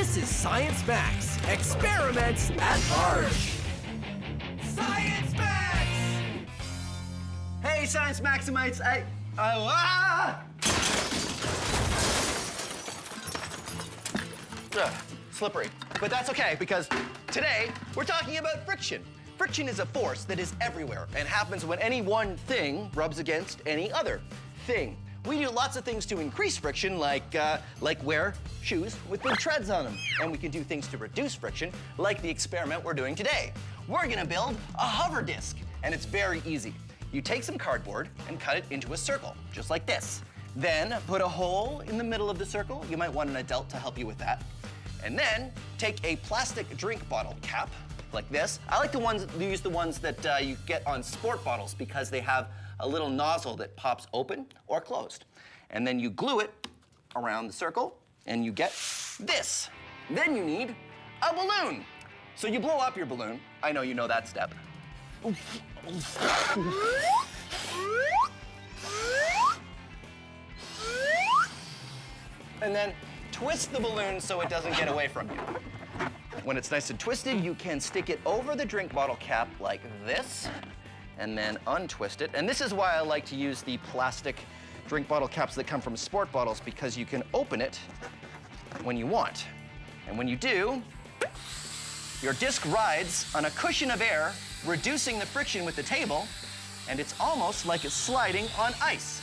This is Science Max, experiments at large. Science Max! Hey, Science Maximites, slippery. But that's okay, because today we're talking about friction. Friction is a force that is everywhere and happens when any one thing rubs against any other thing. We do lots of things to increase friction, like wear shoes with big treads on them. And we can do things to reduce friction, like the experiment we're doing today. We're gonna build a hover disc, and it's very easy. You take some cardboard and cut it into a circle, just like this. Then put a hole in the middle of the circle. You might want an adult to help you with that. And then take a plastic drink bottle cap, like this. I like to use the ones that you get on sport bottles because they have a little nozzle that pops open or closed. And then you glue it around the circle and you get this. Then you need a balloon. So you blow up your balloon. I know you know that step. And then twist the balloon so it doesn't get away from you. When it's nice and twisted, you can stick it over the drink bottle cap like this, and then untwist it. And this is why I like to use the plastic drink bottle caps that come from sport bottles, because you can open it when you want. And when you do, your disc rides on a cushion of air, reducing the friction with the table, and it's almost like it's sliding on ice.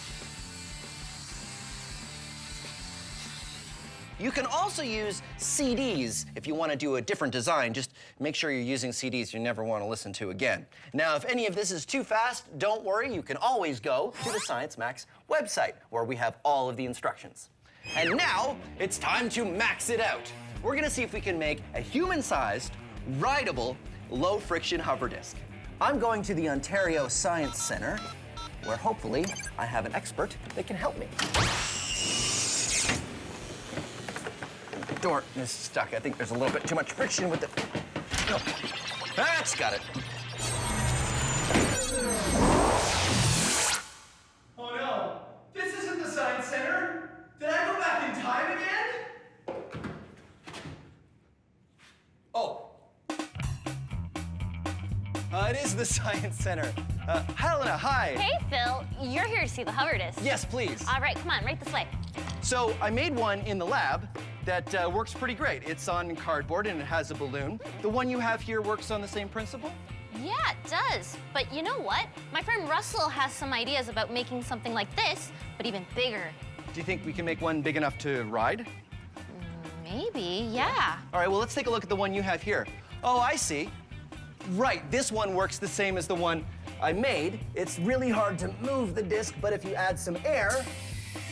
You can also use CDs if you want to do a different design. Just make sure you're using CDs you never want to listen to again. Now, if any of this is too fast, don't worry. You can always go to the Science Max website, where we have all of the instructions. And now, it's time to max it out. We're going to see if we can make a human-sized, rideable, low-friction hover disc. I'm going to the Ontario Science Centre, where hopefully I have an expert that can help me. Door is stuck. I think there's a little bit too much friction with it. Oh, that's got it. Oh no, this isn't the Science Center. Did I go back in time again? Oh. It is the Science Center. Helena, hi. Hey, Phil. You're here to see the hover disc. Yes, please. All right, come on, right this way. So I made one in the lab that works pretty great. It's on cardboard and it has a balloon. The one you have here works on the same principle? Yeah, it does. But you know what? My friend Russell has some ideas about making something like this, but even bigger. Do you think we can make one big enough to ride? Maybe, yeah. All right, well, let's take a look at the one you have here. Oh, I see. Right, this one works the same as the one I made. It's really hard to move the disc, but if you add some air,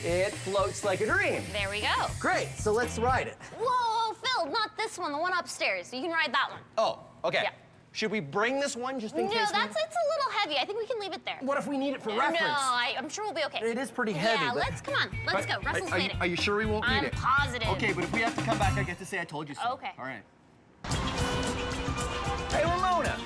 it floats like a dream. There we go. Great, so let's ride it. Whoa, Phil, not this one, the one upstairs. You can ride that one. Oh, okay. Yeah. Should we bring this one just in case? No, it's a little heavy. I think we can leave it there. What if we need it for reference? No, I'm sure we'll be okay. It is pretty heavy. Yeah, but... come on. Let's go. Russell's waiting. Are you sure we won't need it? I'm positive. Okay, but if we have to come back, I get to say I told you so. Okay. All right. Hey, Ramona,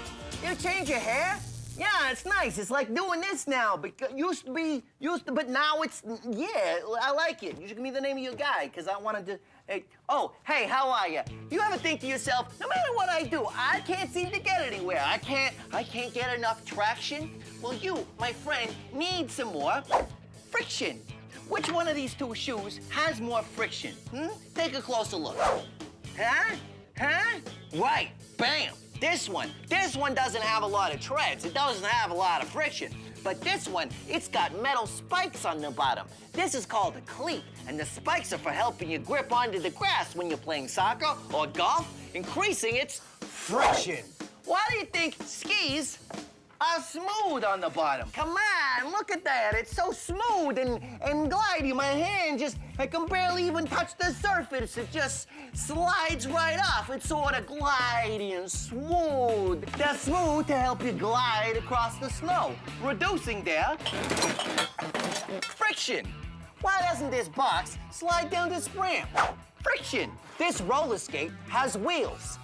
you change your hair? Yeah, it's nice. It's like doing this now. Because but now it's, yeah, I like it. You should give me the name of your guy, because I wanted to, hey, oh, hey, how are you? You ever think to yourself, no matter what I do, I can't seem to get anywhere. I can't get enough traction? Well, you, my friend, need some more friction. Which one of these two shoes has more friction? Take a closer look. Huh? Right, bam. This one doesn't have a lot of treads. It doesn't have a lot of friction. But this one, it's got metal spikes on the bottom. This is called a cleat, and the spikes are for helping you grip onto the grass when you're playing soccer or golf, increasing its friction. Why do you think skis are smooth on the bottom? Come on, look at that. It's so smooth and glidey. My hand I can barely even touch the surface. It just slides right off. It's sort of glidey and smooth. They're smooth to help you glide across the snow, reducing their friction. Why doesn't this box slide down this ramp? Friction. This roller skate has wheels.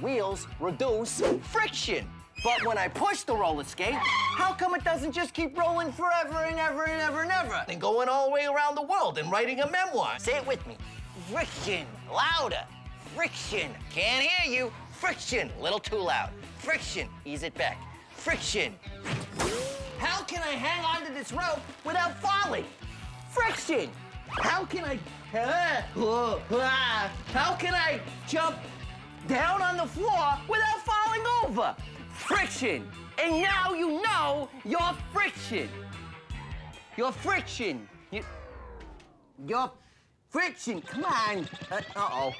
Wheels reduce friction. But when I push the roller skate, how come it doesn't just keep rolling forever and ever and ever and ever? And going all the way around the world and writing a memoir. Say it with me. Friction. Louder. Friction. Can't hear you. Friction. Little too loud. Friction. Ease it back. Friction. How can I hang on to this rope without falling? Friction. How can I jump down on the floor without falling over? Friction. And now you know your friction. Your friction. Your friction. Come on. Uh-oh.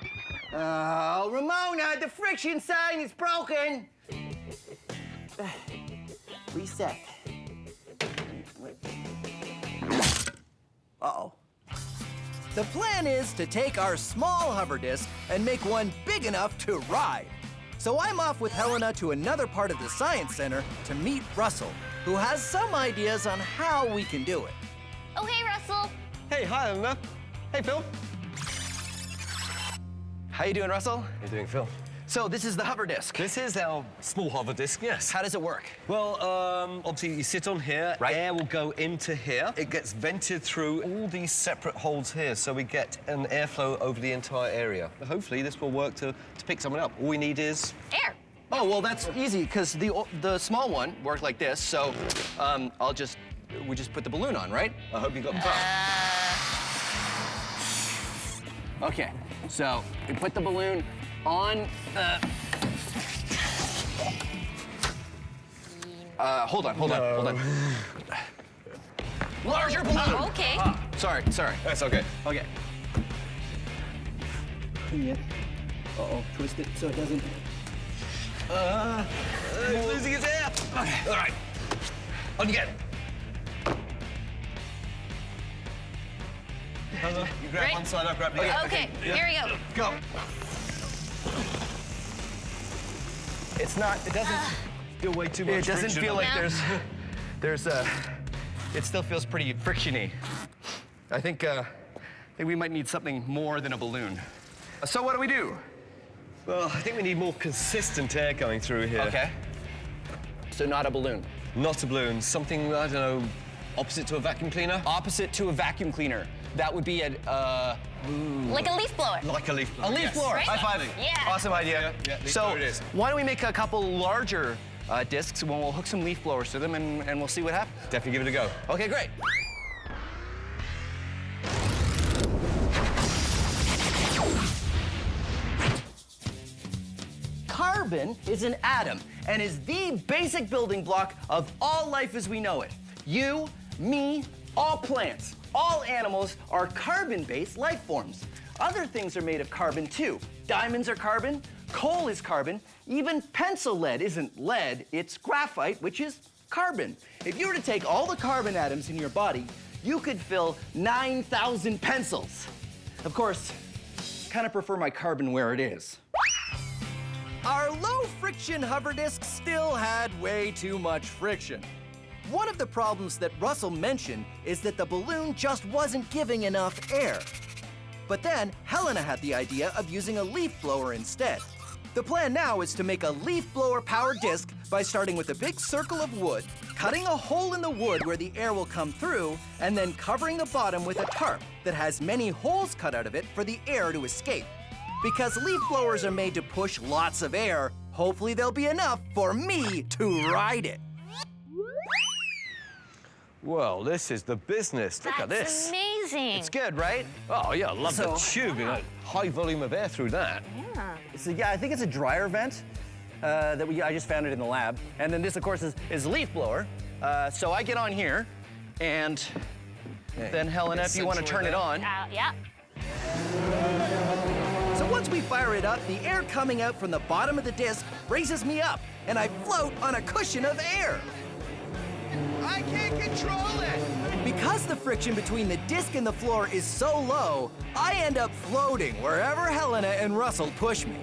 Oh, Ramona, the friction sign is broken. Reset. Uh-oh. The plan is to take our small hover disc and make one big enough to ride. So I'm off with Helena to another part of the Science Center to meet Russell, who has some ideas on how we can do it. Oh, hey, Russell. Hey, hi, Elena. Hey, Phil. How you doing, Russell? How you doing, Phil? So this is the hover disc. This is our small hover disc, yes. How does it work? Well, obviously you sit on here, Right. Air will go into here. It gets vented through all these separate holes here, so we get an airflow over the entire area. Hopefully this will work to pick someone up. All we need is... Air. Oh, well, that's easy, because the small one worked like this, so we just put the balloon on, right? I hope you got Okay, so we put the balloon on the... hold on. Larger balloon! Oh, okay. Sorry. That's okay. Okay. Yeah. Uh-oh, twist it so it doesn't... He's losing his air. Okay, all right. On you get. You grab Right. one side, I'll grab the other. Okay, here we go. Go. It doesn't... Still way too much It doesn't friction feel on like No. it still feels pretty frictiony. I think we might need something more than a balloon. So what do we do? Well, I think we need more consistent air going through here. Okay. So not a balloon. Not a balloon, something, I don't know, opposite to a vacuum cleaner? Opposite to a vacuum cleaner. That would be Like a leaf blower. Like a leaf blower. a leaf yes. blower. Right? High five. Yeah. Awesome idea. Yeah, leaf so blower it is. why don't we make a couple larger discs and we'll hook some leaf blowers to them and we'll see what happens. Definitely give it a go. Okay, great. Carbon is an atom and is the basic building block of all life as we know it. You, me, all plants, all animals are carbon-based life forms. Other things are made of carbon too. Diamonds are carbon, coal is carbon, even pencil lead isn't lead, it's graphite, which is carbon. If you were to take all the carbon atoms in your body, you could fill 9,000 pencils. Of course, kind of prefer my carbon where it is. Our low-friction hover disc still had way too much friction. One of the problems that Russell mentioned is that the balloon just wasn't giving enough air. But then Helena had the idea of using a leaf blower instead. The plan now is to make a leaf blower powered disc by starting with a big circle of wood, cutting a hole in the wood where the air will come through, and then covering the bottom with a tarp that has many holes cut out of it for the air to escape. Because leaf blowers are made to push lots of air, hopefully there'll be enough for me to ride it. Well, this is the business. Look at That's this. amazing. It's good, right? Oh, yeah, I love the So- tube. You know, high volume of air through that. Yeah. So yeah, I think it's a dryer vent I just found it in the lab. And then this, of course, is a leaf blower. So I get on here, and then Helena, if you want to turn it on. Yeah. So once we fire it up, the air coming out from the bottom of the disc raises me up, and I float on a cushion of air. I can't control it! Because the friction between the disc and the floor is so low, I end up floating wherever Helena and Russell push me.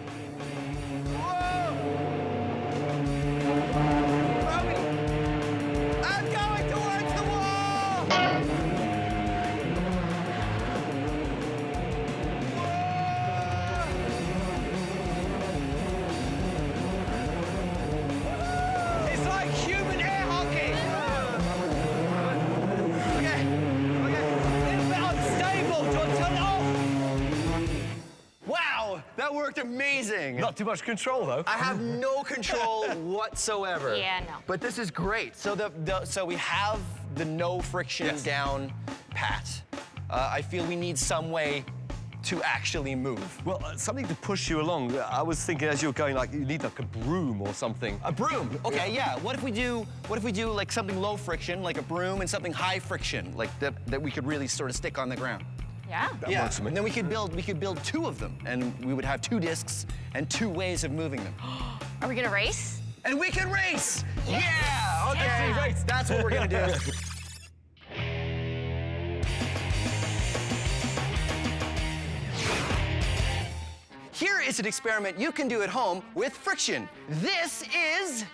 I'm going towards the wall! It's like human air hockey! Okay. A little bit unstable. Do you want to turn it off? Wow, that worked amazing. Not too much control, though. I have no control whatsoever. Yeah, no. But this is great. So so we have the no friction Yes. down pat. I feel we need some way to actually move. Well, something to push you along. I was thinking as you were going, like, you need like a broom or something. A broom. Okay, yeah. What if we do like something low friction, like a broom, and something high friction, like that we could really sort of stick on the ground? Yeah. Yeah. works for me. And then we could build 2 of them, and we would have 2 discs and 2 ways of moving them. Are we gonna race? And we can race! Yeah! Okay, Yeah. race. That's what we're gonna do. Here is an experiment you can do at home with friction. This is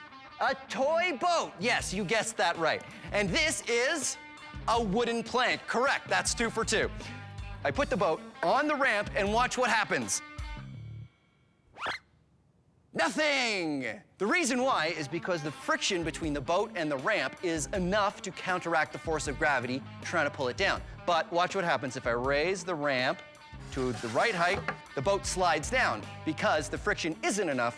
a toy boat. Yes, you guessed that right. And this is a wooden plank. Correct, that's 2 for 2. I put the boat on the ramp and watch what happens. Nothing! The reason why is because the friction between the boat and the ramp is enough to counteract the force of gravity trying to pull it down. But watch what happens if I raise the ramp to the right height, the boat slides down because the friction isn't enough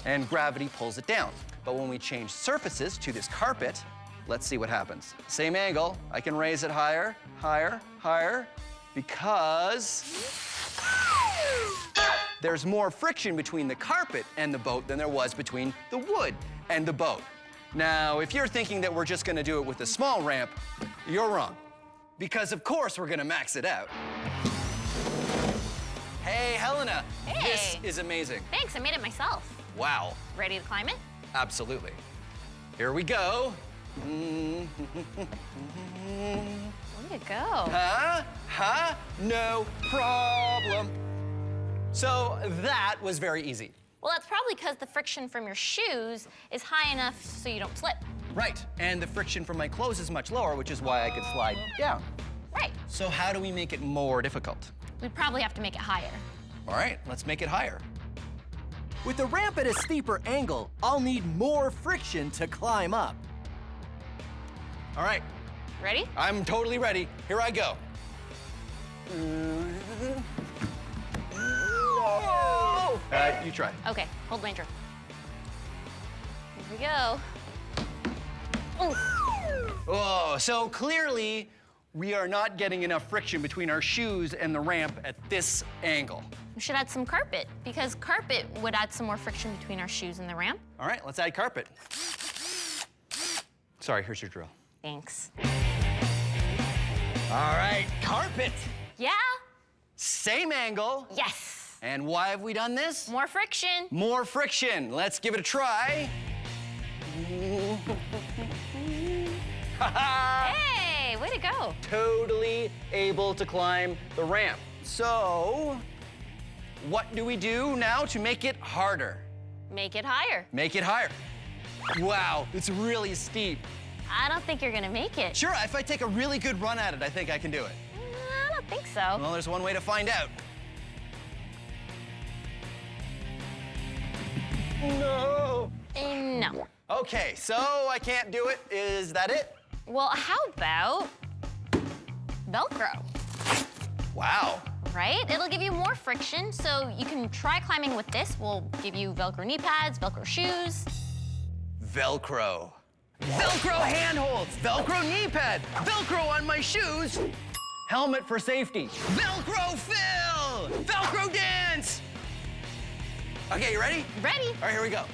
and gravity pulls it down. But when we change surfaces to this carpet, let's see what happens. Same angle, I can raise it higher, higher, higher, because there's more friction between the carpet and the boat than there was between the wood and the boat. Now, if you're thinking that we're just gonna do it with a small ramp, you're wrong. Because of course we're gonna max it out. Hey, Helena. Hey. This is amazing. Thanks, I made it myself. Wow. Ready to climb it? Absolutely. Here we go. Way to go. Huh? No problem. So that was very easy. Well, that's probably because the friction from your shoes is high enough so you don't slip. Right, and the friction from my clothes is much lower, which is why I could slide down. Right. So how do we make it more difficult? We'd probably have to make it higher. All right, let's make it higher. With the ramp at a steeper angle, I'll need more friction to climb up. All right, Ready? I'm totally ready. Here I go. You try. Okay, hold Ranger. Here we go. Oh, Oh, so clearly we are not getting enough friction between our shoes and the ramp at this angle. we should add some carpet because carpet would add some more friction between our shoes and the ramp. All right, let's add carpet. Sorry, here's your drill. Thanks. All right, carpet. Yeah? Same angle. Yes. And why have we done this? More friction. More friction. Let's give it a try. Hey, way to go. Totally able to climb the ramp. So, what do we do now to make it harder? Make it higher. Make it higher. Wow, it's really steep. I don't think you're gonna make it. Sure, if I take a really good run at it, I think I can do it. I don't think so. Well, there's one way to find out. No. No. Okay, so I can't do it. Is that it? Well, how about Velcro, Wow. right? It'll give you more friction, so you can try climbing with this. We'll give you Velcro knee pads, Velcro shoes. Velcro. Velcro handholds, Velcro knee pad, Velcro on my shoes, helmet for safety, Velcro fill, Velcro dance. Okay, you ready? Ready? All right, here we go.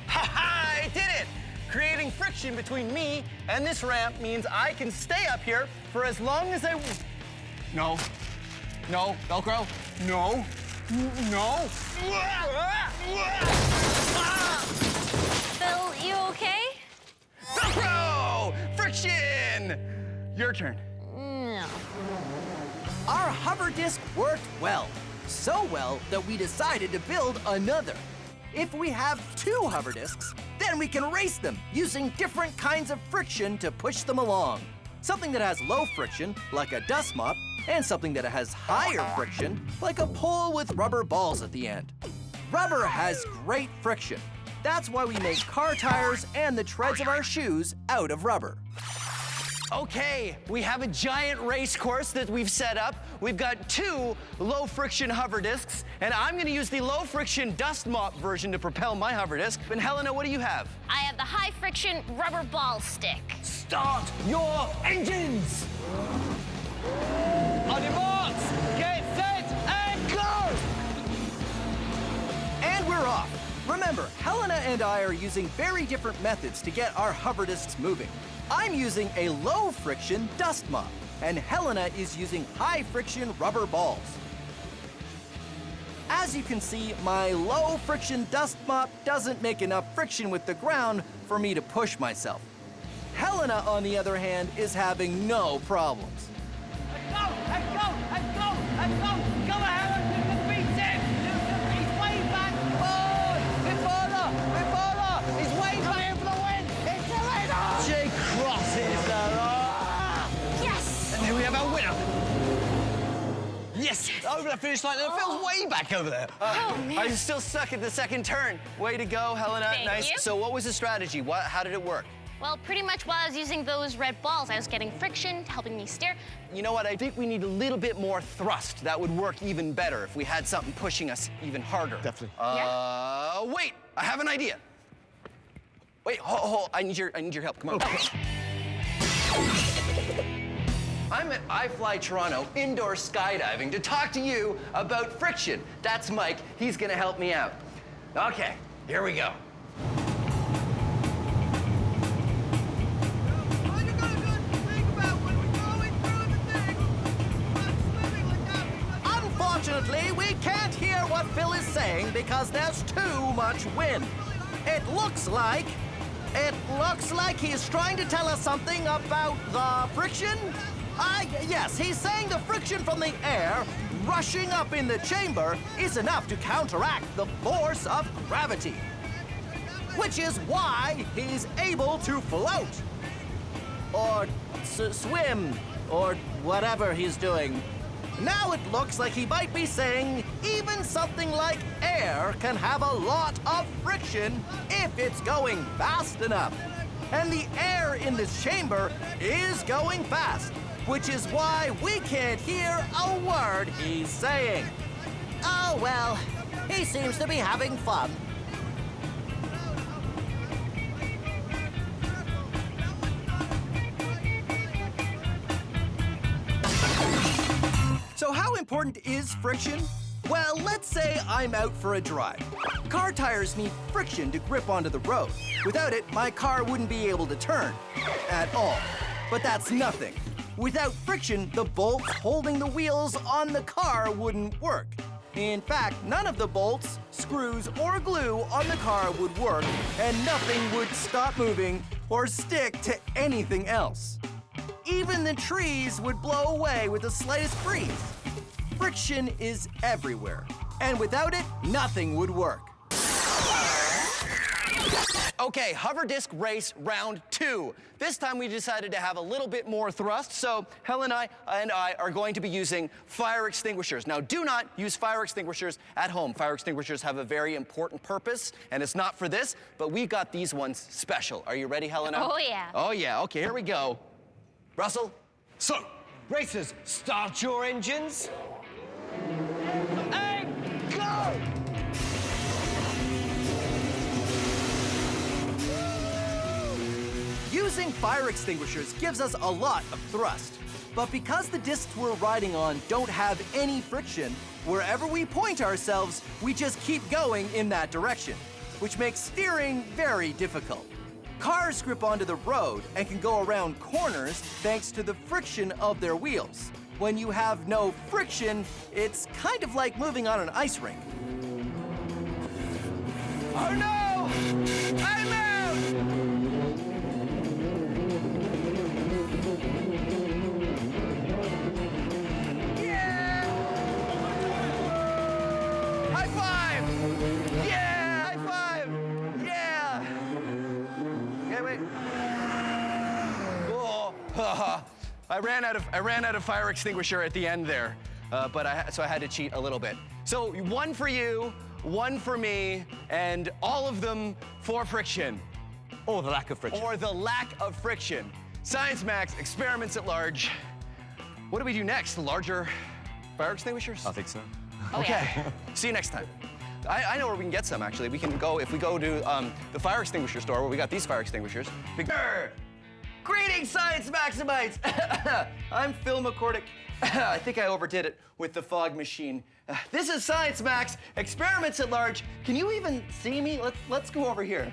Ha ha, I did it! Creating friction between me and this ramp means I can stay up here for as long as I... No. No, Velcro. No. No. Phil, you okay? Velcro! Friction! Your turn. No. Our hover disc worked well. So well that we decided to build another. If we have 2 hover discs, then we can race them using different kinds of friction to push them along. Something that has low friction, like a dust mop, and something that has higher friction, like a pole with rubber balls at the end. Rubber has great friction. That's why we make car tires and the treads of our shoes out of rubber. Okay, we have a giant race course that we've set up we've got 2 low-friction hover discs, and I'm gonna use the low-friction dust mop version to propel my hover disc. And Helena, what do you have? I have the high-friction rubber ball stick. Start your engines! On your marks, get set, and go! And we're off. Remember, Helena and I are using very different methods to get our hover discs moving. I'm using a low-friction dust mop, and Helena is using high-friction rubber balls. As you can see, my low-friction dust mop doesn't make enough friction with the ground for me to push myself. Helena, on the other hand, is having no problems. Go! Go ahead! You can beat him! He's way back! Oh! Bit further! He's way back! Here for the win! It's the winner! She crosses the line! Yes! And here we have our winner! Yes! Over the finish line. It feels way back over there. Oh, man. I'm still stuck at the second turn. Way to go, Helena. Thank Nice. you. So what was the strategy? How did it work? Well, pretty much while I was using those red balls, I was getting friction, helping me steer. You know what? I think we need a little bit more thrust. That would work even better if we had something pushing us even harder. Definitely. Wait! I have an idea. Wait, hold. I need your help. Come on. I'm at iFly Toronto indoor skydiving to talk to you about friction. That's Mike. He's gonna help me out. Okay, here we go. Unfortunately, we can't hear what Phil is saying because there's too much wind. It looks like he's trying to tell us something about the friction. Yes, he's saying the friction from the air rushing up in the chamber is enough to counteract the force of gravity, which is why he's able to float or swim or whatever he's doing. Now it looks like he might be saying even something like air can have a lot of friction if it's going fast enough. And the air in this chamber is going fast, which is why we can't hear a word he's saying. Oh, well, he seems to be having fun. So how important is friction? Well, let's say I'm out for a drive. Car tires need friction to grip onto the road. Without it, my car wouldn't be able to turn at all. But that's nothing. Without friction, the bolts holding the wheels on the car wouldn't work. In fact, none of the bolts, screws, or glue on the car would work, and nothing would stop moving or stick to anything else. Even the trees would blow away with the slightest breeze. Friction is everywhere, and without it, nothing would work. Okay, hover disc race round 2. This time we decided to have a little bit more thrust, so Helen and I are going to be using fire extinguishers. Now, do not use fire extinguishers at home. Fire extinguishers have a very important purpose, and it's not for this, but we've got these ones special. Are you ready, Helena? Oh, yeah. Oh, yeah. Okay, here we go. Russell? So, racers, start your engines. And go! Using fire extinguishers gives us a lot of thrust. But because the discs we're riding on don't have any friction, wherever we point ourselves, we just keep going in that direction, which makes steering very difficult. Cars grip onto the road and can go around corners thanks to the friction of their wheels. When you have no friction, it's kind of like moving on an ice rink. Oh no! I'm out! Yeah! High five! Yeah! High five! Yeah! Okay, wait. Oh, I ran out of fire extinguisher at the end there, so I had to cheat a little bit. So 1 for you, 1 for me, and all of them for friction. Or the lack of friction. Or the lack of friction. Science Max, experiments at large. What do we do next? Larger fire extinguishers? I think so. Oh, Okay. yeah. See you next time. I know where we can get some, actually. We can go, if we go to the fire extinguisher store where we got these fire extinguishers. Greetings, Science Maximites! I'm Phil McCordick. I think I overdid it with the fog machine. This is Science Max, Experiments at Large. Can you even see me? Let's go over here.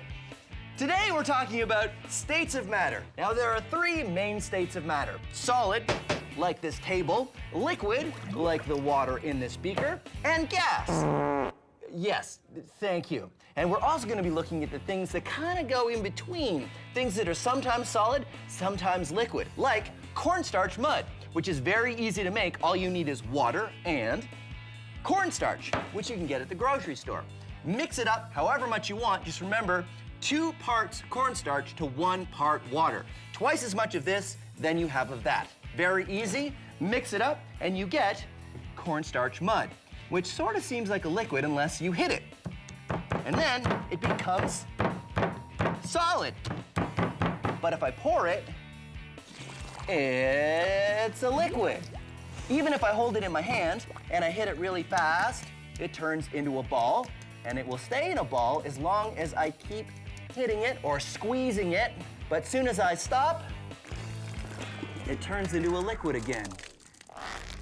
Today we're talking about states of matter. Now there are 3 main states of matter. Solid, like this table, liquid, like the water in this beaker, and gas. Yes, thank you. And we're also going to be looking at the things that kind of go in between. Things that are sometimes solid, sometimes liquid, like cornstarch mud, which is very easy to make. All you need is water and cornstarch, which you can get at the grocery store. Mix it up however much you want. Just remember, 2 parts cornstarch to 1 part water. Twice as much of this than you have of that. Very easy. Mix it up and you get cornstarch mud, which sort of seems like a liquid unless you hit it. And then it becomes solid. But if I pour it, it's a liquid. Even if I hold it in my hand and I hit it really fast, it turns into a ball, and it will stay in a ball as long as I keep hitting it or squeezing it. But soon as I stop, it turns into a liquid again.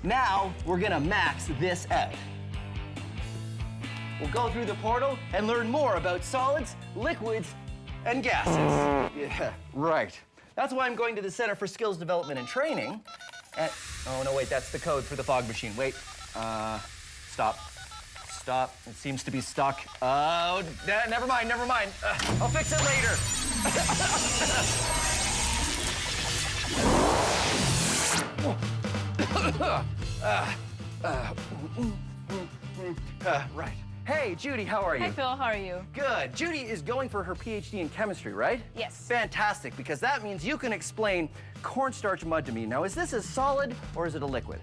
Now we're gonna max this out. We'll go through the portal and learn more about solids, liquids, and gases. Yeah, right. That's why I'm going to the Center for Skills Development and Training. Oh, no, wait, that's the code for the fog machine. Wait, stop. Stop, it seems to be stuck. Oh, never mind. I'll fix it later. Right. Hey, Judy, how are you? Hi, Phil. How are you? Good. Judy is going for her PhD in chemistry, right? Yes. Fantastic, because that means you can explain cornstarch mud to me. Now, is this a solid or is it a liquid?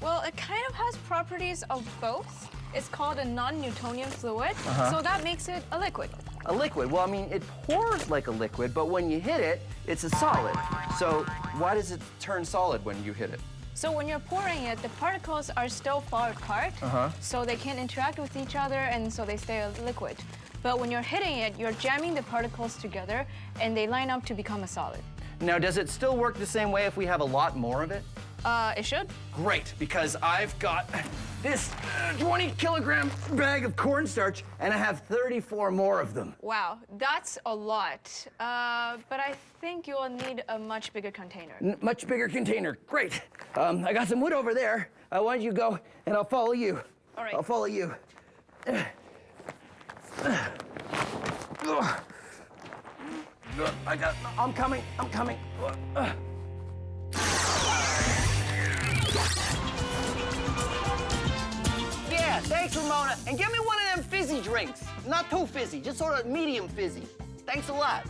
Well, it kind of has properties of both. It's called a non-Newtonian fluid, so that makes it a liquid. A liquid? Well, I mean, it pours like a liquid, but when you hit it, it's a solid. So why does it turn solid when you hit it? So when you're pouring it, the particles are still far apart, so they can't interact with each other, and so they stay a liquid. But when you're hitting it, you're jamming the particles together, and they line up to become a solid. Now, does it still work the same way if we have a lot more of it? It should. Great, because I've got this 20-kilogram bag of cornstarch, and I have 34 more of them. Wow, that's a lot. But I think you'll need a much bigger container. Much bigger container. Great. I got some wood over there. Why don't you go, and I'll follow you. All right. I'll follow you. I'm coming. Yeah, thanks, Ramona. And give me one of them fizzy drinks. Not too fizzy, just sort of medium fizzy. Thanks a lot.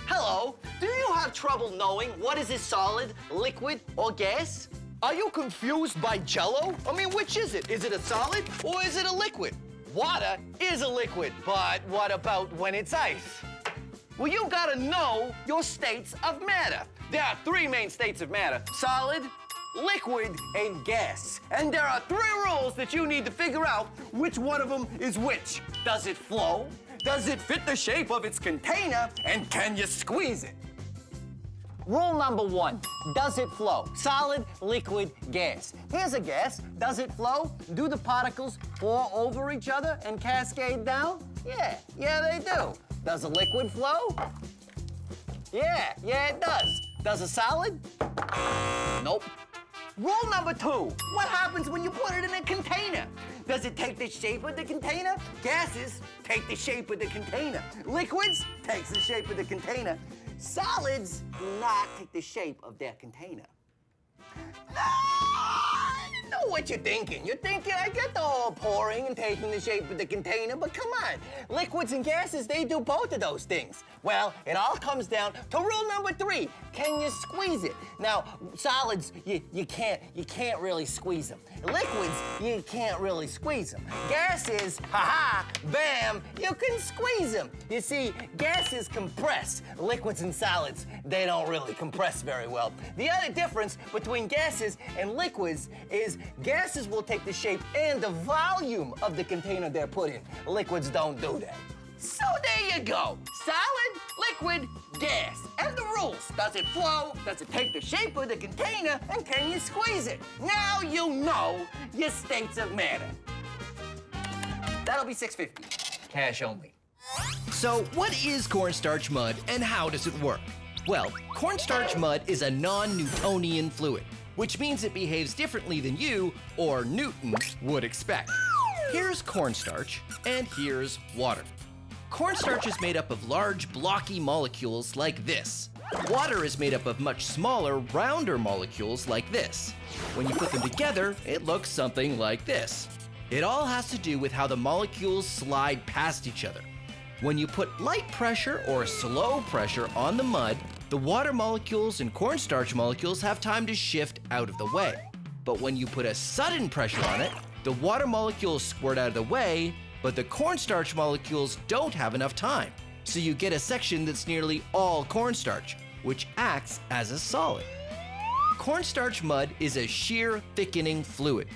Hello, do you have trouble knowing what is a solid, liquid, or gas? Are you confused by Jell-O? I mean, which is it? Is it a solid or is it a liquid? Water is a liquid, but what about when it's ice? Well, you gotta know your states of matter. There are 3 main states of matter: solid, liquid, and gas. And there are 3 rules that you need to figure out which one of them is which. Does it flow? Does it fit the shape of its container? And can you squeeze it? Rule number 1, does it flow? Solid, liquid, gas. Here's a gas. Does it flow? Do the particles pour over each other and cascade down? Yeah, they do. Does a liquid flow? Yeah, it does. Does a solid? Nope. Rule number 2, what happens when you put it in a container? Does it take the shape of the container? Gases take the shape of the container. Liquids takes the shape of the container. Solids do not take the shape of their container. I know what you're thinking. You're thinking, I get the whole pouring and taking the shape of the container, but come on. Liquids and gases, they do both of those things. Well, it all comes down to rule number 3. Can you squeeze it? Now, solids, you can't really squeeze them. Liquids, you can't really squeeze them. Gases, bam, you can squeeze them. You see, gases compress. Liquids and solids, they don't really compress very well. The other difference between gases and liquids is Gases will take the shape and the volume of the container they're put in. Liquids don't do that. So there you go. Solid, liquid, gas. And the rules. Does it flow? Does it take the shape of the container? And can you squeeze it? Now you know your states of matter. That'll be $6.50. Cash only. So what is cornstarch mud and how does it work? Well, cornstarch mud is a non-Newtonian fluid, which means it behaves differently than you, or Newton, would expect. Here's cornstarch, and here's water. Cornstarch is made up of large, blocky molecules like this. Water is made up of much smaller, rounder molecules like this. When you put them together, it looks something like this. It all has to do with how the molecules slide past each other. When you put light pressure or slow pressure on the mud, the water molecules and cornstarch molecules have time to shift out of the way. But when you put a sudden pressure on it, the water molecules squirt out of the way, but the cornstarch molecules don't have enough time. So you get a section that's nearly all cornstarch, which acts as a solid. Cornstarch mud is a shear thickening fluid.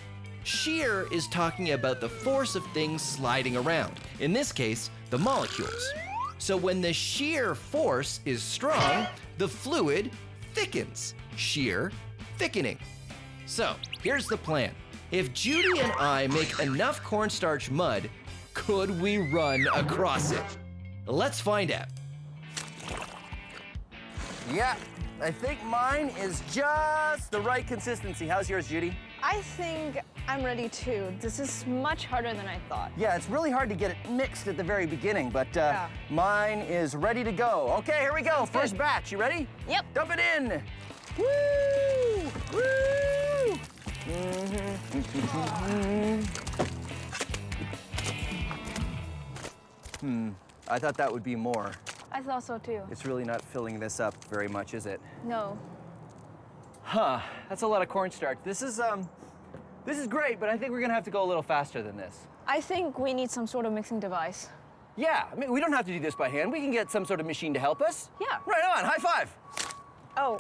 Shear is talking about the force of things sliding around, in this case, the molecules. So when the shear force is strong, the fluid thickens. Shear thickening. So here's the plan. If Judy and I make enough cornstarch mud, could we run across it? Let's find out. Yeah, I think mine is just the right consistency. How's yours, Judy? I think I'm ready too. This is much harder than I thought. Yeah, it's really hard to get it mixed at the very beginning, but Yeah. mine is ready to go. Okay, here we go. First batch. You ready? Yep. Dump it in. Woo! Woo! I thought that would be more. I thought so too. It's really not filling this up very much, is it? No. Huh, that's a lot of cornstarch. This is great, but I think we're gonna have to go a little faster than this. I think we need some sort of mixing device. Yeah, I mean, we don't have to do this by hand. We can get some sort of machine to help us. Yeah. Right on, high five. Oh,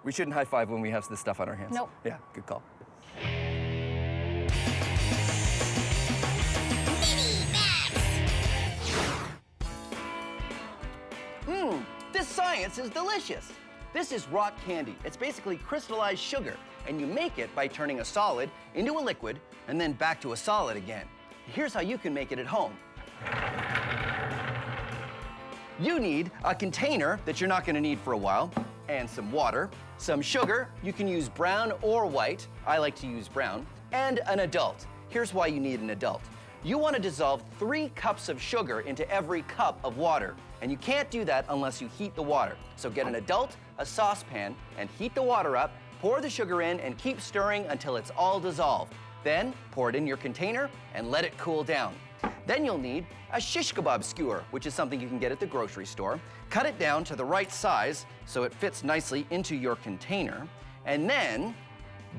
We shouldn't high five when we have this stuff on our hands. Nope. Yeah, good call. This science is delicious. This is rock candy. It's basically crystallized sugar, and you make it by turning a solid into a liquid and then back to a solid again. Here's how you can make it at home. You need a container that you're not gonna need for a while, and some water, some sugar. You can use brown or white. I like to use brown. And an adult. Here's why you need an adult. You want to dissolve 3 cups of sugar into every cup of water. And you can't do that unless you heat the water. So get an adult, a saucepan, and heat the water up, pour the sugar in, and keep stirring until it's all dissolved. Then pour it in your container and let it cool down. Then you'll need a shish kebab skewer, which is something you can get at the grocery store. Cut it down to the right size so it fits nicely into your container. And then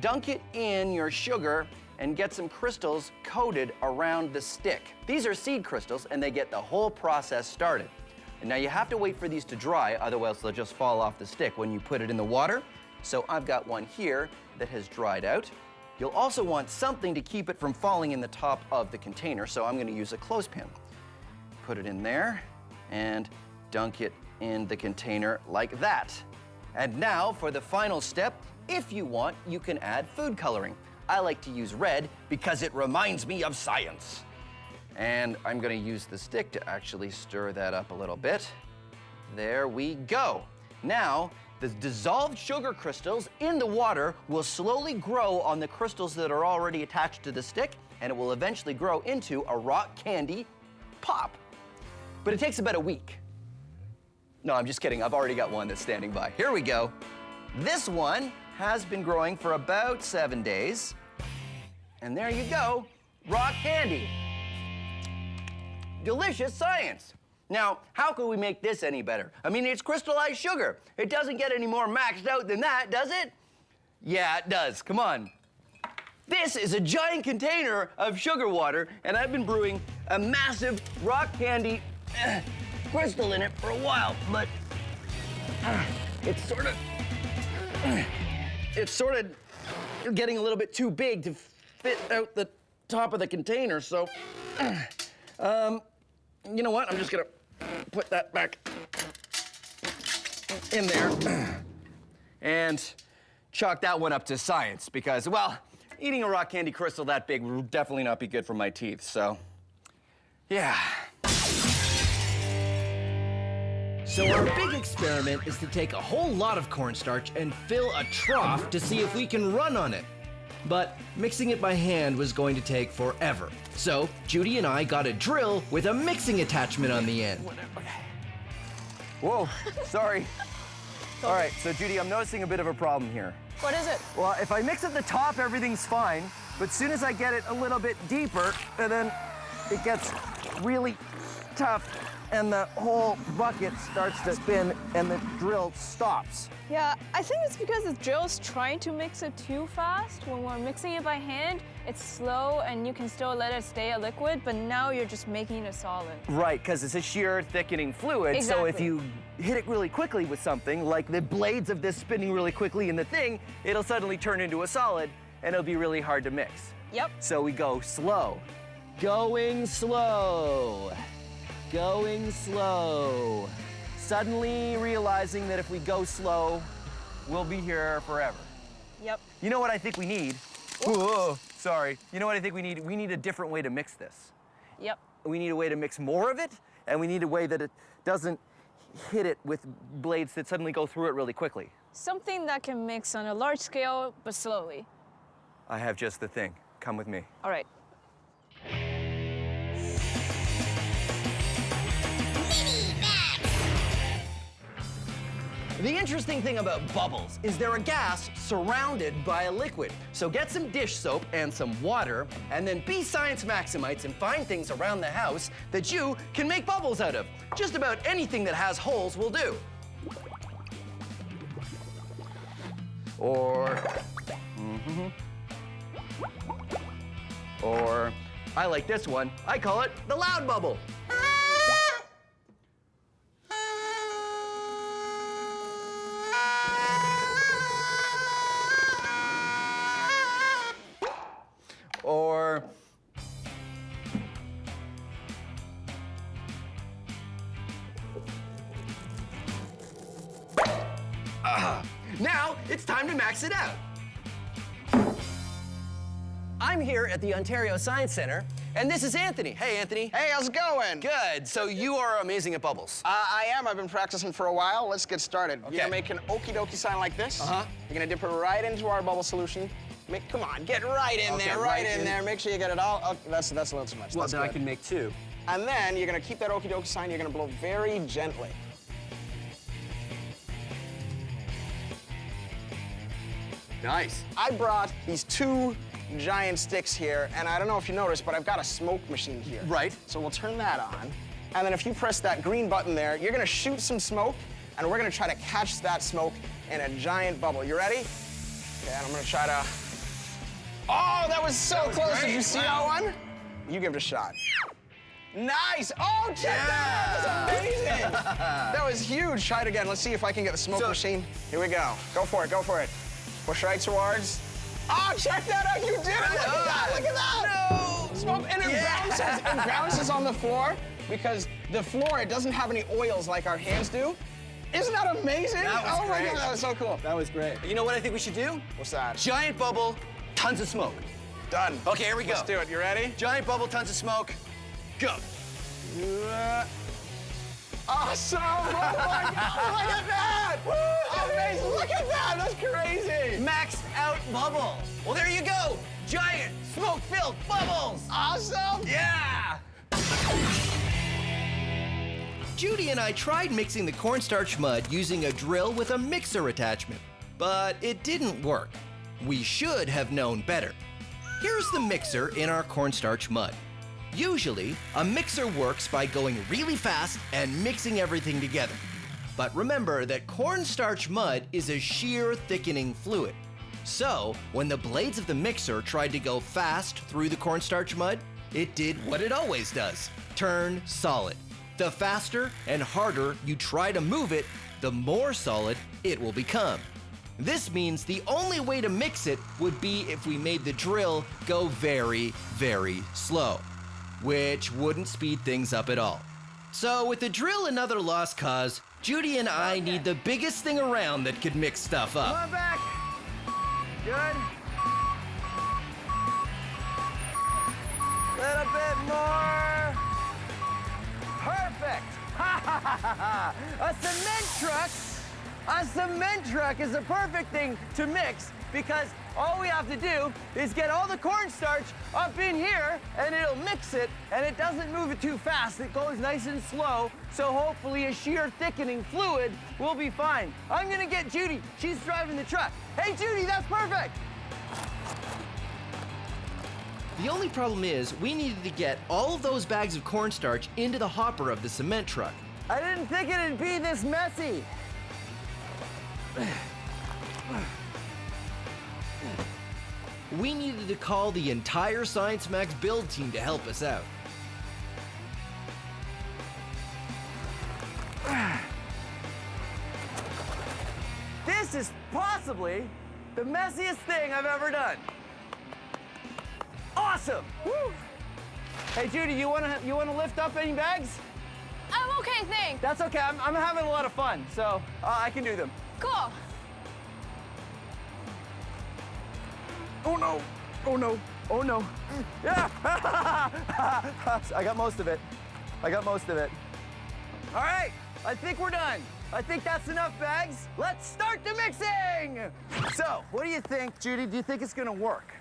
dunk it in your sugar and get some crystals coated around the stick. These are seed crystals, and they get the whole process started. And now you have to wait for these to dry, otherwise they'll just fall off the stick when you put it in the water. So I've got one here that has dried out. You'll also want something to keep it from falling in the top of the container, so I'm gonna use a clothespin. Put it in there and dunk it in the container like that. And now for the final step, if you want, you can add food coloring. I like to use red because it reminds me of science. And I'm gonna use the stick to actually stir that up a little bit. There we go. Now, the dissolved sugar crystals in the water will slowly grow on the crystals that are already attached to the stick, and it will eventually grow into a rock candy pop. But it takes about a week. No, I'm just kidding. I've already got one that's standing by. Here we go. This one has been growing for about 7 days. And there you go, rock candy. Delicious science. Now, how can we make this any better? I mean, it's crystallized sugar. It doesn't get any more maxed out than that, does it? Yeah, it does. Come on. This is a giant container of sugar water, and I've been brewing a massive rock candy crystal in it for a while, but it's sort of getting a little bit too big to fit out the top of the container, so, you know what? I'm just gonna put that back in there and chalk that one up to science because, well, eating a rock candy crystal that big would definitely not be good for my teeth, so, yeah. So our big experiment is to take a whole lot of cornstarch and fill a trough to see if we can run on it. But mixing it by hand was going to take forever. So Judy and I got a drill with a mixing attachment on the end. Whoa, sorry. All right, so Judy, I'm noticing a bit of a problem here. What is it? Well, if I mix at the top, everything's fine, but as soon as I get it a little bit deeper, and then it gets really tough, and the whole bucket starts to spin, and the drill stops. Yeah, I think it's because the drill's trying to mix it too fast. When we're mixing it by hand, it's slow and you can still let it stay a liquid, but now you're just making it a solid. Right, because it's a shear thickening fluid, so if Exactly. you hit it really quickly with something, like the blades of this spinning really quickly in the thing, it'll suddenly turn into a solid, and it'll be really hard to mix. Yep. So we go slow. Going slow. Going slow. Suddenly realizing that if we go slow, we'll be here forever. Yep. You know what I think we need? Whoa, sorry. You know what I think we need? We need a different way to mix this. Yep. We need a way to mix more of it, and we need a way that it doesn't hit it with blades that suddenly go through it really quickly. Something that can mix on a large scale, but slowly. I have just the thing. Come with me. All right. The interesting thing about bubbles is they're a gas surrounded by a liquid. So get some dish soap and some water, and then be science maximites and find things around the house that you can make bubbles out of. Just about anything that has holes will do. Or I like this one. I call it the loud bubble. Or now it's time to max it out. I'm here at the Ontario Science Center, and this is Anthony. Hey, Anthony. Hey, how's it going? Good. So you are amazing at bubbles. I am. I've been practicing for a while. Let's get started. Okay. You're gonna make an okie dokie sign like this. Uh-huh. You're gonna dip it right into our bubble solution. Come on, get right in Okay, there, right right in in. there. Make sure you get it all. Oh, that's a little too much. Well, That's then I good. can make two. And then you're gonna keep that okie dokie sign. You're gonna blow very gently. Nice. I brought these two giant sticks here, and I don't know if you noticed, but I've got a smoke machine here. Right. So we'll turn that on, and then if you press that green button there, you're gonna shoot some smoke, and we're gonna try to catch that smoke in a giant bubble. You ready? Okay, and I'm gonna try to... Oh, that was so close. Did you see that one? You give it a shot. Nice! Oh, check that out! That's amazing! That was huge. Try it again. Let's see if I can get the smoke machine. Here we go. Go for it, go for it. Push right towards. Oh, check that out! You did it! Look at that! Look at that! No! Smoke, and it bounces on the floor because the floor, it doesn't have any oils like our hands do. Isn't that amazing? That was oh my great. God, that was so cool. That was great. You know what I think we should do? What's that? Giant bubble, tons of smoke. Done. Okay, here we go. Let's do it. You ready? Giant bubble, tons of smoke. Go. Awesome! Oh my God! Look at that! Amazing! Look at that! That's crazy! Maxed out bubble. Well, there you go. Giant smoke-filled bubbles. Awesome! Yeah. Judy and I tried mixing the cornstarch mud using a drill with a mixer attachment, but it didn't work. We should have known better. Here's the mixer in our cornstarch mud. Usually, a mixer works by going really fast and mixing everything together. But remember that cornstarch mud is a shear thickening fluid. So, when the blades of the mixer tried to go fast through the cornstarch mud, it did what it always does, turn solid. The faster and harder you try to move it, the more solid it will become. This means the only way to mix it would be if we made the drill go very, very slow, which wouldn't speed things up at all. So with the drill another lost cause, Judy and I need the biggest thing around that could mix stuff Come up. on back. Good. Little bit more. Perfect. A cement truck is a perfect thing to mix because all we have to do is get all the cornstarch up in here and it'll mix it, and it doesn't move it too fast. It goes nice and slow, so hopefully a shear thickening fluid will be fine. I'm gonna get Judy. She's driving the truck. Hey, Judy, that's perfect. The only problem is we needed to get all of those bags of cornstarch into the hopper of the cement truck. I didn't think it'd be this messy. We needed to call the entire Science Max build team to help us out. This is possibly the messiest thing I've ever done. Awesome! Woo. Hey, Judy, you wanna lift up any bags? I'm okay, thanks. That's okay. I'm having a lot of fun, so I can do them. Cool. Oh no! Oh no! Oh no! Yeah! I got most of it. I got most of it. All right, I think we're done. I think that's enough bags. Let's start the mixing! So, what do you think, Judy? Do you think it's gonna work?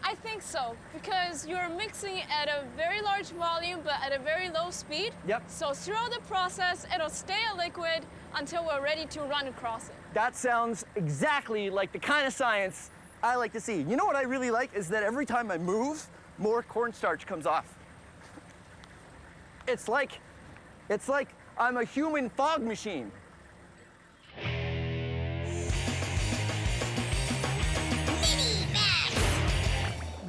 I think so, because you're mixing at a very large volume, but at a very low speed. Yep. So throughout the process, it'll stay a liquid until we're ready to run across it. That sounds exactly like the kind of science I like to see. You know what I really like is that every time I move, more cornstarch comes off. It's like I'm a human fog machine.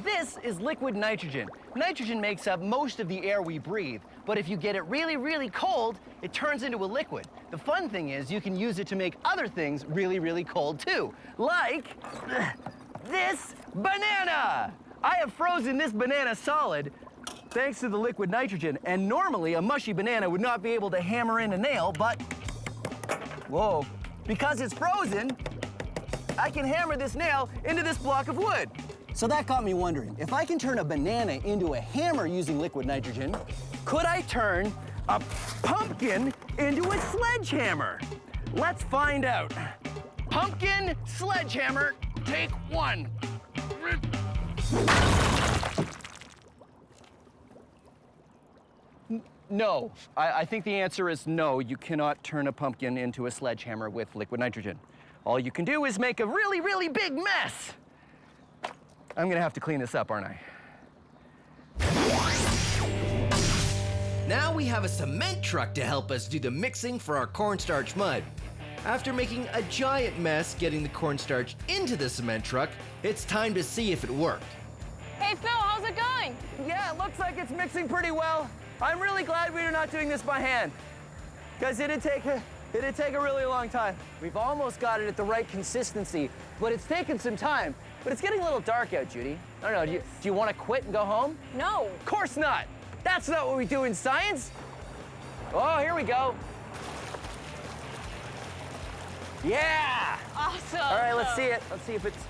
This is liquid nitrogen. Nitrogen makes up most of the air we breathe, but if you get it really, really cold, it turns into a liquid. The fun thing is you can use it to make other things really, really cold too, like this banana. I have frozen this banana solid thanks to the liquid nitrogen, and normally a mushy banana would not be able to hammer in a nail, but whoa, because it's frozen, I can hammer this nail into this block of wood. So that got me wondering, if I can turn a banana into a hammer using liquid nitrogen, could I turn a pumpkin into a sledgehammer? Let's find out. Pumpkin sledgehammer, take one. No, I think the answer is no. You cannot turn a pumpkin into a sledgehammer with liquid nitrogen. All you can do is make a really, really big mess. I'm gonna have to clean this up, aren't I? Now we have a cement truck to help us do the mixing for our cornstarch mud. After making a giant mess getting the cornstarch into the cement truck, it's time to see if it worked. Hey, Phil, how's it going? Yeah, it looks like it's mixing pretty well. I'm really glad we're not doing this by hand, because it'd take a really long time. We've almost got it at the right consistency, but it's taken some time. But it's getting a little dark out, Judy. I don't know, do you want to quit and go home? No. Of course not. That's not what we do in science. Oh, here we go. Yeah! Awesome. All right, let's see it. Let's see if it's...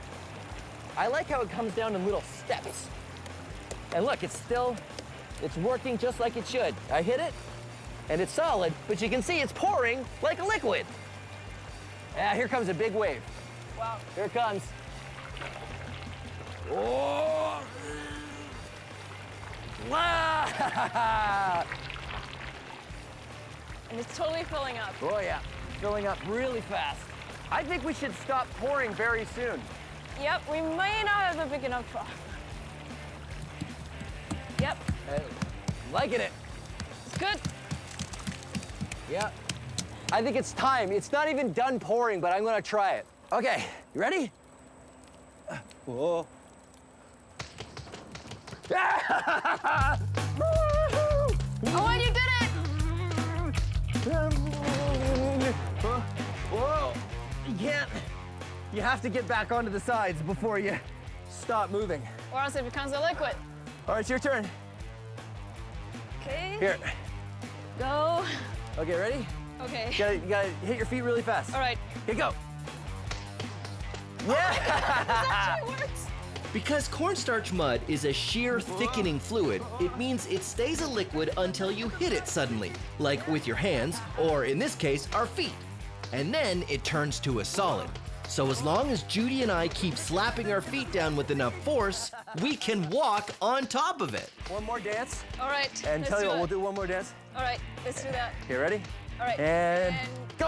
I like how it comes down in little steps. And look, it's working just like it should. I hit it, and it's solid, but you can see it's pouring like a liquid. Yeah, here comes a big wave. Wow. Here it comes. Oh! Wow! And it's totally filling up. Oh yeah, filling up really fast. I think we should stop pouring very soon. Yep, we may not have a big enough trough. Yep, Liking it. it's good. Yeah. I think it's time. It's not even done pouring, but I'm gonna try it. Okay, you ready? Whoa. Oh, and you did it! Whoa, you can't. you have to get back onto the sides before you stop moving. Or else it becomes a liquid. All right, it's your turn. Okay. Here. Go. Okay, ready? Okay. You gotta hit your feet really fast. All right. Here, go. Yeah! This actually works. Because cornstarch mud is a shear thickening fluid, it means it stays a liquid until you hit it suddenly, like with your hands, or in this case, our feet. And then it turns to a solid. So as long as Judy and I keep slapping our feet down with enough force, we can walk on top of it. One more dance. All right. And let's tell you do what, it. we'll do one more dance. All right, let's do that. Okay, ready? All right. And go.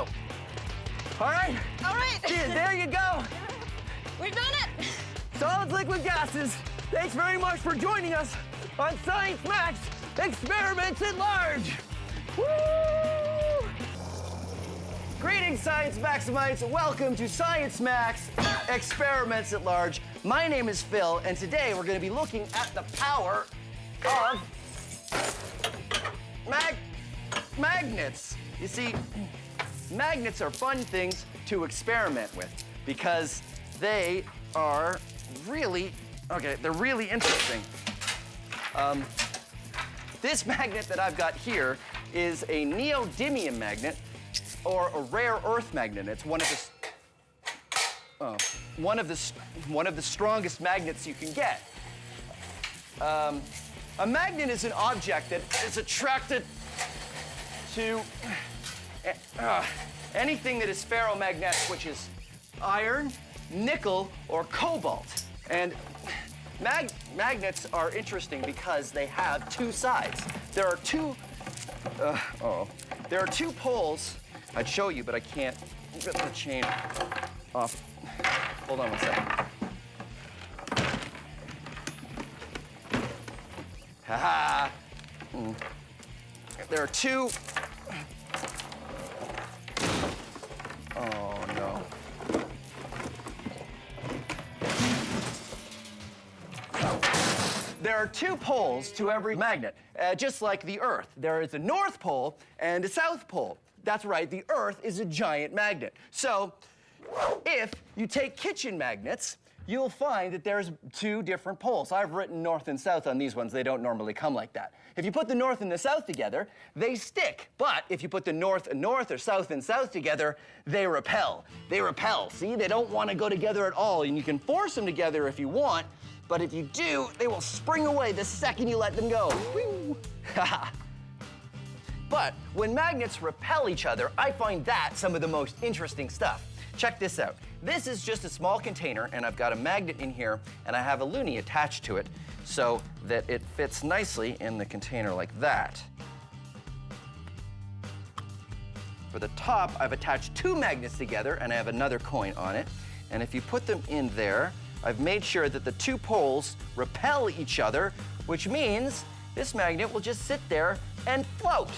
All right. All right. Yeah, there you go. We've done it. Solids, liquid, gases. Thanks very much for joining us on Science Max Experiments at Large. Woo! Greetings, Science Maximites. Welcome to Science Max Experiments at Large. My name is Phil, and today we're going to be looking at the power of magnets. You see, magnets are fun things to experiment with because they are really, they're really interesting. This magnet that I've got here is a neodymium magnet, or a rare earth magnet. It's one of the strongest magnets you can get. A magnet is an object that is attracted to anything that is ferromagnetic, which is iron, nickel, or cobalt. And magnets are interesting because they have two sides. There are two poles. I'd show you, but I can't get the chain off. Hold on one second. Ha-ha. There are two. Oh, no. There are two poles to every magnet, just like the Earth. There is a North Pole and a South Pole. That's right, the Earth is a giant magnet. So, if you take kitchen magnets, you'll find that there's two different poles. I've written north and south on these ones. They don't normally come like that. If you put the north and the south together, they stick. But if you put the north and north or south and south together, they repel. They repel, see? They don't want to go together at all. And you can force them together if you want, but if you do, they will spring away the second you let them go. But when magnets repel each other, I find that some of the most interesting stuff. Check this out. This is just a small container, and I've got a magnet in here, and I have a loonie attached to it so that it fits nicely in the container like that. For the top, I've attached two magnets together, and I have another coin on it. And if you put them in there, I've made sure that the two poles repel each other, which means this magnet will just sit there and float.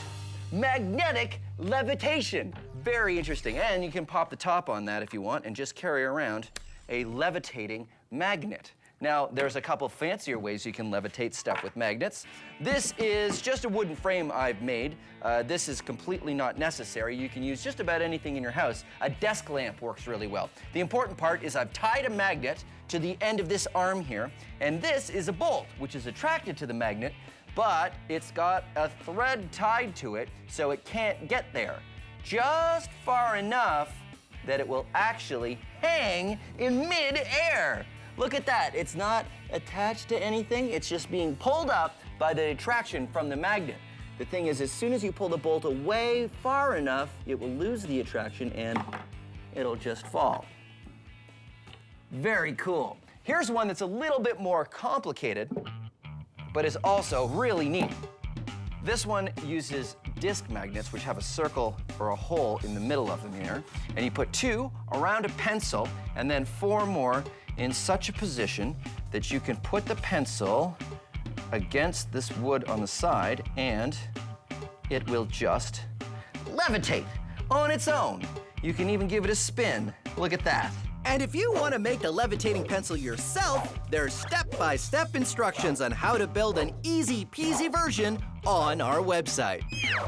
Magnetic levitation. Very interesting. And you can pop the top on that if you want and just carry around a levitating magnet. Now, there's a couple fancier ways you can levitate stuff with magnets. This is just a wooden frame I've made. This is completely not necessary. You can use just about anything in your house. A desk lamp works really well. The important part is I've tied a magnet to the end of this arm here, and this is a bolt, which is attracted to the magnet, but it's got a thread tied to it, so it can't get there. Just far enough that it will actually hang in mid-air. Look at that. It's not attached to anything. It's just being pulled up by the attraction from the magnet. The thing is, as soon as you pull the bolt away far enough, it will lose the attraction and it'll just fall. Very cool. Here's one that's a little bit more complicated, but is also really neat. This one uses disc magnets, which have a circle or a hole in the middle of them here. And you put two around a pencil and then four more in such a position that you can put the pencil against this wood on the side and it will just levitate on its own. You can even give it a spin. Look at that. And if you want to make the levitating pencil yourself, there's step-by-step instructions on how to build an easy-peasy version on our website.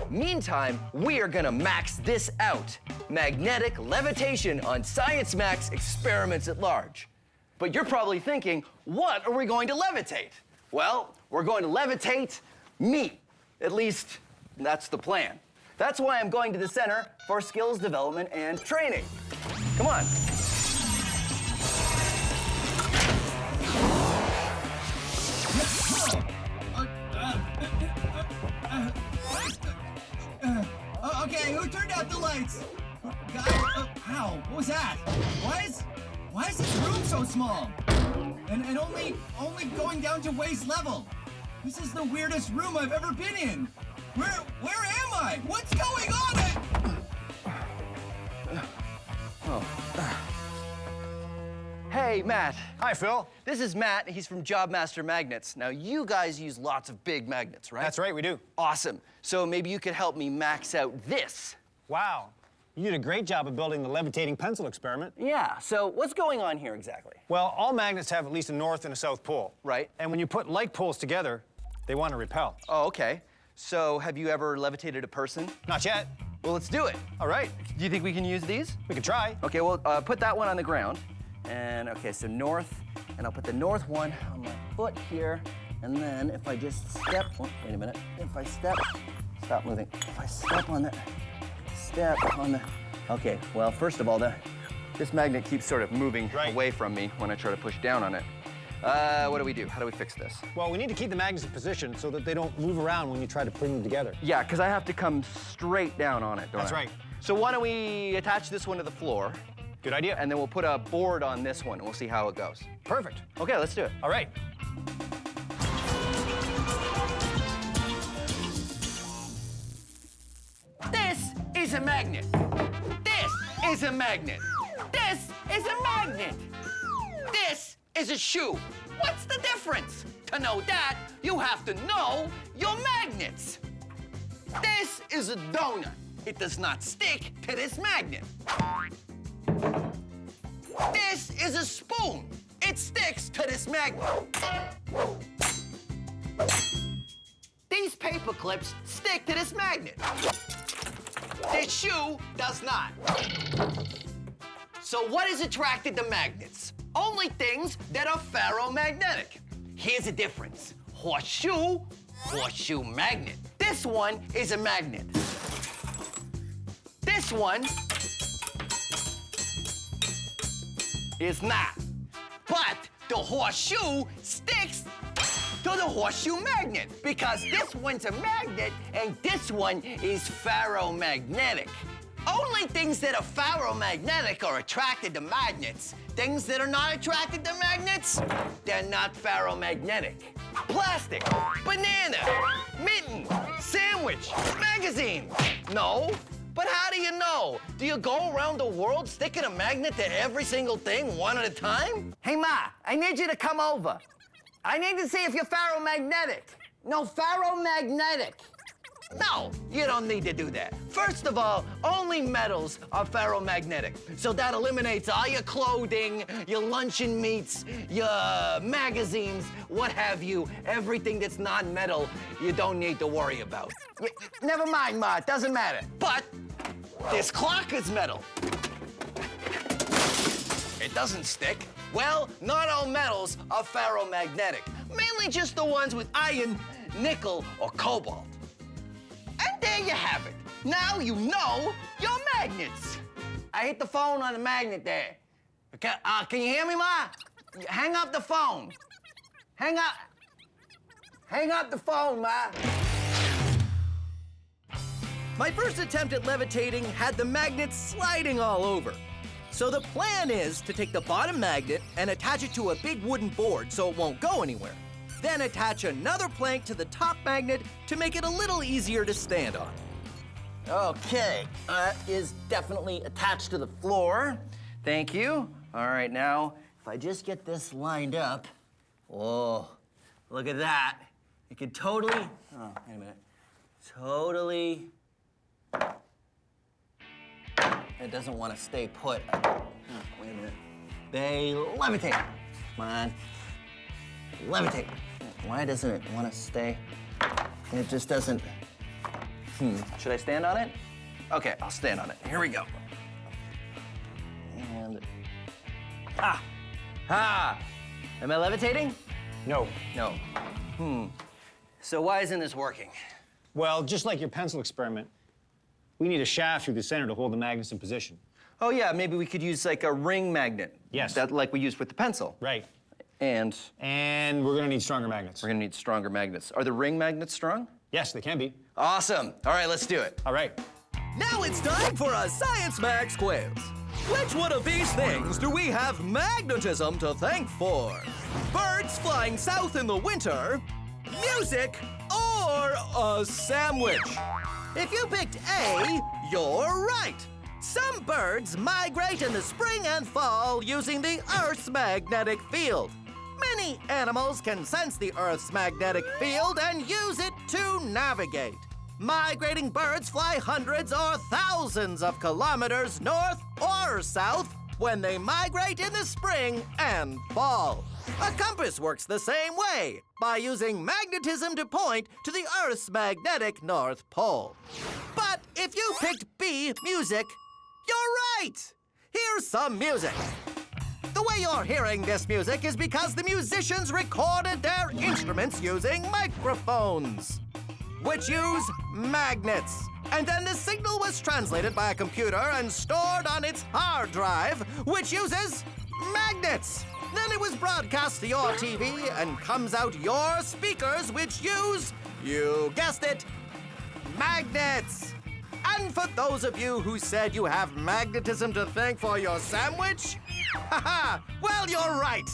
Meantime, we are gonna max this out. Magnetic levitation on Science Max Experiments at Large. But you're probably thinking, what are we going to levitate? Well, we're going to levitate meat. At least, that's the plan. That's why I'm going to the Center for Skills Development and Training. Come on. Okay, who turned out the lights? Guys, ow, what was that? Why is this room so small? And only going down to waist level. This is the weirdest room I've ever been in. Where am I? What's going on? Hey, Matt. Hi, Phil. This is Matt. He's from Jobmaster Magnets. Now, you guys use lots of big magnets, right? That's right, we do. Awesome. So maybe you could help me max out this. Wow. You did a great job of building the levitating pencil experiment. Yeah, so what's going on here exactly? Well, all magnets have at least a north and a south pole. Right. And when you put like poles together, they want to repel. Oh, okay. So have you ever levitated a person? Not yet. Well, let's do it. All right. Do you think we can use these? We can try. Okay, well, put that one on the ground. And, okay, so north, and I'll put the north one on my foot here. And then if I just step, oh, wait a minute. If I step, stop moving. If I step on the, okay, well, first of all, this magnet keeps sort of moving away from me when I try to push down on it. What do we do? How do we fix this? Well, we need to keep the magnets in position so that they don't move around when you try to bring them together. Yeah, because I have to come straight down on it, don't I? That's right. So why don't we attach this one to the floor? Good idea. And then we'll put a board on this one, and we'll see how it goes. Perfect. Okay, let's do it. All right. This is a magnet. This is a magnet. This is a magnet. This is a shoe. What's the difference? To know that, you have to know your magnets. This is a donut. It does not stick to this magnet. This is a spoon. It sticks to this magnet. These paper clips stick to this magnet. This shoe does not. So what is attracted to magnets? Only things that are ferromagnetic. Here's the difference. Horseshoe, horseshoe magnet. This one is a magnet. This one is not. But the horseshoe sticks to the horseshoe magnet because this one's a magnet and this one is ferromagnetic. Only things that are ferromagnetic are attracted to magnets. Things that are not attracted to magnets, they're not ferromagnetic. Plastic, banana, mitten, sandwich, magazine. No. But how do you know? Do you go around the world sticking a magnet to every single thing one at a time? Hey, Ma, I need you to come over. I need to see if you're ferromagnetic. No, ferromagnetic. No, you don't need to do that. First of all, only metals are ferromagnetic. So that eliminates all your clothing, your luncheon meats, your magazines, what have you. Everything that's non-metal, you don't need to worry about. Never mind, Ma, it doesn't matter. But this clock is metal. It doesn't stick. Well, not all metals are ferromagnetic. Mainly just the ones with iron, nickel, or cobalt. And there you have it. Now you know your magnets. I hit the phone on the magnet there. Can you hear me, Ma? Hang up the phone. Hang up the phone, Ma. My first attempt at levitating had the magnet sliding all over. So the plan is to take the bottom magnet and attach it to a big wooden board so it won't go anywhere. Then attach another plank to the top magnet to make it a little easier to stand on. Okay, that is definitely attached to the floor. Thank you. All right, now, if I just get this lined up, oh, look at that. It could totally, oh, wait a minute. Totally, it doesn't want to stay put. Oh, wait a minute. They levitate. Come on. Levitate. Why doesn't it want to stay? It just doesn't. Should I stand on it? Okay, I'll stand on it. Here we go. And. Ha! Am I levitating? No. No. So why isn't this working? Well, just like your pencil experiment, we need a shaft through the center to hold the magnets in position. Oh yeah, maybe we could use like a ring magnet. Yes. That like we used with the pencil. Right. And And we're gonna need stronger magnets. we're gonna need stronger magnets. Are the ring magnets strong? Yes, they can be. Awesome. All right, let's do it. All right. Now it's time for a Science Max quiz. Which one of these things do we have magnetism to thank for? Birds flying south in the winter, music, or a sandwich? If you picked A, you're right. Some birds migrate in the spring and fall using the Earth's magnetic field. Many animals can sense the Earth's magnetic field and use it to navigate. Migrating birds fly hundreds or thousands of kilometers north or south when they migrate in the spring and fall. A compass works the same way, by using magnetism to point to the Earth's magnetic North Pole. But if you picked B, music, you're right! Here's some music. The way you're hearing this music is because the musicians recorded their instruments using microphones, which use magnets. And then the signal was translated by a computer and stored on its hard drive, which uses magnets. Then it was broadcast to your TV and comes out your speakers, which use, you guessed it, magnets. And for those of you who said you have magnetism to thank for your sandwich, haha, well, you're right.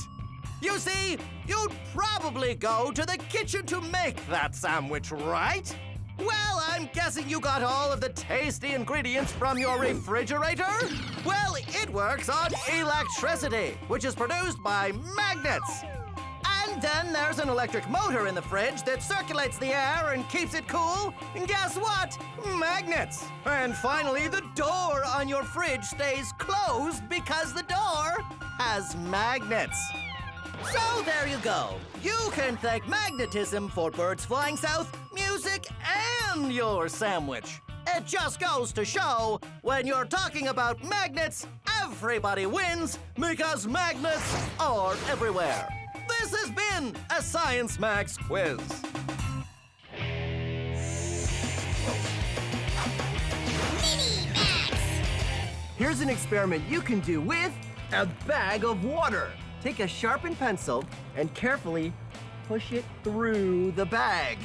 You see, you'd probably go to the kitchen to make that sandwich, right? Well, I'm guessing you got all of the tasty ingredients from your refrigerator? Well, it works on electricity, which is produced by magnets. And then there's an electric motor in the fridge that circulates the air and keeps it cool. And guess what? Magnets. And finally, the door on your fridge stays closed because the door has magnets. So there you go. You can thank magnetism for birds flying south, music, and your sandwich. It just goes to show, when you're talking about magnets, everybody wins because magnets are everywhere. This has been a Science Max quiz. Here's an experiment you can do with a bag of water. Take a sharpened pencil and carefully push it through the bag.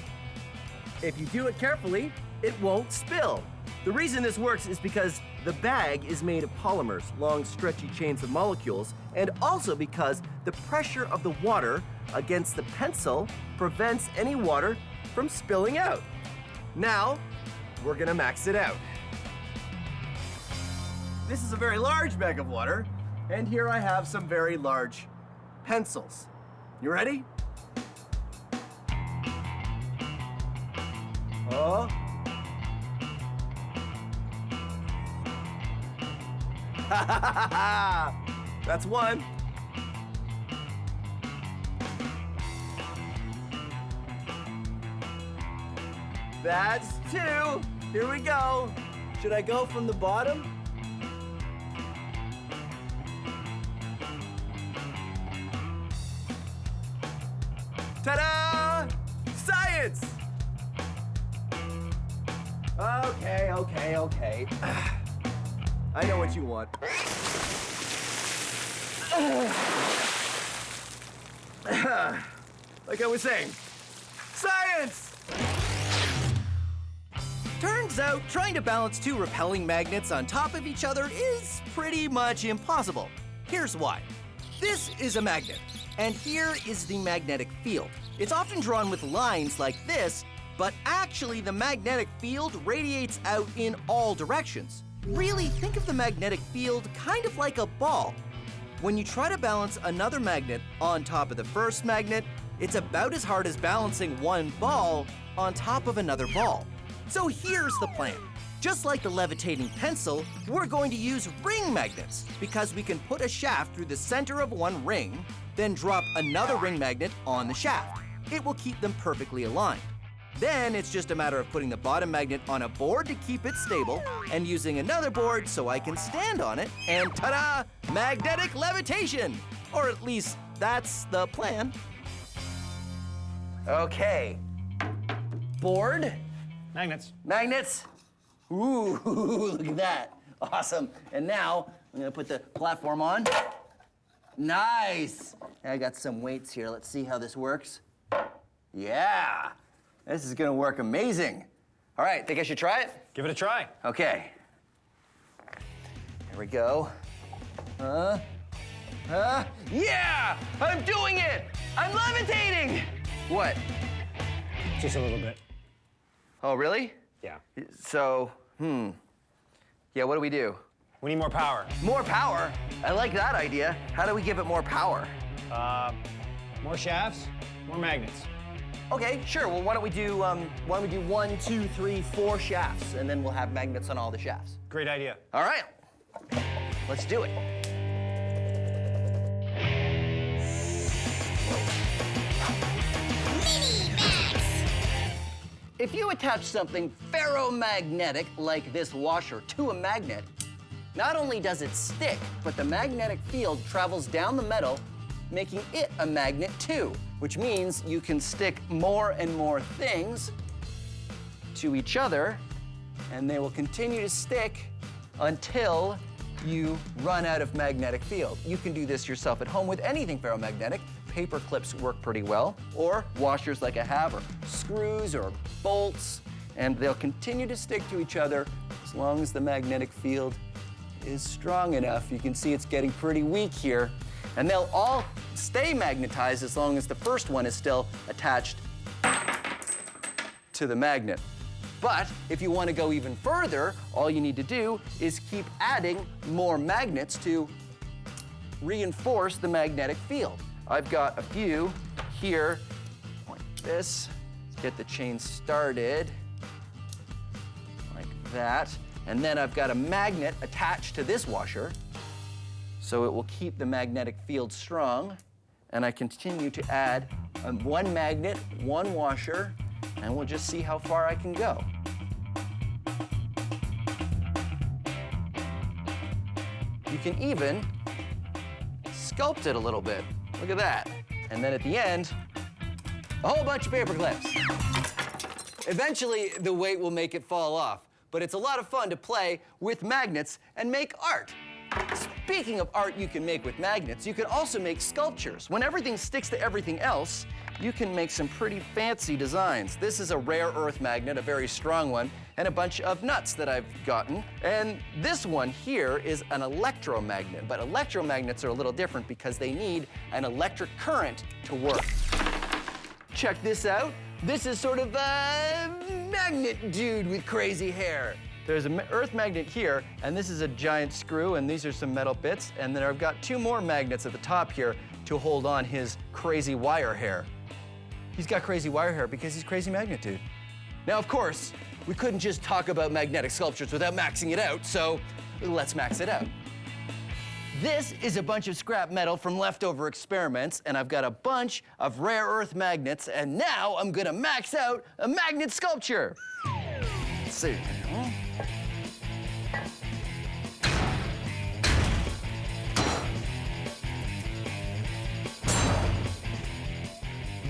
If you do it carefully, it won't spill. The reason this works is because the bag is made of polymers, long stretchy chains of molecules, and also because the pressure of the water against the pencil prevents any water from spilling out. Now, we're gonna max it out. This is a very large bag of water, and here I have some very large pencils. You ready? Oh. That's one. That's two. Here we go. Should I go from the bottom? Ta-da! Science! Okay. I know what you want. Like I was saying, science! Turns out trying to balance two repelling magnets on top of each other is pretty much impossible. Here's why. This is a magnet, and here is the magnetic field. It's often drawn with lines like this, but actually the magnetic field radiates out in all directions. Really, think of the magnetic field kind of like a ball. When you try to balance another magnet on top of the first magnet, it's about as hard as balancing one ball on top of another ball. So here's the plan. Just like the levitating pencil, we're going to use ring magnets because we can put a shaft through the center of one ring, then drop another ring magnet on the shaft. It will keep them perfectly aligned. Then it's just a matter of putting the bottom magnet on a board to keep it stable and using another board so I can stand on it and ta-da! Magnetic levitation! Or at least that's the plan. Okay. Board, Magnets. magnets. Ooh, look at that. Awesome. And now I'm gonna put the platform on. Nice. I got some weights here. Let's see how this works. Yeah. This is gonna work amazing. All right, think I should try it? Give it a try. Okay. Here we go. Yeah! I'm doing it! I'm levitating! What? Just a little bit. Oh, really? Yeah. So, yeah, what do we do? We need more power. More power? I like that idea. How do we give it more power? More shafts, more magnets. Okay, sure. Well, why don't we do 1, 2, 3, 4 shafts, and then we'll have magnets on all the shafts. Great idea. All right. Let's do it. If you attach something ferromagnetic like this washer to a magnet, not only does it stick, but the magnetic field travels down the metal, making it a magnet too, which means you can stick more and more things to each other, and they will continue to stick until you run out of magnetic field. You can do this yourself at home with anything ferromagnetic. Paper clips work pretty well, or washers like I have, or screws or bolts, and they'll continue to stick to each other as long as the magnetic field is strong enough. You can see it's getting pretty weak here, and they'll all stay magnetized as long as the first one is still attached to the magnet. But if you want to go even further, all you need to do is keep adding more magnets to reinforce the magnetic field. I've got a few here, like this. Let's get the chain started, like that. And then I've got a magnet attached to this washer, so it will keep the magnetic field strong. And I continue to add one magnet, one washer, and we'll just see how far I can go. You can even sculpt it a little bit. Look at that. And then at the end, a whole bunch of paper clips. Eventually, the weight will make it fall off, but it's a lot of fun to play with magnets and make art. Speaking of art you can make with magnets, you can also make sculptures. When everything sticks to everything else, you can make some pretty fancy designs. This is a rare earth magnet, a very strong one, and a bunch of nuts that I've gotten. And this one here is an electromagnet, but electromagnets are a little different because they need an electric current to work. Check this out. This is sort of a magnet dude with crazy hair. There's an earth magnet here, and this is a giant screw, and these are some metal bits, and then I've got 2 more magnets at the top here to hold on his crazy wire hair. He's got crazy wire hair because he's crazy magnet dude. Now, of course, we couldn't just talk about magnetic sculptures without maxing it out, so let's max it out. This is a bunch of scrap metal from leftover experiments, and I've got a bunch of rare earth magnets, and now I'm gonna max out a magnet sculpture. Let's see.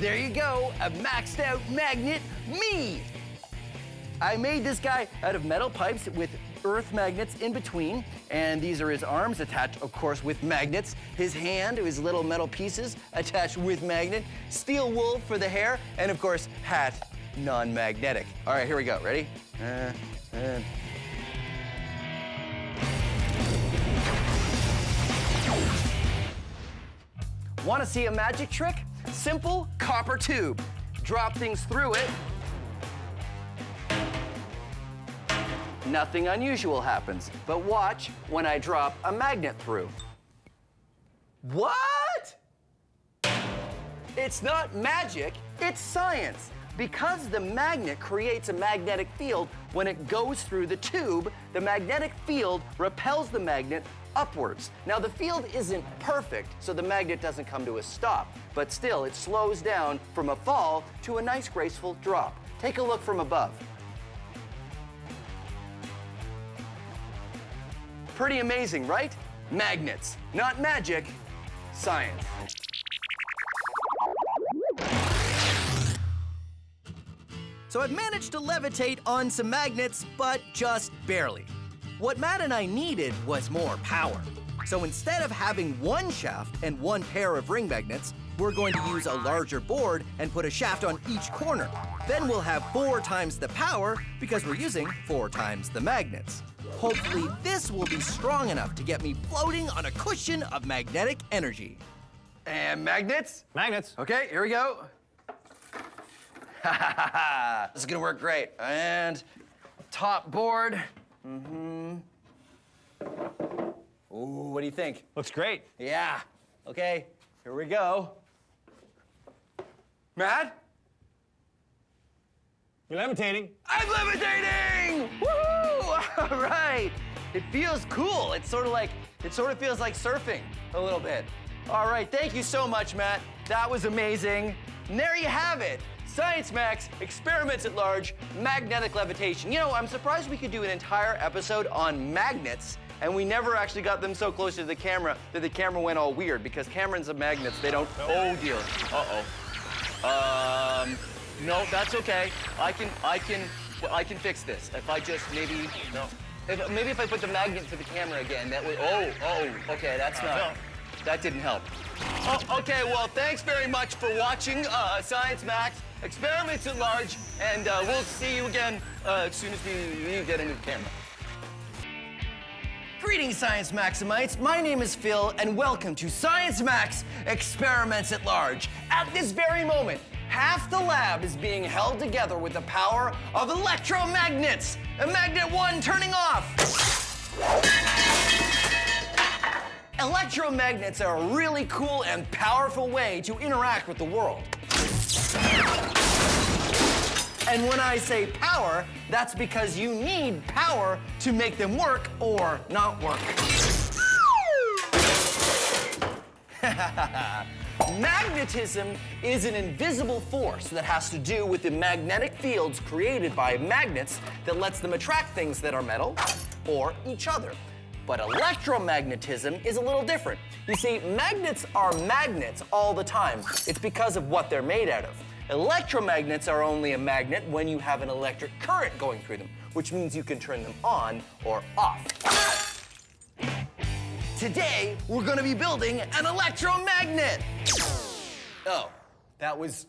There you go, a maxed out magnet me. I made this guy out of metal pipes with earth magnets in between, and these are his arms attached, of course, with magnets. His hand, his little metal pieces attached with magnet. Steel wool for the hair, and of course, hat, non-magnetic. All right, here we go. Ready? Want to see a magic trick? Simple copper tube. Drop things through it. Nothing unusual happens, but watch when I drop a magnet through. What? It's not magic, it's science. Because the magnet creates a magnetic field, when it goes through the tube, the magnetic field repels the magnet upwards. Now, the field isn't perfect, so the magnet doesn't come to a stop, but still, it slows down from a fall to a nice, graceful drop. Take a look from above. Pretty amazing, right? Magnets, not magic, science. So I've managed to levitate on some magnets, but just barely. What Matt and I needed was more power. So instead of having one shaft and one pair of ring magnets, we're going to use a larger board and put a shaft on each corner. Then we'll have 4 times the power because we're using 4 times the magnets. Hopefully this will be strong enough to get me floating on a cushion of magnetic energy. And magnets? Magnets. Okay, here we go. This is gonna work great. And top board. Ooh, what do you think? Looks great. Yeah. Okay, here we go. Matt? You're levitating. I'm levitating! Woohoo! All right. It feels cool. It sort of feels like surfing a little bit. All right, thank you so much, Matt. That was amazing. And there you have it. Science Max, experiments at large, magnetic levitation. You know, I'm surprised we could do an entire episode on magnets, and we never actually got them so close to the camera that the camera went all weird, because cameras and magnets, they don't, oh dear, no, that's okay. I can fix this. If I just maybe, maybe if I put the magnet to the camera again, that way, okay, that's not, that didn't help. Oh, okay, well, thanks very much for watching Science Max, experiments at large, and we'll see you again as soon as we get into the camera. Greetings, Science Maximites. My name is Phil, and welcome to Science Max, experiments at large. At this very moment, half the lab is being held together with the power of electromagnets. Magnet 1 turning off. Electromagnets are a really cool and powerful way to interact with the world. And when I say power, that's because you need power to make them work or not work. Magnetism is an invisible force that has to do with the magnetic fields created by magnets that lets them attract things that are metal or each other. But electromagnetism is a little different. You see, magnets are magnets all the time. It's because of what they're made out of. Electromagnets are only a magnet when you have an electric current going through them, which means you can turn them on or off. Today, we're gonna be building an electromagnet. Oh, that was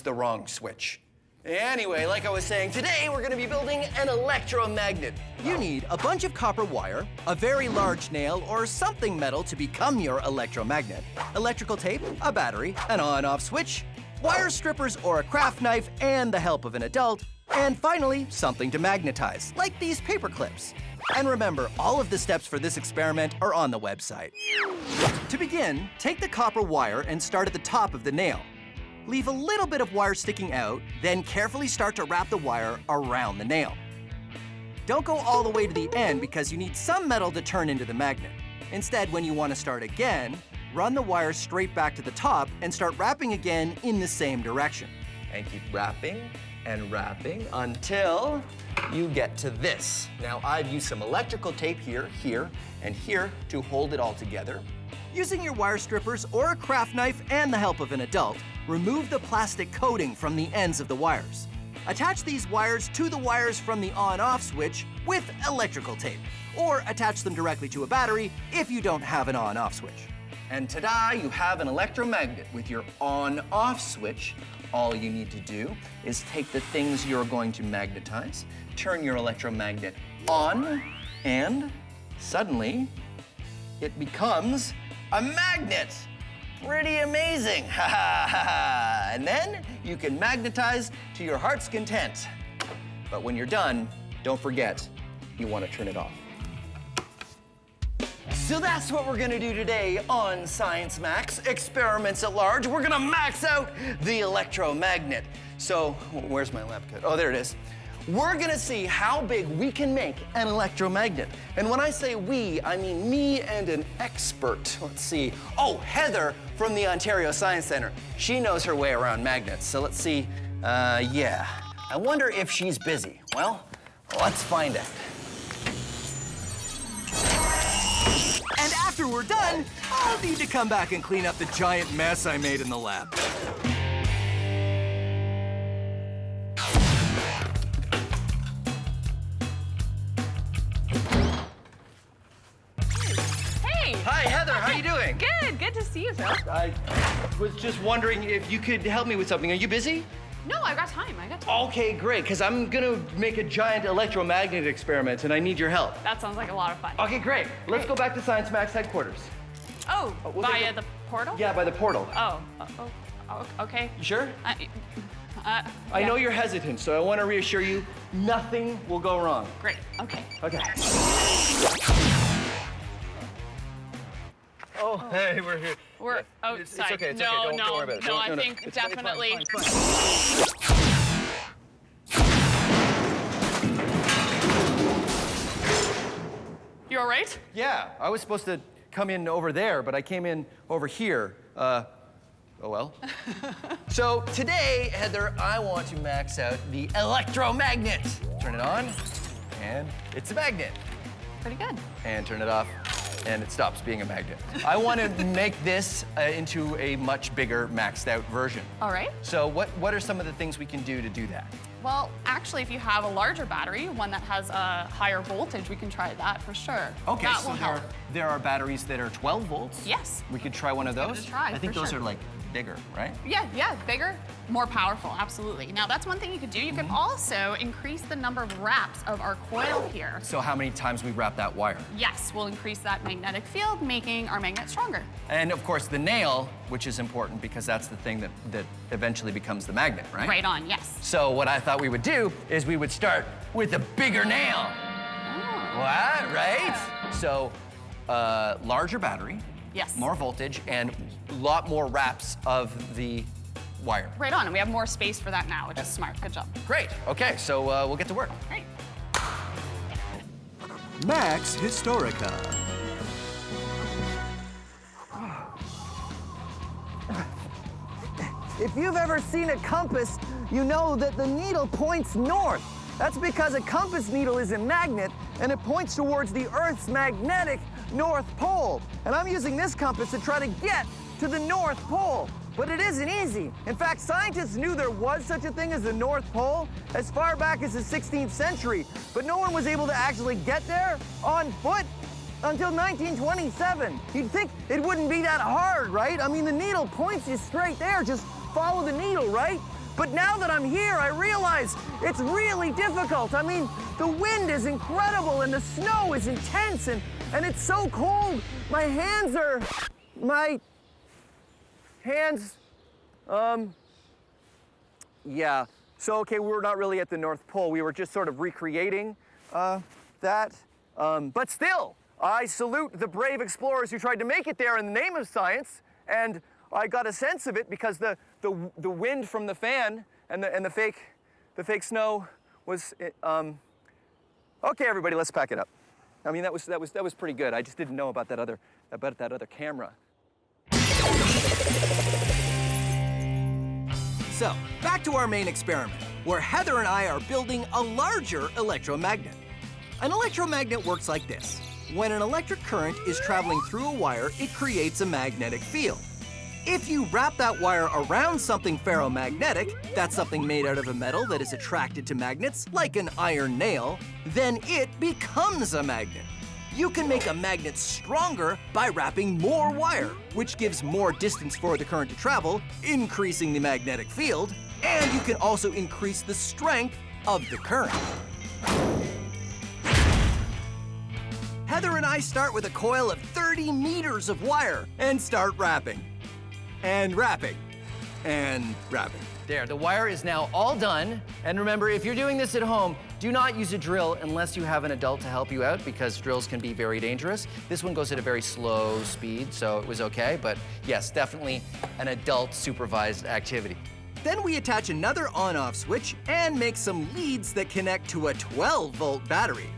the wrong switch. Anyway, like I was saying, today we're gonna be building an electromagnet. You need a bunch of copper wire, a very large nail, or something metal to become your electromagnet, electrical tape, a battery, an on-off switch, wire strippers or a craft knife, and the help of an adult, and finally, something to magnetize, like these paper clips. And remember, all of the steps for this experiment are on the website. To begin, take the copper wire and start at the top of the nail. Leave a little bit of wire sticking out, then carefully start to wrap the wire around the nail. Don't go all the way to the end because you need some metal to turn into the magnet. Instead, when you want to start again, run the wire straight back to the top and start wrapping again in the same direction. And keep wrapping and wrapping until you get to this. Now, I've used some electrical tape here, here, and here to hold it all together. Using your wire strippers or a craft knife and the help of an adult, remove the plastic coating from the ends of the wires. Attach these wires to the wires from the on-off switch with electrical tape, or attach them directly to a battery if you don't have an on-off switch. And ta-da, you have an electromagnet with your on-off switch. All you need to do is take the things you're going to magnetize, turn your electromagnet on, and suddenly it becomes a magnet. Pretty amazing, ha ha ha ha. And then you can magnetize to your heart's content. But when you're done, don't forget, you want to turn it off. So that's what we're gonna do today on Science Max, Experiments at Large. We're gonna max out the electromagnet. So, where's my lab coat? Oh, there it is. We're gonna see how big we can make an electromagnet. And when I say we, I mean me and an expert. Let's see. Oh, Heather from the Ontario Science Center. She knows her way around magnets. So let's see. Yeah. I wonder if she's busy. Well, let's find out. And after we're done, I'll need to come back and clean up the giant mess I made in the lab. Hey! Hi, Heather, how are you doing? Good to see you, Phil. I was just wondering if you could help me with something. Are you busy? No, I got time. Okay, great, because I'm gonna make a giant electromagnet experiment and I need your help. That sounds like a lot of fun. Okay, great. Let's go back to Science Max headquarters. Oh, we'll via take the portal? Yeah, by the portal. Oh, okay. You sure? I Yeah. know you're hesitant, so I want to reassure you, nothing will go wrong. Great, okay. Okay. Oh, hey, we're here. We're outside. It's okay, it's no, okay. Don't worry about it. No, No, I no, think it's fine, definitely. it's fine. You all right? Yeah, I was supposed to come in over there, but I came in over here. Oh well. So today, Heather, I want to max out the electromagnet. Turn it on, and it's a magnet. Pretty good. And turn it off, and it stops being a magnet. I want to make this into a much bigger, maxed out version. All right. So what are some of the things we can do to do that? Well, actually, if you have a larger battery, one that has a higher voltage, we can try that for sure. Okay, that so will help. there are batteries that are 12 volts? Yes. We could try one of Give it those? a try, I think for those sure. are like bigger, right? Yeah, bigger, more powerful, absolutely. Now, that's one thing you could do. You could also increase the number of wraps of our coil here. So how many times we wrap that wire? Yes, we'll increase that magnetic field, making our magnet stronger. And of course the nail, which is important because that's the thing that eventually becomes the magnet, right? Right on, yes. So what I thought we would do is we would start with a bigger nail. Oh. What, right? So larger battery, Yes. more voltage, and a lot more wraps of the wire. Right on, and we have more space for that now, which is smart. Good job. Great, okay, so we'll get to work. Great. Max Historica. If you've ever seen a compass, you know that the needle points north. That's because a compass needle is a magnet and it points towards the Earth's magnetic North Pole. And I'm using this compass to try to get to the North Pole. But it isn't easy. In fact, scientists knew there was such a thing as the North Pole as far back as the 16th century, but no one was able to actually get there on foot until 1927. You'd think it wouldn't be that hard, right? I mean, the needle points you straight there. Just follow the needle, right? But now that I'm here, I realize it's really difficult. I mean, the wind is incredible and the snow is intense and it's so cold. My hands, yeah. So, okay, we're not really at the North Pole. We were just sort of recreating that. But still, I salute the brave explorers who tried to make it there in the name of science. And I got a sense of it because the wind from the fan and the fake snow was. Okay, everybody, let's pack it up. I mean, that was pretty good. I just didn't know about that other camera. So, back to our main experiment, where Heather and I are building a larger electromagnet. An electromagnet works like this. When an electric current is traveling through a wire, it creates a magnetic field. If you wrap that wire around something ferromagnetic, that's something made out of a metal that is attracted to magnets, like an iron nail, then it becomes a magnet. You can make a magnet stronger by wrapping more wire, which gives more distance for the current to travel, increasing the magnetic field, and you can also increase the strength of the current. Heather and I start with a coil of 30 meters of wire and start wrapping. And wrapping. And wrapping. There, the wire is now all done. And remember, if you're doing this at home, do not use a drill unless you have an adult to help you out because drills can be very dangerous. This one goes at a very slow speed, so it was okay. But yes, definitely an adult supervised activity. Then we attach another on-off switch and make some leads that connect to a 12-volt battery.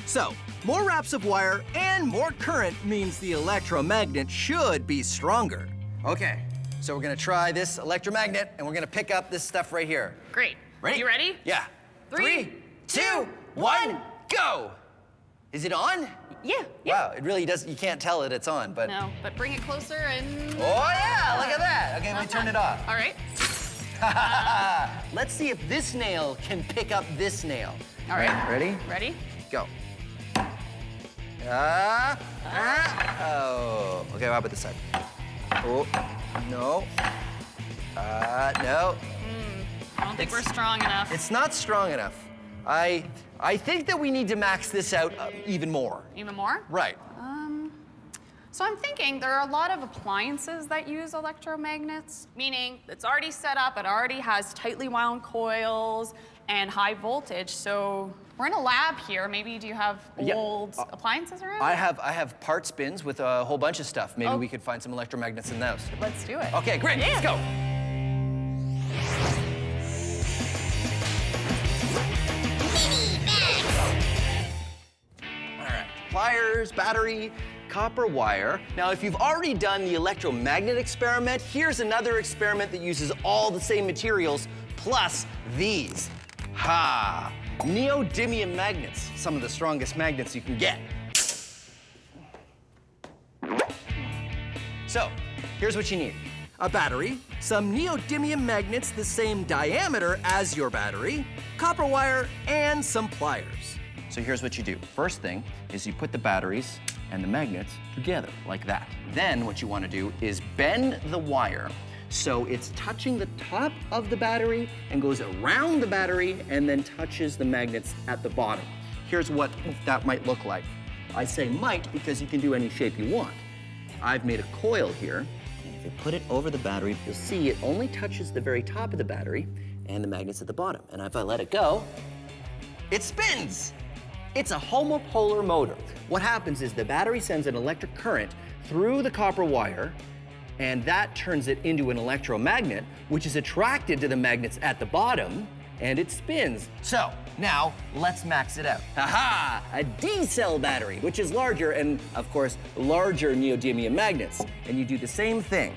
So, more wraps of wire and more current means the electromagnet should be stronger. Okay, so we're gonna try this electromagnet and we're gonna pick up this stuff right here. Great. Ready? You ready? Yeah. 3, 2, 1, go! Is it on? Yeah. Wow, it really does, you can't tell it it's on, but. No, but bring it closer and... Oh yeah, look at that. Okay, we turn it off. All right. Let's see if this nail can pick up this nail. All right. Ready? Ready? Go. Oh. Okay, how about this side? Oh, no. No. I don't think we're strong enough. It's not strong enough. I think that we need to max this out even more. Even more? Right. So I'm thinking there are a lot of appliances that use electromagnets, meaning it's already set up, it already has tightly wound coils and high voltage. So we're in a lab here. Maybe do you have old appliances around? I have parts bins with a whole bunch of stuff. Maybe we could find some electromagnets in those. Let's do it. Okay, great. Let's go. All right, pliers, battery, copper wire. Now, if you've already done the electromagnet experiment, here's another experiment that uses all the same materials plus these. Ha! Neodymium magnets, some of the strongest magnets you can get. So, here's what you need. A battery, some neodymium magnets the same diameter as your battery, copper wire, and some pliers. So here's what you do. First thing is you put the batteries and the magnets together like that. Then what you want to do is bend the wire so it's touching the top of the battery and goes around the battery and then touches the magnets at the bottom. Here's what that might look like. I say might because you can do any shape you want. I've made a coil here, and if you put it over the battery, you'll see it only touches the very top of the battery and the magnets at the bottom. And if I let it go, it spins. It's a homopolar motor. What happens is the battery sends an electric current through the copper wire, and that turns it into an electromagnet, which is attracted to the magnets at the bottom, and it spins. So, now, let's max it out. Aha! A D-cell battery, which is larger, and of course, larger neodymium magnets. And you do the same thing.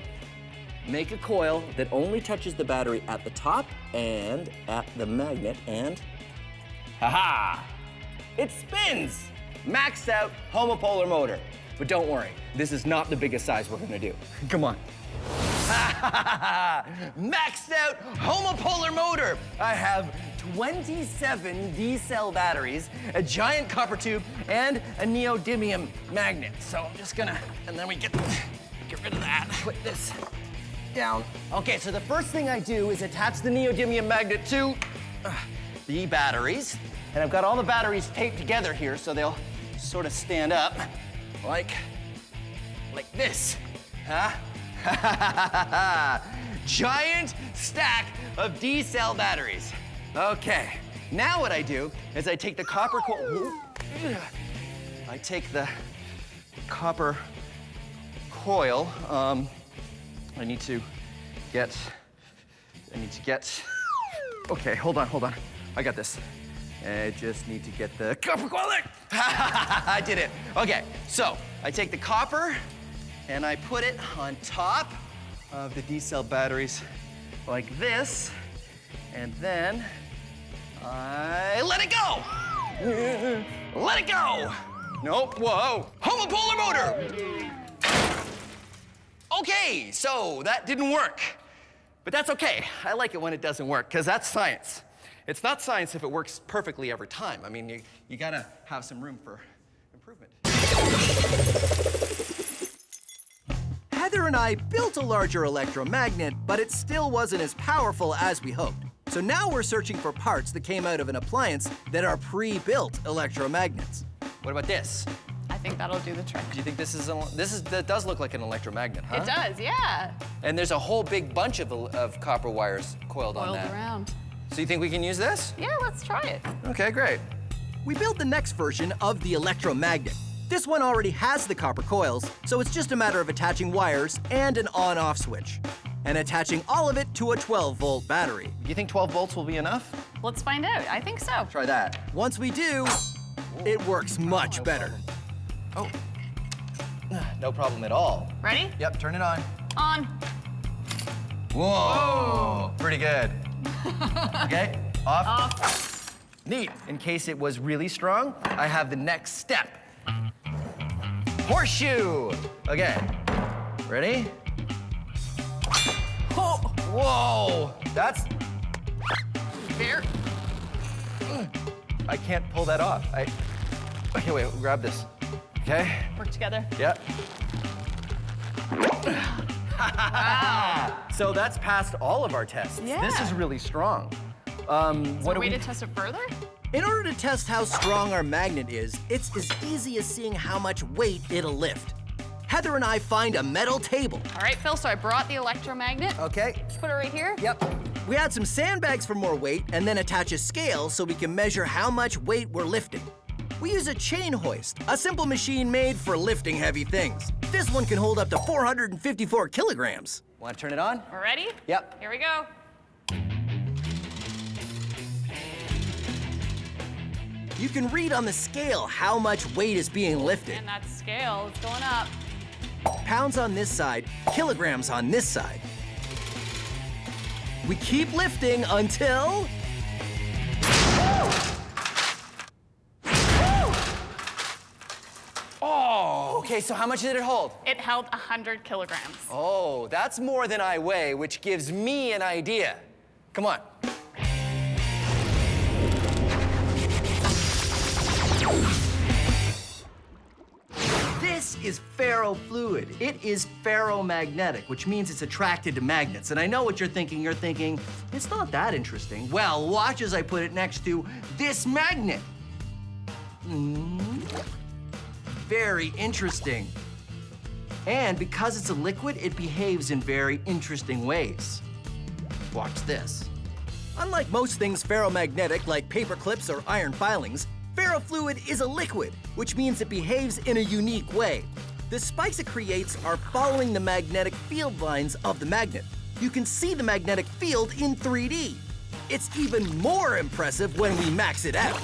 Make a coil that only touches the battery at the top and at the magnet, and ha-ha! It spins! Maxed out homopolar motor. But don't worry, this is not the biggest size we're gonna do. Come on. Maxed out homopolar motor. I have 27 D-cell batteries, a giant copper tube, and a neodymium magnet. So I'm just gonna, and then we get rid of that. Put this down. Okay, so the first thing I do is attach the neodymium magnet to the batteries. And I've got all the batteries taped together here so they'll sort of stand up like this. Huh? Giant stack of D-cell batteries. Okay, now what I do is I take the copper coil. I take the copper coil. I need to get. Okay, hold on. I got this. I just need to get the copper coil there. I did it. Okay, so I take the copper and I put it on top of the D-cell batteries like this, and then I let it go. Let it go. Nope, whoa. Homopolar motor. Okay, so that didn't work. But that's okay. I like it when it doesn't work, because that's science. It's not science if it works perfectly every time. I mean, you gotta have some room for improvement. Heather and I built a larger electromagnet, but it still wasn't as powerful as we hoped. So now we're searching for parts that came out of an appliance that are pre-built electromagnets. What about this? I think that'll do the trick. Do you think that does look like an electromagnet, huh? It does, yeah. And there's a whole big bunch of copper wires coiled on Coiled that. around. So you think we can use this? Yeah, let's try it. Okay, great. We built the next version of the electromagnet. This one already has the copper coils, so it's just a matter of attaching wires and an on-off switch, and attaching all of it to a 12-volt battery. Do you think 12 volts will be enough? Let's find out. I think so. Try that. Once we do, it works much better. Oh, no problem at all. Ready? Yep, turn it on. On. Whoa, pretty good. Okay, off. Off. Neat. In case it was really strong, I have the next step. Horseshoe. Okay, ready? Oh, whoa, that's... Here. I can't pull that off. Okay, wait, grab this. Okay, Work together. yep. So that's passed all of our tests. Yeah. This is really strong. Is What there a do way we... to test it further? In order to test how strong our magnet is, it's as easy as seeing how much weight it'll lift. Heather and I find a metal table. All right, Phil, so I brought the electromagnet. Okay. Just put it right here. Yep. We add some sandbags for more weight and then attach a scale so we can measure how much weight we're lifting. We use a chain hoist, a simple machine made for lifting heavy things. This one can hold up to 454 kilograms. Want to turn it on? We're ready? Yep. Here we go. You can read on the scale how much weight is being lifted. And that scale is going up. Pounds on this side, kilograms on this side. We keep lifting until... Oh, okay, so how much did it hold? It held 100 kilograms. Oh, that's more than I weigh, which gives me an idea. Come on. This is ferrofluid. It is ferromagnetic, which means it's attracted to magnets. And I know what you're thinking. You're thinking, it's not that interesting. Well, watch as I put it next to this magnet. Very interesting. And because it's a liquid, it behaves in very interesting ways. Watch this. Unlike most things ferromagnetic, like paper clips or iron filings, ferrofluid is a liquid, which means it behaves in a unique way. The spikes it creates are following the magnetic field lines of the magnet. You can see the magnetic field in 3D. It's even more impressive when we max it out.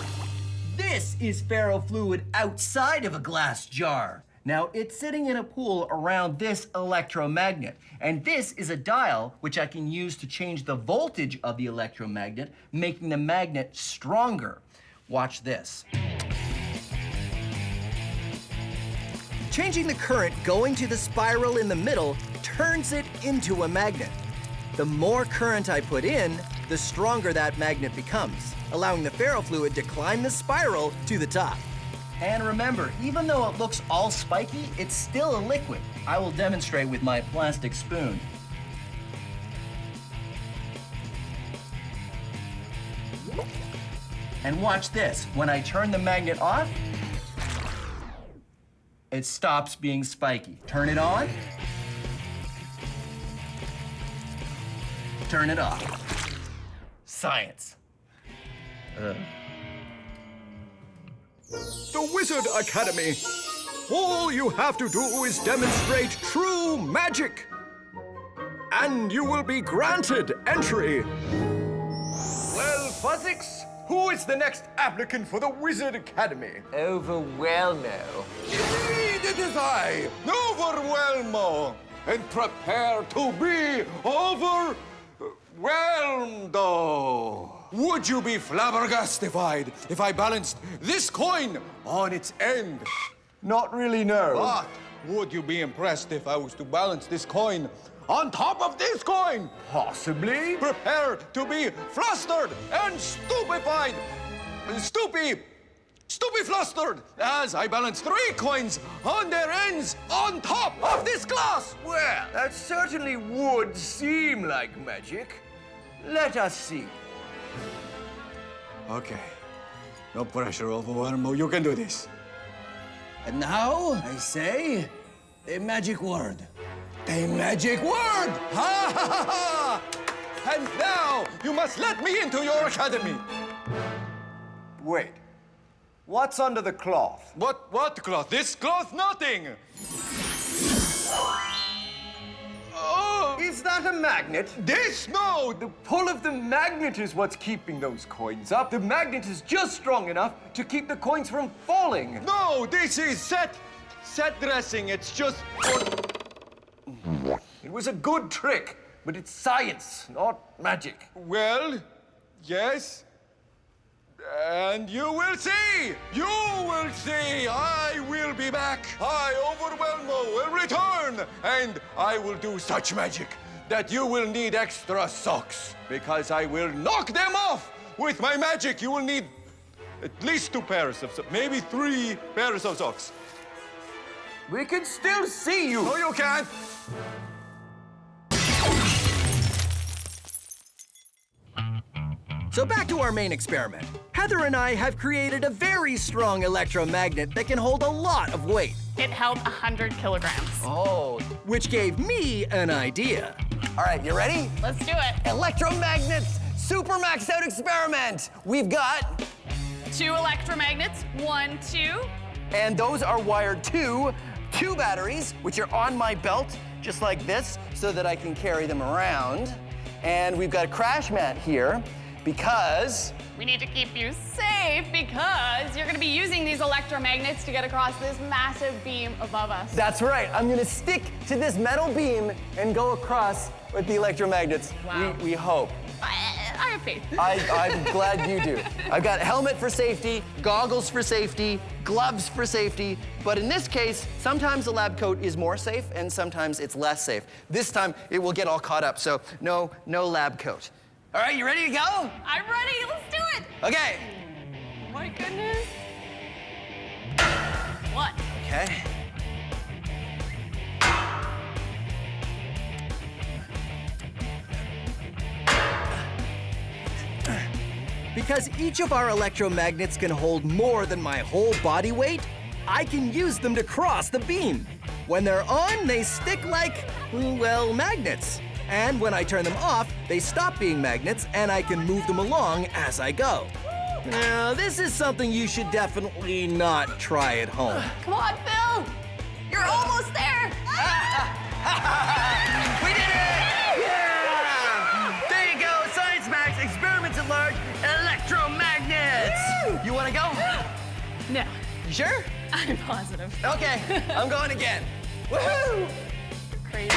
This is ferrofluid outside of a glass jar. Now, it's sitting in a pool around this electromagnet. And this is a dial which I can use to change the voltage of the electromagnet, making the magnet stronger. Watch this. Changing the current going to the spiral in the middle turns it into a magnet. The more current I put in, the stronger that magnet becomes, allowing the ferrofluid to climb the spiral to the top. And remember, even though it looks all spiky, it's still a liquid. I will demonstrate with my plastic spoon. And watch this. When I turn the magnet off, it stops being spiky. Turn it on. Turn it off. Science. The Wizard Academy. All you have to do is demonstrate true magic, and you will be granted entry. Well, Fuzzix, who is the next applicant for the Wizard Academy? Overwhelmo. Indeed, it is I, Overwhelmo, and prepare to be overwhelmed. Would you be flabbergastified if I balanced this coin on its end? Not really, no. But would you be impressed if I was to balance this coin on top of this coin? Possibly. Prepare to be flustered and stupefied. Stupeflustered as I balance 3 coins on their ends on top of this glass. Well, that certainly would seem like magic. Let us see. Okay. No pressure, Overwhelmo. You can do this. And now I say a magic word. A magic word! Ha ha ha ha! And now you must let me into your academy. Wait. What's under the cloth? What cloth? This cloth? Nothing. Oh! Is that a magnet? This? No! The pull of the magnet is what's keeping those coins up. The magnet is just strong enough to keep the coins from falling. No, this is set dressing. It's just... It was a good trick, but it's science, not magic. Well, yes. And you will see! You will see! I will be back! I, Overwhelmo, will return! And I will do such magic that you will need extra socks. Because I will knock them off! With my magic, you will need at least 2 pairs of socks, maybe 3 pairs of socks. We can still see you. No, you can't! So back to our main experiment. Heather and I have created a very strong electromagnet that can hold a lot of weight. It held 100 kilograms. Oh. Which gave me an idea. All right, you ready? Let's do it. Electromagnets super maxed out experiment. We've got... 2 electromagnets, 1, 2. And those are wired to 2 batteries, which are on my belt, just like this, so that I can carry them around. And we've got a crash mat here, because... We need to keep you safe because you're going to be using these electromagnets to get across this massive beam above us. That's right. I'm going to stick to this metal beam and go across with the electromagnets. Wow. We hope. I have faith. I'm glad you do. I've got helmet for safety, goggles for safety, gloves for safety, but in this case, sometimes a lab coat is more safe and sometimes it's less safe. This time, it will get all caught up, so no lab coat. All right, you ready to go? I'm ready. Let's do it. Okay. Oh my goodness. 1. Okay. Because each of our electromagnets can hold more than my whole body weight, I can use them to cross the beam. When they're on, they stick like, well, magnets. And when I turn them off, they stop being magnets and I can move them along as I go. Now, this is something you should definitely not try at home. Come on, Phil. You're almost there. We did it! Yeah! There you go, Science Max, experiments at large, electromagnets. You want to go? No. You sure? I'm positive. Okay, I'm going again. Woohoo! Crazy.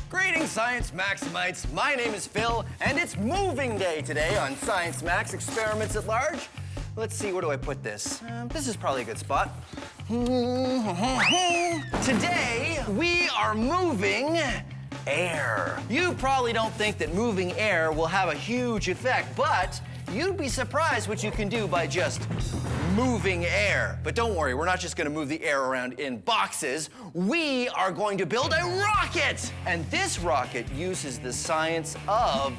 Greetings, Science Maximites. My name is Phil, and it's moving day today on Science Max Experiments at Large. Let's see, where do I put this? This is probably a good spot. Today, we are moving air. You probably don't think that moving air will have a huge effect, but you'd be surprised what you can do by just moving air. But don't worry, we're not just gonna move the air around in boxes. We are going to build a rocket! And this rocket uses the science of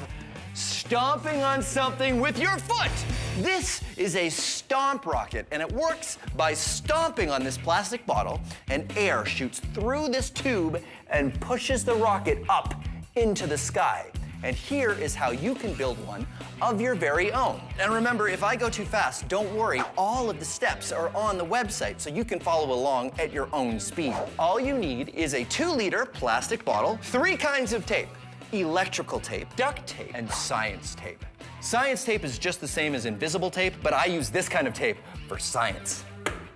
stomping on something with your foot. This is a stomp rocket, and it works by stomping on this plastic bottle, and air shoots through this tube and pushes the rocket up into the sky. And here is how you can build one of your very own. And remember, if I go too fast, don't worry. All of the steps are on the website, so you can follow along at your own speed. All you need is a 2-liter plastic bottle, 3 kinds of tape: electrical tape, duct tape, and science tape. Science tape is just the same as invisible tape, but I use this kind of tape for science.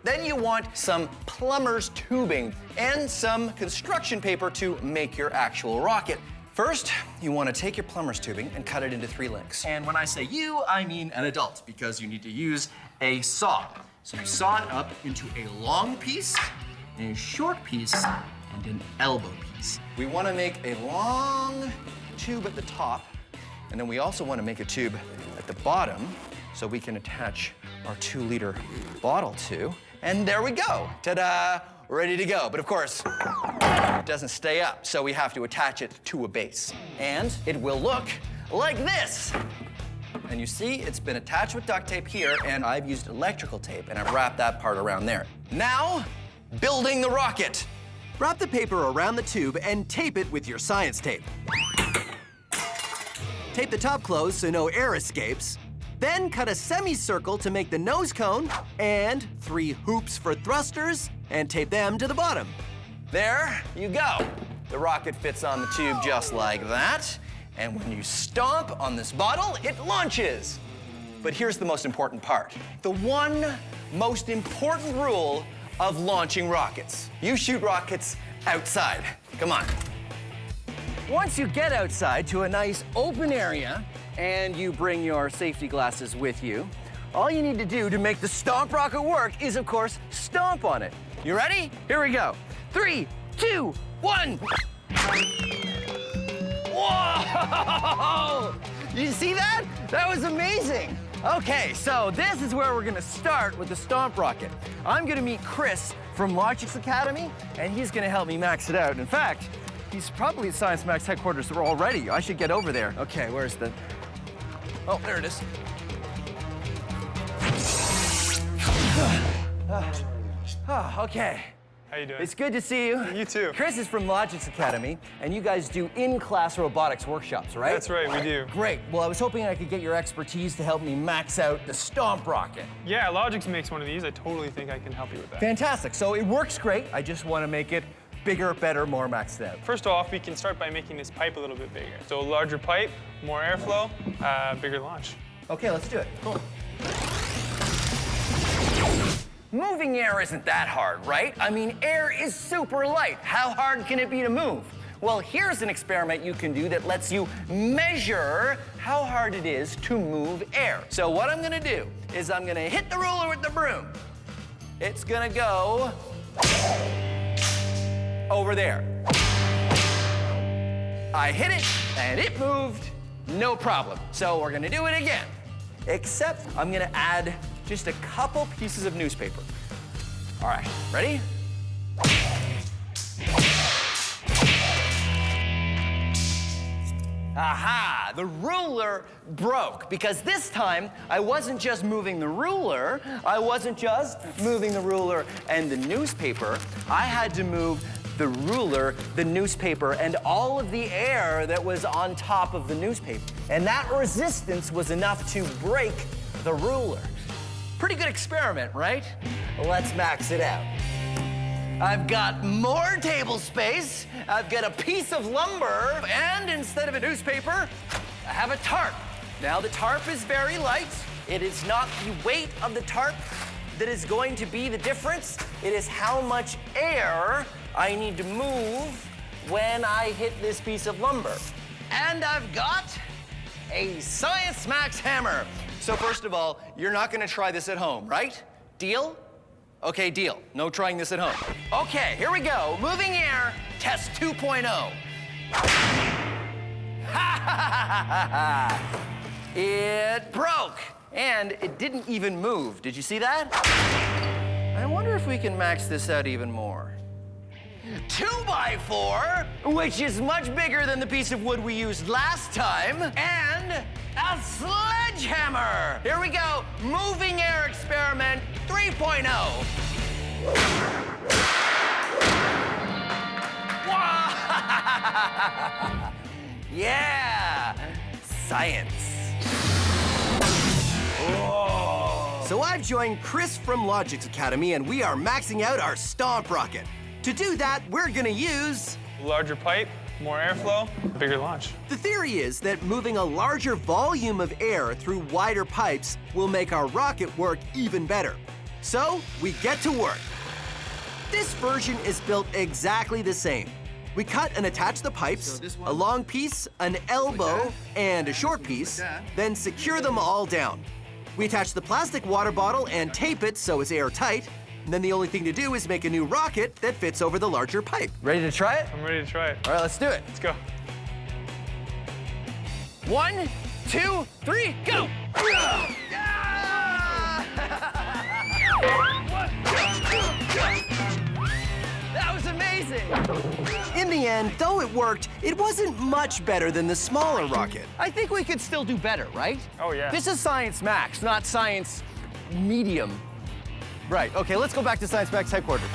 Then you want some plumber's tubing and some construction paper to make your actual rocket. First, you want to take your plumber's tubing and cut it into 3 lengths. And when I say you, I mean an adult, because you need to use a saw. So you saw it up into a long piece, a short piece, and an elbow piece. We want to make a long tube at the top, and then we also want to make a tube at the bottom so we can attach our 2-liter bottle to. And there we go. Ta-da! Ready to go. But of course, it doesn't stay up, so we have to attach it to a base. And it will look like this. And you see, it's been attached with duct tape here, and I've used electrical tape, and I've wrapped that part around there. Now, building the rocket. Wrap the paper around the tube and tape it with your science tape. Tape the top closed so no air escapes. Then cut a semicircle to make the nose cone, and 3 hoops for thrusters, and tape them to the bottom. There you go. The rocket fits on the tube just like that. And when you stomp on this bottle, it launches. But here's the most important part. The one most important rule of launching rockets. You shoot rockets outside. Come on. Once you get outside to a nice open area and you bring your safety glasses with you, all you need to do to make the stomp rocket work is, of course, stomp on it. You ready? Here we go. 3, 2, 1. Whoa! You see that? That was amazing. Okay, so this is where we're gonna start with the stomp rocket. I'm gonna meet Chris from Logic's Academy, and he's gonna help me max it out. In fact, he's probably at Science Max headquarters already. I should get over there. Okay, where's the... Oh, there it is. Okay. How you doing? It's good to see you. You too. Chris is from Logic's Academy, and you guys do in-class robotics workshops, right? That's right, we do. Great. Well, I was hoping I could get your expertise to help me max out the stomp rocket. Yeah, Logix makes one of these. I totally think I can help you with that. Fantastic. So it works great. I just want to make it bigger, better, more maxed out. First off, we can start by making this pipe a little bit bigger. So a larger pipe, more airflow, bigger launch. Okay, let's do it. Cool. Moving air isn't that hard, right? I mean, air is super light. How hard can it be to move? Well, here's an experiment you can do that lets you measure how hard it is to move air. So what I'm gonna do is I'm gonna hit the ruler with the broom. It's gonna go over there. I hit it, and it moved, no problem. So we're gonna do it again. Except I'm gonna add just a couple pieces of newspaper. All right, ready? Aha, the ruler broke, because this time I wasn't just moving the ruler, I wasn't just moving the ruler and the newspaper, I had to move the ruler, the newspaper, and all of the air that was on top of the newspaper. And that resistance was enough to break the ruler. Pretty good experiment, right? Let's max it out. I've got more table space, I've got a piece of lumber, and instead of a newspaper, I have a tarp. Now the tarp is very light. It is not the weight of the tarp that is going to be the difference. It is how much air I need to move when I hit this piece of lumber. And I've got a Science Max hammer. So first of all, you're not gonna try this at home, right? Deal? Okay, deal. No trying this at home. Okay, here we go. Moving air, test 2.0. It broke, and it didn't even move. Did you see that? I wonder if we can max this out even more. 2x4, which is much bigger than the piece of wood we used last time, and a sledgehammer. Here we go, moving air experiment 3.0. Yeah, science. Whoa. So I've joined Chris from Logic's Academy, and we are maxing out our stomp rocket. To do that, we're gonna use Larger pipe, more airflow, bigger launch. The theory is that moving a larger volume of air through wider pipes will make our rocket work even better. So we get to work. This version is built exactly the same. We cut and attach the pipes, a long piece, an elbow, and a short piece, then secure them all down. We attach the plastic water bottle and tape it so it's airtight, and then the only thing to do is make a new rocket that fits over the larger pipe. Ready to try it? I'm ready to try it. All right, let's do it. Let's go. 1, 2, 3, go! That was amazing! In the end, though it worked, it wasn't much better than the smaller rocket. I think we could still do better, right? Oh, yeah. This is Science Max, not Science Medium. Right, okay, let's go back to Science Max headquarters.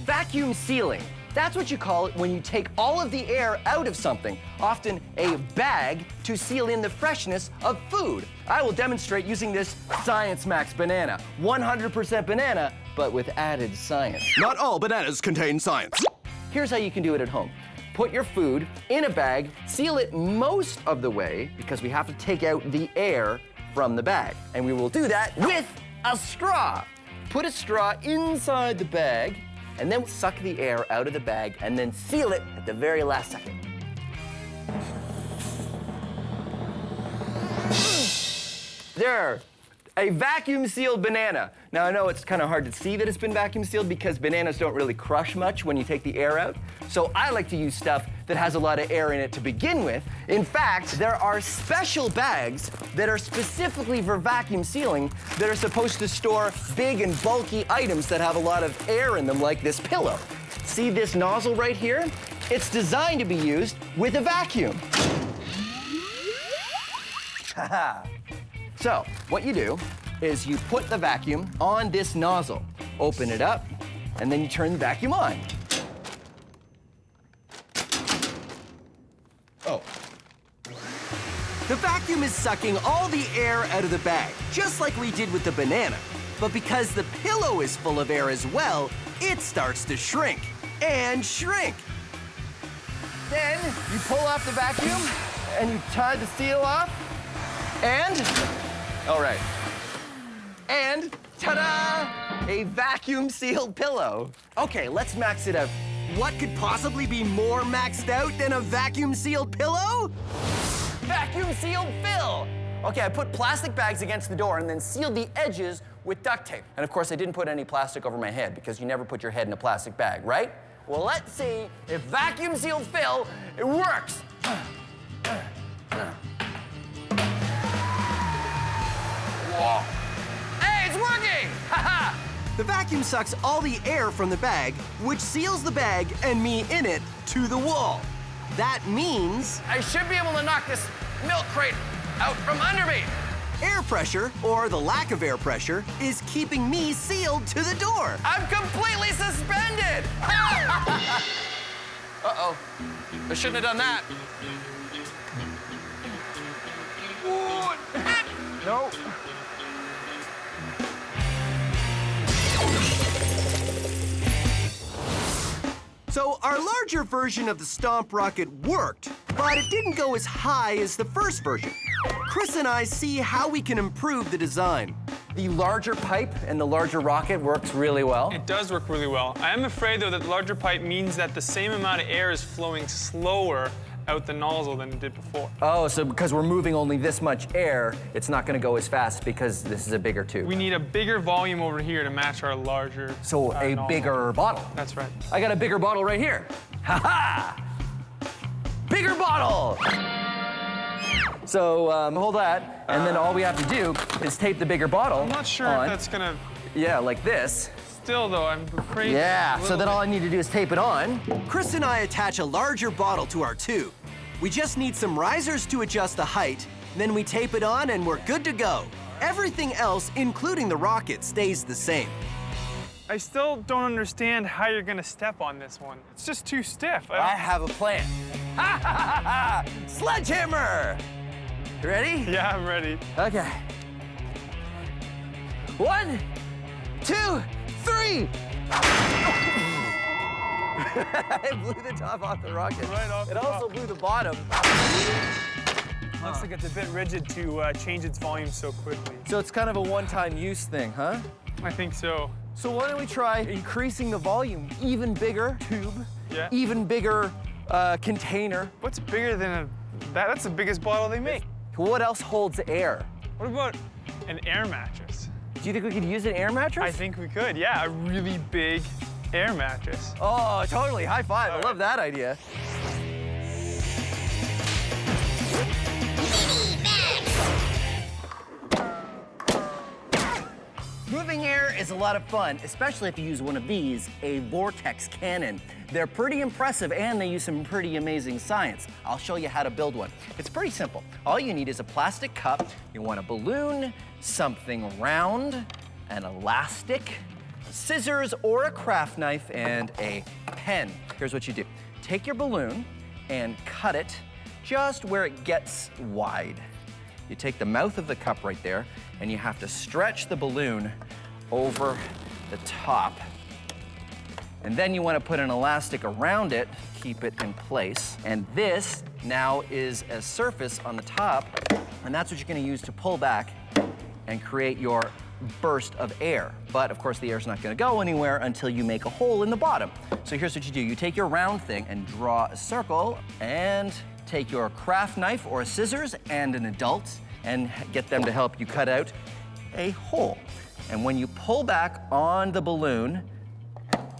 Vacuum sealing. That's what you call it when you take all of the air out of something, often a bag, to seal in the freshness of food. I will demonstrate using this Science Max banana. 100% banana, but with added science. Not all bananas contain science. Here's how you can do it at home. Put your food in a bag, seal it most of the way, because we have to take out the air from the bag. And we will do that with a straw. Put a straw inside the bag, and then suck the air out of the bag, and then seal it at the very last second. There, a vacuum sealed banana. Now I know it's kind of hard to see that it's been vacuum sealed because bananas don't really crush much when you take the air out. So I like to use stuff that has a lot of air in it to begin with. In fact, there are special bags that are specifically for vacuum sealing that are supposed to store big and bulky items that have a lot of air in them, like this pillow. See this nozzle right here? It's designed to be used with a vacuum. Haha. So, what you do is you put the vacuum on this nozzle, open it up, and then you turn the vacuum on. Oh. The vacuum is sucking all the air out of the bag, just like we did with the banana. But because the pillow is full of air as well, it starts to shrink and shrink. Then you pull off the vacuum and you tie the seal off, and, all right. And ta-da! A vacuum sealed pillow. Okay, let's max it out. What could possibly be more maxed out than a vacuum sealed pillow? Vacuum sealed fill. Okay, I put plastic bags against the door and then sealed the edges with duct tape. And of course, I didn't put any plastic over my head because you never put your head in a plastic bag, right? Well, let's see if vacuum sealed fill, it works. Whoa. Hey, it's working! Ha-ha! The vacuum sucks all the air from the bag, which seals the bag and me in it to the wall. That means I should be able to knock this milk crate out from under me. Air pressure, or the lack of air pressure, is keeping me sealed to the door. I'm completely suspended! Uh-oh. I shouldn't have done that. No. So our larger version of the Stomp rocket worked, but it didn't go as high as the first version. Chris and I see how we can improve the design. The larger pipe and the larger rocket works really well. It does work really well. I am afraid, though, that the larger pipe means that the same amount of air is flowing slower out the nozzle than it did before. Oh, so because we're moving only this much air, it's not going to go as fast because this is a bigger tube. We need a bigger volume over here to match our larger So a nozzle. bigger bottle. That's right. I got a bigger bottle right here. Ha-ha! Bigger bottle! So hold that, and then all we have to do is tape the bigger bottle I'm not sure on. if that's gonna... Yeah, like this. Still, though, I'm crazy. Yeah, so then all I need to do is tape it on. Chris and I attach a larger bottle to our tube. We just need some risers to adjust the height, then we tape it on and we're good to go. Everything else, including the rocket, stays the same. I still don't understand how you're gonna step on this one. It's just too stiff. I have a plan. Ha ha ha ha! Sledgehammer! You ready? Yeah, I'm ready. Okay. 1, 2, 3! It blew the top off the rocket. Right off It the also top. blew the bottom. Looks like it's a bit rigid to change its volume so quickly. So it's kind of a one-time use thing, huh? I think so. So why don't we try increasing the volume? Even bigger tube, Yeah. even bigger container. What's bigger than a... That's the biggest bottle they make. What else holds air? What about an air mattress? Do you think we could use an air mattress? I think we could, yeah. A really big air mattress. Oh, totally. High five. I love that idea. Moving air is a lot of fun, especially if you use one of these, a vortex cannon. They're pretty impressive and they use some pretty amazing science. I'll show you how to build one. It's pretty simple. All you need is a plastic cup, you want a balloon, something round, an elastic, scissors or a craft knife, and a pen. Here's what you do. Take your balloon and cut it just where it gets wide. You take the mouth of the cup right there, and you have to stretch the balloon over the top. And then you want to put an elastic around it, keep it in place. And this now is a surface on the top, and that's what you're going to use to pull back and create your burst of air. But of course the air's not going to go anywhere until you make a hole in the bottom. So here's what you do. You take your round thing and draw a circle, and take your craft knife or scissors and an adult and get them to help you cut out a hole. And when you pull back on the balloon,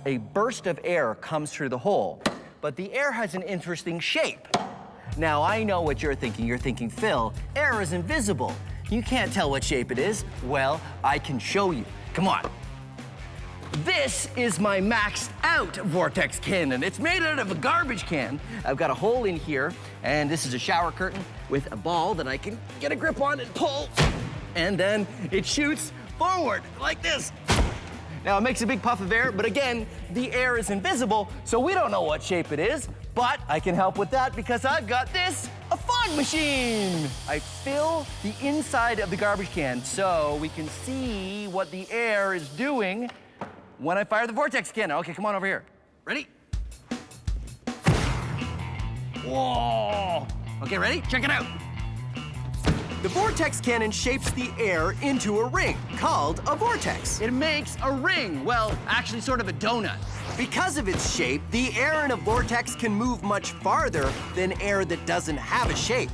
a burst of air comes through the hole. But the air has an interesting shape. Now I know what you're thinking. You're thinking, Phil, air is invisible. You can't tell what shape it is. Well, I can show you. Come on. This is my maxed out vortex cannon. It's made out of a garbage can. I've got a hole in here, and this is a shower curtain with a ball that I can get a grip on and pull. And then it shoots forward like this. Now it makes a big puff of air, but again, the air is invisible, so we don't know what shape it is, but I can help with that because I've got this, a fog machine. I fill the inside of the garbage can so we can see what the air is doing when I fire the vortex cannon. Okay, come on over here. Ready? Whoa! Okay, ready? Check it out. The vortex cannon shapes the air into a ring, called a vortex. It makes a ring. Well, actually sort of a donut. Because of its shape, the air in a vortex can move much farther than air that doesn't have a shape.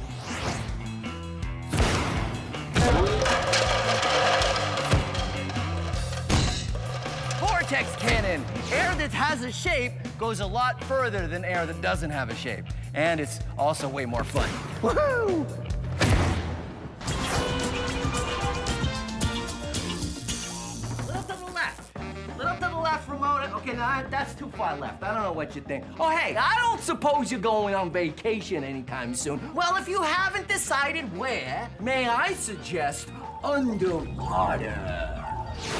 Vortex cannon. Air that has a shape goes a lot further than air that doesn't have a shape. And it's also way more fun. Woohoo! Little to the left. Little to the left, Ramona. Okay, now that's too far left. I don't know what you think. Oh, hey, I don't suppose you're going on vacation anytime soon. Well, if you haven't decided where, may I suggest underwater.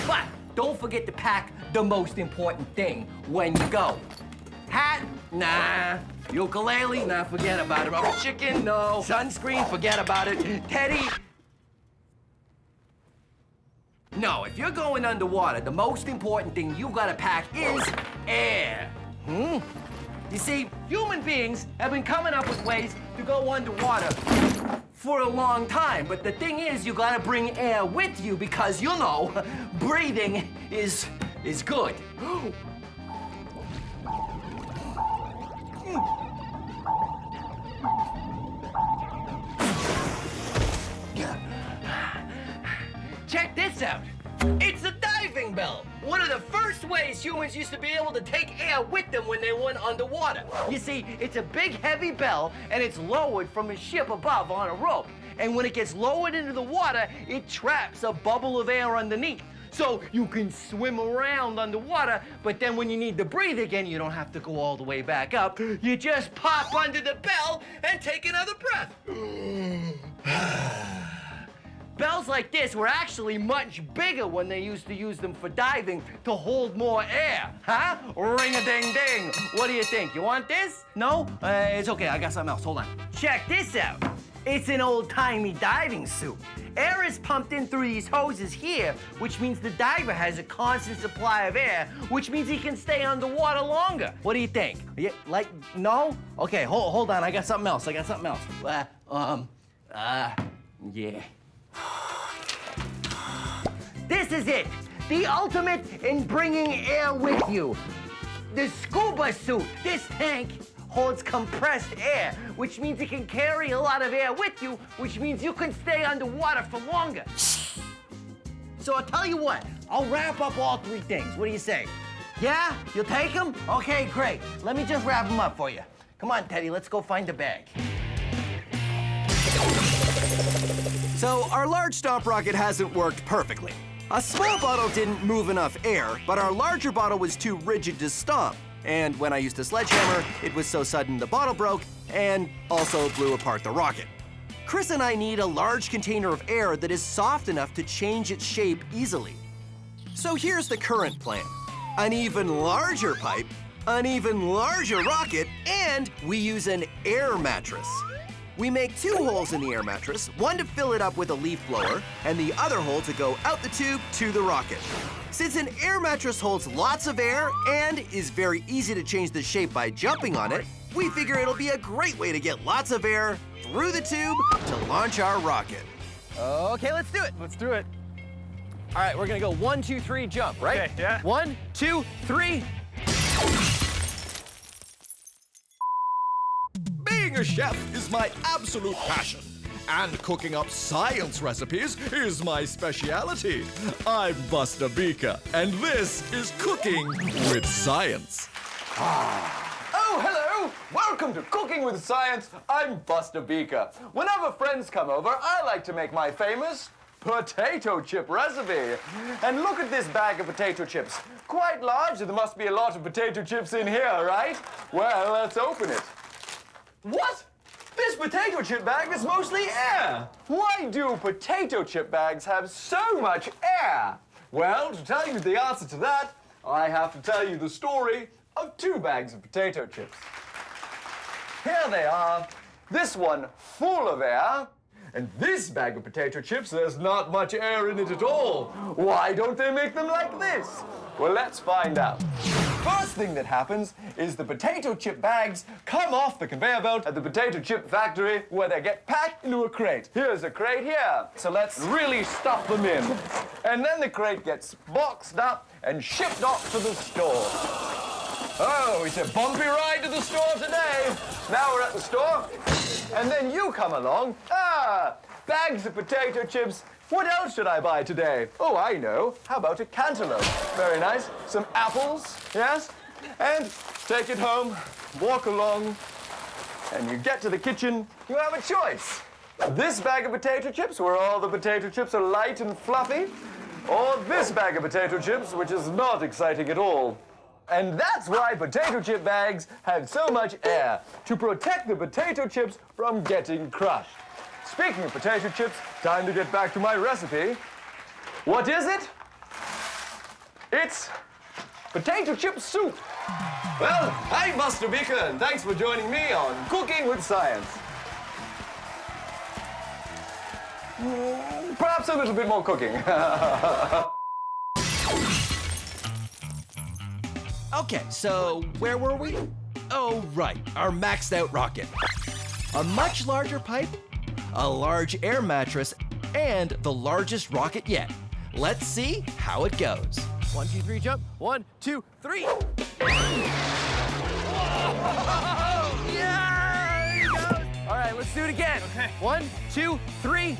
But don't forget to pack the most important thing when you go. Hat? Nah. Ukulele? Nah, forget about it. Rubber chicken? No. Sunscreen? Forget about it. Teddy? No, if you're going underwater, the most important thing you gotta pack is air. You see, human beings have been coming up with ways to go underwater for a long time, but the thing is, you gotta bring air with you because, you know, breathing is good. Check this out. It's a diving bell. One of the first ways humans used to be able to take air with them when they went underwater. You see, it's a big, heavy bell, and it's lowered from a ship above on a rope. And when it gets lowered into the water, it traps a bubble of air underneath. So you can swim around underwater, but then when you need to breathe again, you don't have to go all the way back up. You just pop under the bell and take another breath. Bells like this were actually much bigger when they used to use them for diving to hold more air. Huh? Ring-a-ding-ding. What do you think? You want this? No? It's okay. I got something else. Hold on. Check this out. It's an old-timey diving suit. Air is pumped in through these hoses here, which means the diver has a constant supply of air, which means he can stay underwater longer. What do you think? Yeah, no? Okay, hold on. I got something else. Yeah. This is it. The ultimate in bringing air with you. The scuba suit. This tank holds compressed air, which means it can carry a lot of air with you, which means you can stay underwater for longer. So I'll tell you what, I'll wrap up all three things. What do you say? Yeah? You'll take them? Okay, great. Let me just wrap them up for you. Come on, Teddy, let's go find the bag. So our large stomp rocket hasn't worked perfectly. A small bottle didn't move enough air, but our larger bottle was too rigid to stomp. And when I used a sledgehammer, it was so sudden the bottle broke and also blew apart the rocket. Chris and I need a large container of air that is soft enough to change its shape easily. So here's the current plan. An even larger pipe, an even larger rocket, and we use an air mattress. We make 2 holes in the air mattress, one to fill it up with a leaf blower, and the other hole to go out the tube to the rocket. Since an air mattress holds lots of air and is very easy to change the shape by jumping on it, we figure it'll be a great way to get lots of air through the tube to launch our rocket. Okay, let's do it. Let's do it. All right, we're gonna go 1, 2, 3, jump, right? Okay, yeah. 1, 2, 3. Being a chef is my absolute passion, and cooking up science recipes is my speciality. I'm Buster Beaker, and this is Cooking with Science. Oh, hello! Welcome to Cooking with Science. I'm Buster Beaker. Whenever friends come over, I like to make my famous potato chip recipe. And look at this bag of potato chips. Quite large, there must be a lot of potato chips in here, right? Well, let's open it. What? This potato chip bag is mostly air. Why do potato chip bags have so much air? Well, to tell you the answer to that, I have to tell you the story of 2 bags of potato chips. Here they are. This one full of air, and this bag of potato chips, there's not much air in it at all. Why don't they make them like this? Well, let's find out. First thing that happens is the potato chip bags come off the conveyor belt at the potato chip factory where they get packed into a crate. Here's a crate here. So let's really stuff them in. And then the crate gets boxed up and shipped off to the store. Oh, it's a bumpy ride to the store today. Now we're at the store, and then you come along. Bags of potato chips. What else should I buy today? Oh, I know. How about a cantaloupe? Very nice. Some apples, yes? And take it home, walk along, and you get to the kitchen, you have a choice. This bag of potato chips, where all the potato chips are light and fluffy, or this bag of potato chips, which is not exciting at all. And that's why potato chip bags have so much air, to protect the potato chips from getting crushed. Speaking of potato chips, time to get back to my recipe. What is it? It's potato chip soup. Well, I'm Buster Beaker, and thanks for joining me on Cooking with Science. Perhaps a little bit more cooking. Okay, so where were we? Oh, right, our maxed out rocket. A much larger pipe, a large air mattress, and the largest rocket yet. Let's see how it goes. 1, 2, 3, jump. 1, 2, 3. Whoa! Yeah! There he goes. All right, let's do it again. Okay. 1, 2, 3.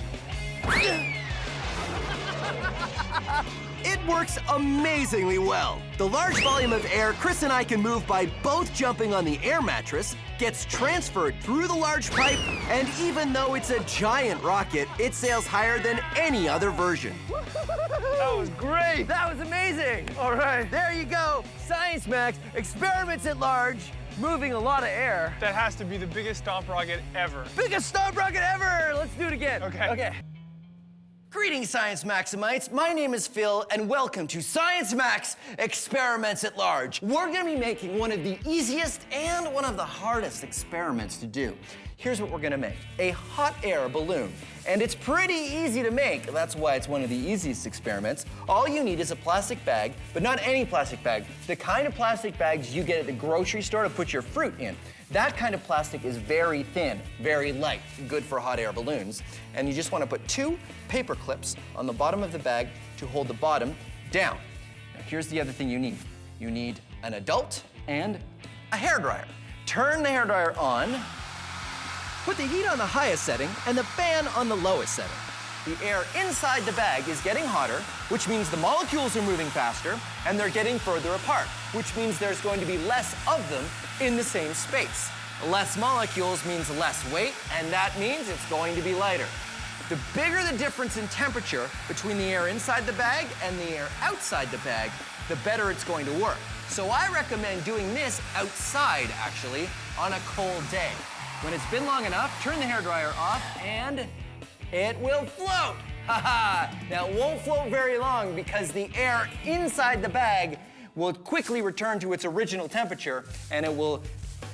It works amazingly well. The large volume of air Chris and I can move by both jumping on the air mattress gets transferred through the large pipe, and even though it's a giant rocket, it sails higher than any other version. That was great. That was amazing. All right. There you go. Science Max, experiments at large, moving a lot of air. That has to be the biggest stomp rocket ever. Biggest stomp rocket ever. Let's do it again. Okay. Greetings, Science Maximites. My name is Phil, and welcome to Science Max Experiments at Large. We're gonna be making one of the easiest and one of the hardest experiments to do. Here's what we're gonna make: a hot air balloon. And it's pretty easy to make. That's why it's one of the easiest experiments. All you need is a plastic bag, but not any plastic bag. The kind of plastic bags you get at the grocery store to put your fruit in. That kind of plastic is very thin, very light, good for hot air balloons. And you just want to put 2 paper clips on the bottom of the bag to hold the bottom down. Now here's the other thing you need. You need an adult and a hairdryer. Turn the hairdryer on. Put the heat on the highest setting and the fan on the lowest setting. The air inside the bag is getting hotter, which means the molecules are moving faster and they're getting further apart, which means there's going to be less of them in the same space. Less molecules means less weight, and that means it's going to be lighter. The bigger the difference in temperature between the air inside the bag and the air outside the bag, the better it's going to work. So I recommend doing this outside, actually, on a cold day. When it's been long enough, turn the hairdryer off and it will float. Haha. Now it won't float very long because the air inside the bag will quickly return to its original temperature and it will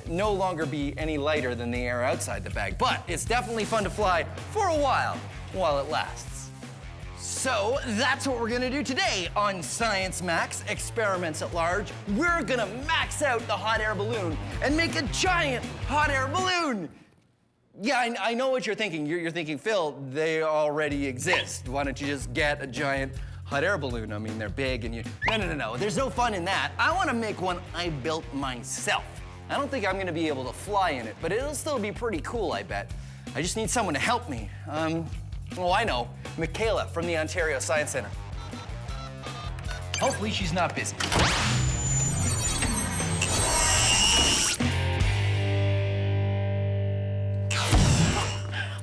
no longer be any lighter than the air outside the bag. But it's definitely fun to fly for a while it lasts. So that's what we're gonna do today on Science Max Experiments at Large. We're gonna max out the hot air balloon and make a giant hot air balloon. Yeah, I know what you're thinking. You're thinking, Phil, they already exist. Why don't you just get a giant hot air balloon? I mean, they're big and you... No. There's no fun in that. I want to make one I built myself. I don't think I'm going to be able to fly in it, but it'll still be pretty cool, I bet. I just need someone to help me. Oh, I know. Michaela from the Ontario Science Centre. Hopefully she's not busy.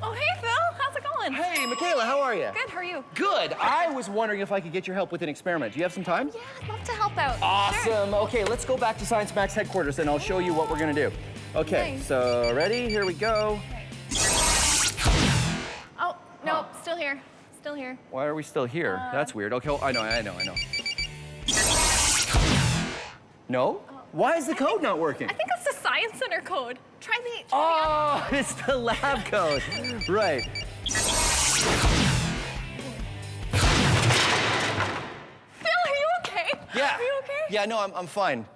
Oh, hey, Phil. How's it going? Hey, Michaela, how are you? Good, how are you? Good. I was wondering if I could get your help with an experiment. Do you have some time? Yeah, I'd love to help out. Awesome. Sure. Okay, let's go back to Science Max headquarters and I'll show you what we're gonna do. Okay, Nice. so ready? Here we go. Oh, no, still here. Still here. Why are we still here? That's weird. Okay, I know. No? Why is the code not working? I think that's the Science Center code. Try the Oh, it's the lab code. Right. Phil, are you okay? Yeah. Are you okay? Yeah, no, I'm fine.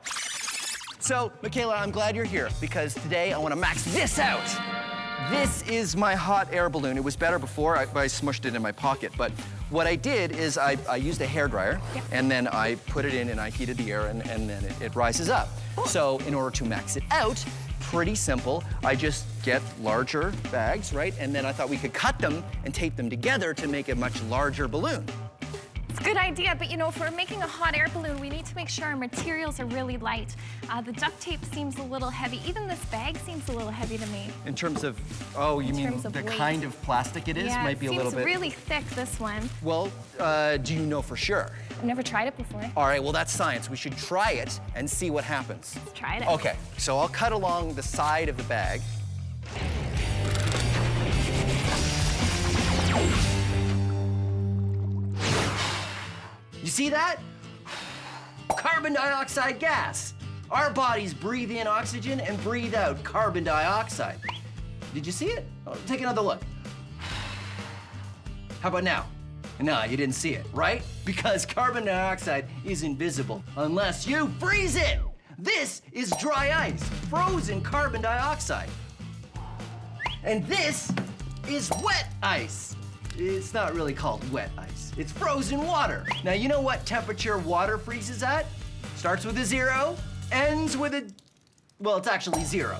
So, Michaela, I'm glad you're here because today I want to max this out. This is my hot air balloon. It was better before, I smushed it in my pocket, but what I did is I used a hairdryer and then I put it in and I heated the air and then it rises up. So in order to max it out, pretty simple. I just get larger bags, right? And then I thought we could cut them and tape them together to make a much larger balloon. It's a good idea, but you know, if we're making a hot air balloon, we need to make sure our materials are really light. The duct tape seems a little heavy. Even this bag seems a little heavy to me. In terms of, oh, you mean terms of the weight. kind of plastic it is? Yeah, Might be a little bit. it seems really thick, this one. Well, do you know for sure? I've never tried it before. All right, well, that's science. We should try it and see what happens. Let's try it. Okay, so I'll cut along the side of the bag. You see that? Carbon dioxide gas. Our bodies breathe in oxygen and breathe out carbon dioxide. Did you see it? Oh, take another look. How about now? No, you didn't see it, right? Because carbon dioxide is invisible unless you freeze it. This is dry ice, frozen carbon dioxide. And this is wet ice. It's not really called wet ice. It's frozen water. Now, you know what temperature water freezes at? Starts with a 0, ends with a, well, it's actually 0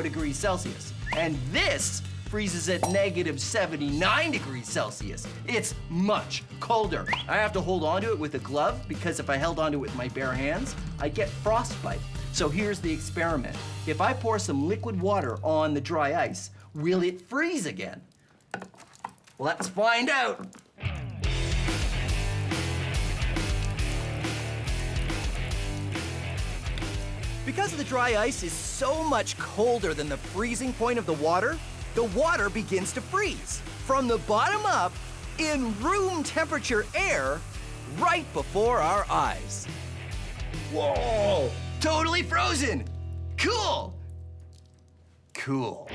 degrees Celsius. And this freezes at -79 degrees Celsius. It's much colder. I have to hold onto it with a glove because if I held onto it with my bare hands, I'd get frostbite. So here's the experiment. If I pour some liquid water on the dry ice, will it freeze again? Let's find out. Because the dry ice is so much colder than the freezing point of the water begins to freeze from the bottom up in room temperature air right before our eyes. Whoa! Totally frozen! Cool! Cool.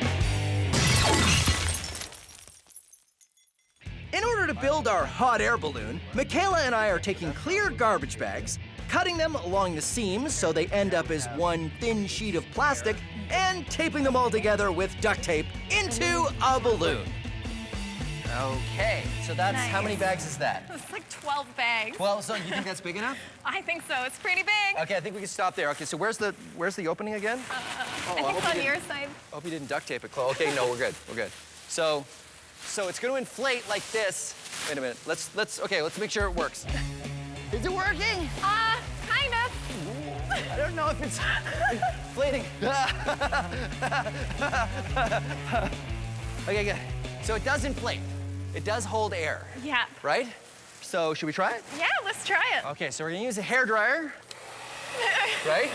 In order to build our hot air balloon, Michaela and I are taking clear garbage bags, cutting them along the seams so they end up as one thin sheet of plastic, and taping them all together with duct tape into a balloon. Okay, so that's how many bags is that? It's like 12 bags. 12, so you think that's big enough? I think so. It's pretty big. Okay, I think we can stop there. Okay, so where's the opening again? I think it's on your side. Hope you didn't duct tape it close. Okay, no, we're good. We're good. So it's going to inflate like this. Wait a minute. Let's make sure it works. Is it working? Kind of. I don't know if it's inflating. Okay, good. So it does inflate. it does hold air, Yeah. right? So should we try it? Yeah, let's try it. Okay, so we're gonna use a hair dryer, right?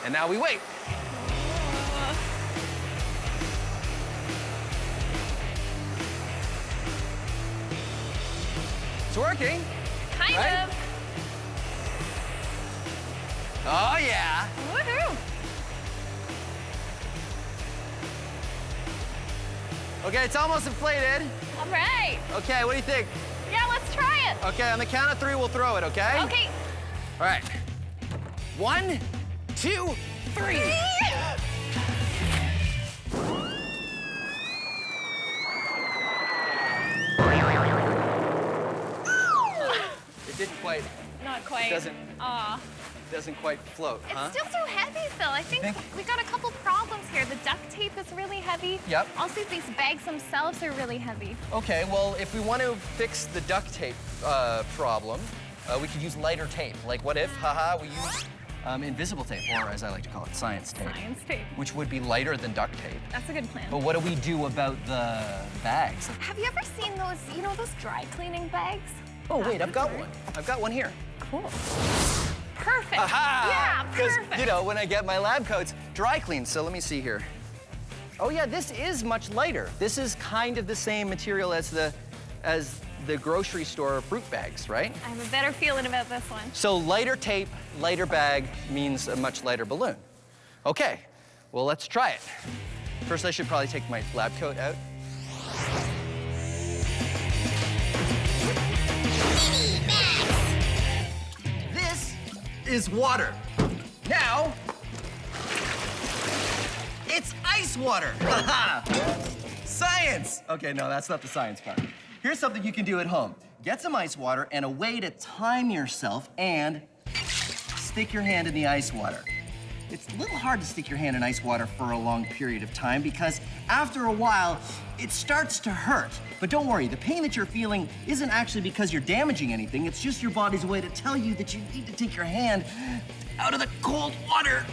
And now we wait. It's working. Kind Right? of. Oh yeah. Woohoo. Okay, it's almost inflated. All right. Okay, what do you think? Yeah, let's try it. Okay, on the count of 3, we'll throw it, okay? Okay. All right. 1, 2, 3. It didn't quite, Not quite. Doesn't- Aw. doesn't quite float, It's huh? still too heavy, Phil. I think we got a couple problems here. The duct tape is really heavy. Yep. Also, these bags themselves are really heavy. Okay, well, if we want to fix the duct tape problem, we could use lighter tape. Like, what if, we use invisible tape, or as I like to call it, science tape. Science tape. Which would be lighter than duct tape. That's a good plan. But what do we do about the bags? Have you ever seen those, you know, those dry cleaning bags? Oh, wait, I've got one. I've got one here. Cool. Perfect. Aha! Yeah, Because, perfect. you know, when I get my lab coats dry cleaned, so let me see here. Oh yeah, this is much lighter. This is kind of the same material as the grocery store fruit bags, right? I have a better feeling about this one. So lighter tape, lighter bag means a much lighter balloon. Okay, well, let's try it. First, I should probably take my lab coat out. This is water. Now, it's ice water. Science! Okay, no, that's not the science part. Here's something you can do at home. Get some ice water and a way to time yourself and stick your hand in the ice water. It's a little hard to stick your hand in ice water for a long period of time because after a while, it starts to hurt. But don't worry, the pain that you're feeling isn't actually because you're damaging anything. It's just your body's way to tell you that you need to take your hand out of the cold water.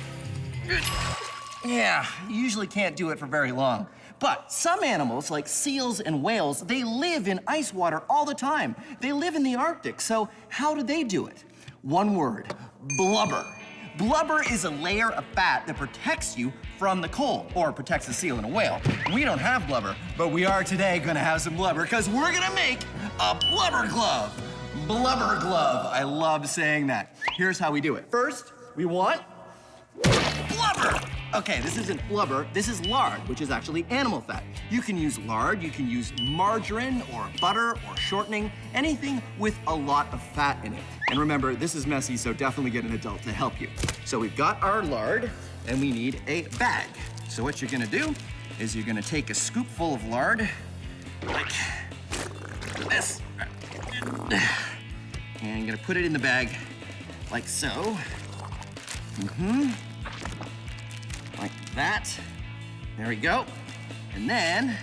Yeah, you usually can't do it for very long. But some animals, like seals and whales, they live in ice water all the time. They live in the Arctic, so how do they do it? One word, blubber. Blubber is a layer of fat that protects you from the cold, or protects a seal and a whale. We don't have blubber, but we are today gonna have some blubber, because we're gonna make a blubber glove. Blubber glove, I love saying that. Here's how we do it. First, we want blubber. Okay, this isn't blubber, this is lard, which is actually animal fat. You can use lard, you can use margarine or butter or shortening, anything with a lot of fat in it. And remember, this is messy, so definitely get an adult to help you. So we've got our lard, and we need a bag. So what you're gonna do is you're gonna take a scoopful of lard, like this, and you're gonna put it in the bag like so. Like that. There we go. And then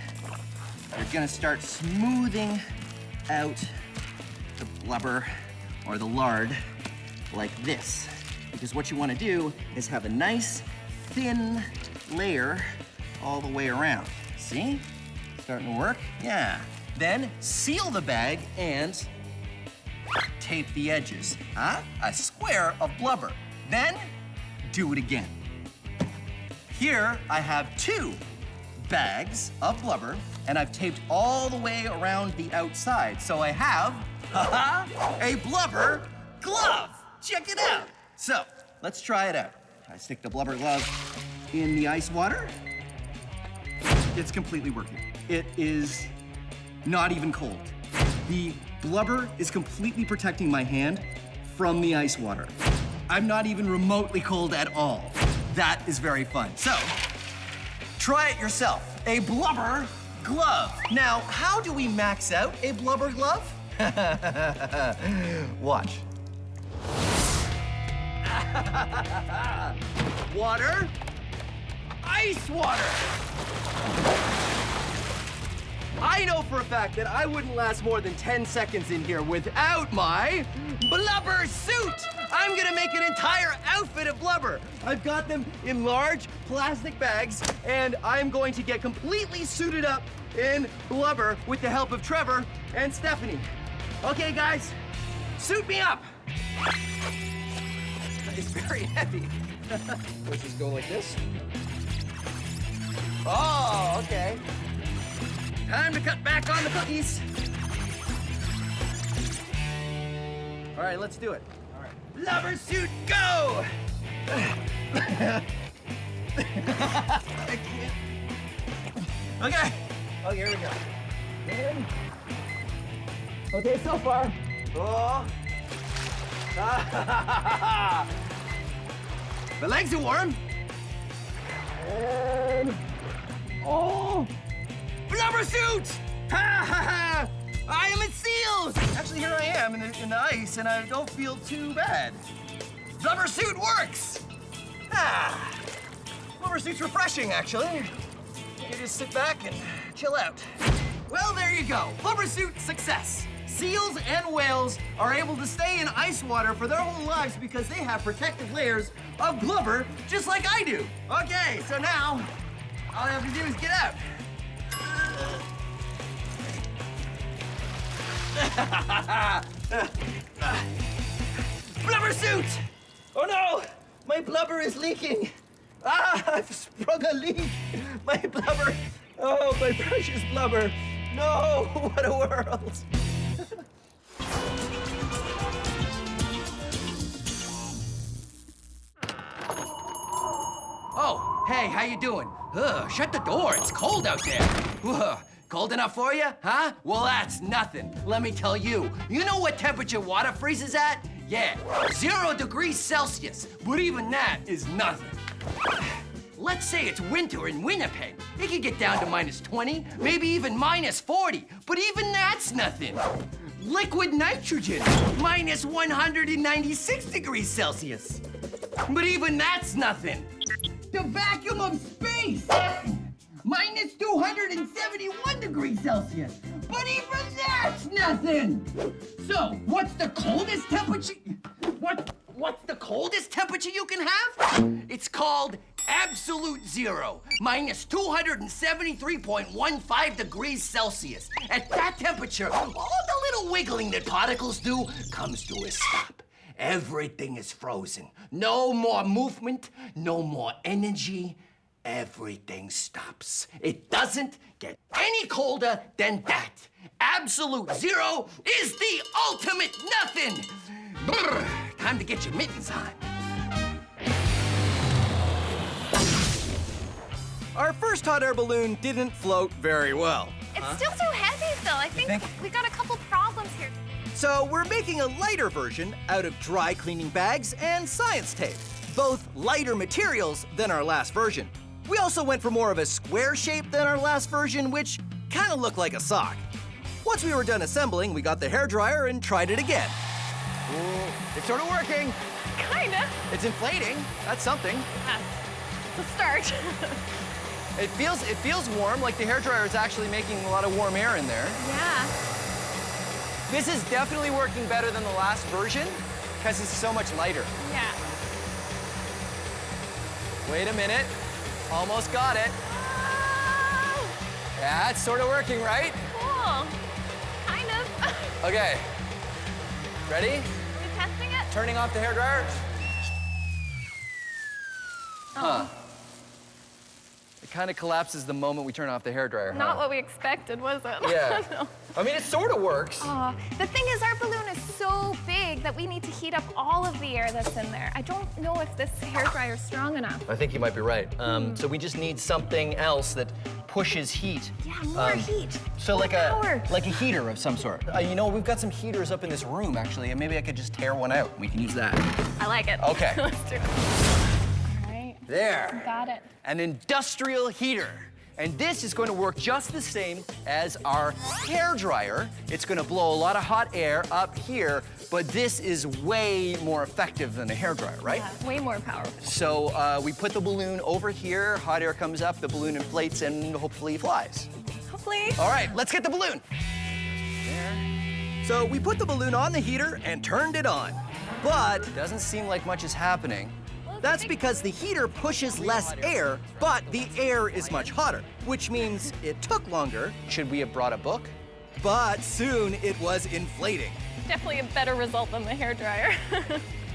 you're gonna start smoothing out the blubber or the lard like this. Because what you wanna do is have a nice thin layer all the way around. See? Starting to work? Yeah. Then seal the bag and tape the edges. Huh? A square of blubber. Then do it again. Here, I have 2 bags of blubber, and I've taped all the way around the outside. So I have, a blubber glove. Check it out. So, let's try it out. I stick the blubber glove in the ice water. It's completely working. It is not even cold. The blubber is completely protecting my hand from the ice water. I'm not even remotely cold at all. That is very fun. So, try it yourself. A blubber glove. Now, how do we max out a blubber glove? Watch. Water, ice water. I know for a fact that I wouldn't last more than 10 seconds in here without my blubber suit. I'm gonna make an entire outfit of blubber. I've got them in large plastic bags, and I'm going to get completely suited up in blubber with the help of Trevor and Stephanie. Okay, guys, suit me up. It's very heavy. Let's just go like this. Oh, okay. Time to cut back on the cookies. All right, let's do it. All right. Blubber suit, go! I can't. Okay. Oh, here we go. Good. Okay, so far. Oh. The legs are warm. And, oh, blubber suit! Ha ha ha! I am a seal! Actually, here I am in the ice, and I don't feel too bad. Blubber suit works! Ah, blubber suit's refreshing, actually. You just sit back and chill out. Well, there you go. Blubber suit success. Seals and whales are able to stay in ice water for their whole lives because they have protective layers of blubber, just like I do. Okay, so now, all I have to do is get out. Blubber suit! Oh no! My blubber is leaking. Ah, I've sprung a leak. My blubber. Oh, my precious blubber. No, what a world. Oh, hey, how you doing? Shut the door, it's cold out there. Cold enough for you, huh? Well, that's nothing. Let me tell you. You know what temperature water freezes at? Yeah, 0 degrees Celsius. But even that is nothing. Let's say it's winter in Winnipeg. It could get down to -20, maybe even -40. But even that's nothing. Liquid nitrogen, -196 degrees Celsius. But even that's nothing. The vacuum of space, -271 degrees Celsius. But even that's nothing. So, what's the coldest temperature? What's the coldest temperature you can have? It's called absolute zero, -273.15 degrees Celsius. At that temperature, all the little wiggling that particles do comes to a stop. Everything is frozen. No more movement, no more energy. Everything stops. It doesn't get any colder than that. Absolute zero is the ultimate nothing. Brr, time to get your mittens on. Our first hot air balloon didn't float very well. It's still too heavy, Phil. I think we got a couple problems here. So we're making a lighter version out of dry cleaning bags and science tape, both lighter materials than our last version. We also went for more of a square shape than our last version, which kind of looked like a sock. Once we were done assembling, we got the hairdryer and tried it again. Ooh, it's sort of working. Kinda. It's inflating. That's something. Yeah. It's a start. It feels warm, like the hairdryer is actually making a lot of warm air in there. Yeah. This is definitely working better than the last version because it's so much lighter. Yeah. Wait a minute. Almost got it. Oh, Yeah, it's sort of working, right? cool. Kind of. Okay. Ready? Are we testing it? Turning off the hairdryer. Huh. It kind of collapses the moment we turn off the hairdryer. Not what we expected, was it? Yeah. No. I mean, it sort of works. The thing is, our balloon is so big that we need to heat up all of the air that's in there. I don't know if this hairdryer is strong enough. I think you might be right. So we just need something else that pushes heat. Yeah, more heat. So More like power. a heater of some sort. You know, we've got some heaters up in this room actually, and maybe I could just tear one out. We can use that. I like it. Okay. Let's do it. All right. There. Got it. An industrial heater. And this is going to work just the same as our hairdryer. It's going to blow a lot of hot air up here, but this is way more effective than a hairdryer, right? Yeah, way more powerful. So we put the balloon over here, hot air comes up, the balloon inflates, and hopefully flies. Hopefully. All right, let's get the balloon. So we put the balloon on the heater and turned it on. But Doesn't seem like much is happening. that's because the heater pushes less air, but the air is much hotter, which means it took longer, Should we have brought a book? but soon it was inflating. Definitely a better result than the hairdryer.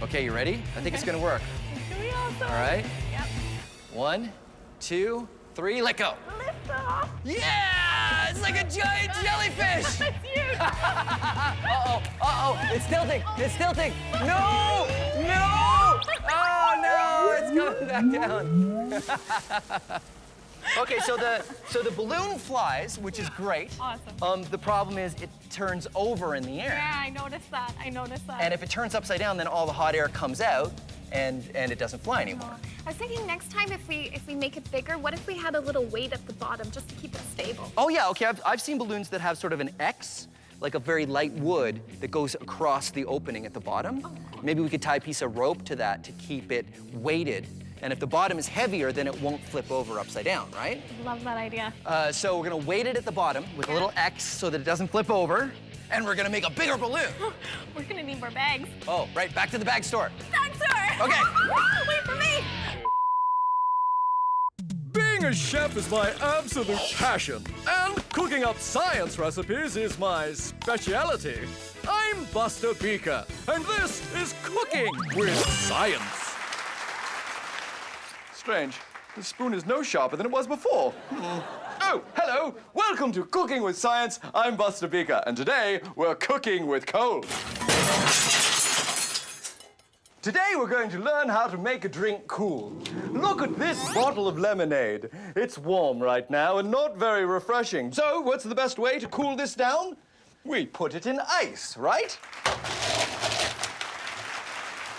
Okay, you ready? I think it's gonna work. It's gonna be awesome. All right. Yep. 1, 2, 3, let go. Lift off. Yeah! It's like a giant jellyfish! That's huge. Uh-oh, it's tilting, it's tilting. No! No! Oh, no, it's going back down. Okay, so the balloon flies, which is great. Awesome. The problem is it turns over in the air. Yeah, I noticed that. And if it turns upside down, then all the hot air comes out and it doesn't fly anymore. I was thinking next time if we make it bigger, what if we had a little weight at the bottom just to keep it stable? Oh yeah, okay, I've seen balloons that have sort of an X, like a very light wood that goes across the opening at the bottom. Oh. Maybe we could tie a piece of rope to that to keep it weighted. And if the bottom is heavier, then it won't flip over upside down, right? Love that idea. So we're gonna weight it at the bottom with a little X so that it doesn't flip over. And we're gonna make a bigger balloon. We're gonna need more bags. Oh, right, back to the bag store. Bag store! Okay. Wait for me! Being a chef is my absolute passion, and cooking up science recipes is my speciality. I'm Buster Beaker, and this is Cooking with Science. Strange. This spoon is no sharper than it was before. Oh, hello. Welcome to Cooking with Science. I'm Buster Beaker, and today we're cooking with coal. Today we're going to learn how to make a drink cool. Look at this bottle of lemonade. It's warm right now and not very refreshing. So what's the best way to cool this down? We put it in ice, right?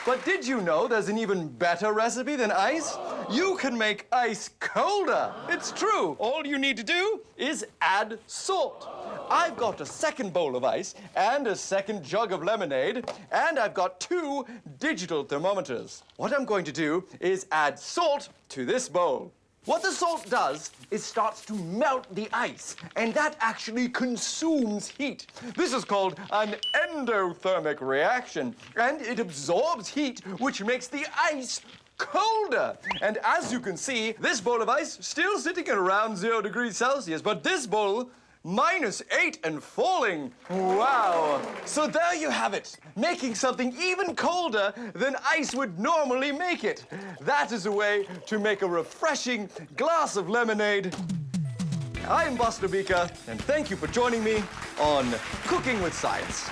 But did you know there's an even better recipe than ice? You can make ice colder. It's true. All you need to do is add salt. I've got a second bowl of ice and a second jug of lemonade, and I've got 2 digital thermometers. What I'm going to do is add salt to this bowl. What the salt does is starts to melt the ice, and that actually consumes heat. This is called an endothermic reaction, and it absorbs heat, which makes the ice colder. And as you can see, this bowl of ice still sitting at around 0 degrees Celsius, but this bowl -8 and falling. Wow. So there you have it, making something even colder than ice would normally make it. That is a way to make a refreshing glass of lemonade. I'm Buster Beaker, and thank you for joining me on Cooking with Science.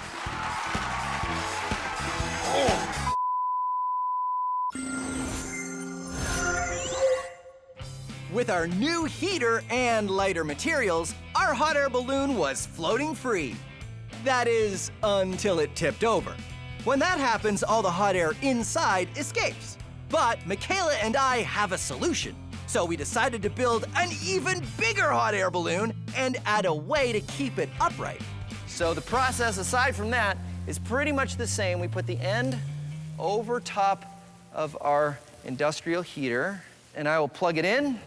With our new heater and lighter materials, our hot air balloon was floating free. That is, until it tipped over. When that happens, all the hot air inside escapes. But Michaela and I have a solution. So we decided to build an even bigger hot air balloon and add a way to keep it upright. So the process, aside from that, is pretty much the same. We put the end over top of our industrial heater, and I will plug it in.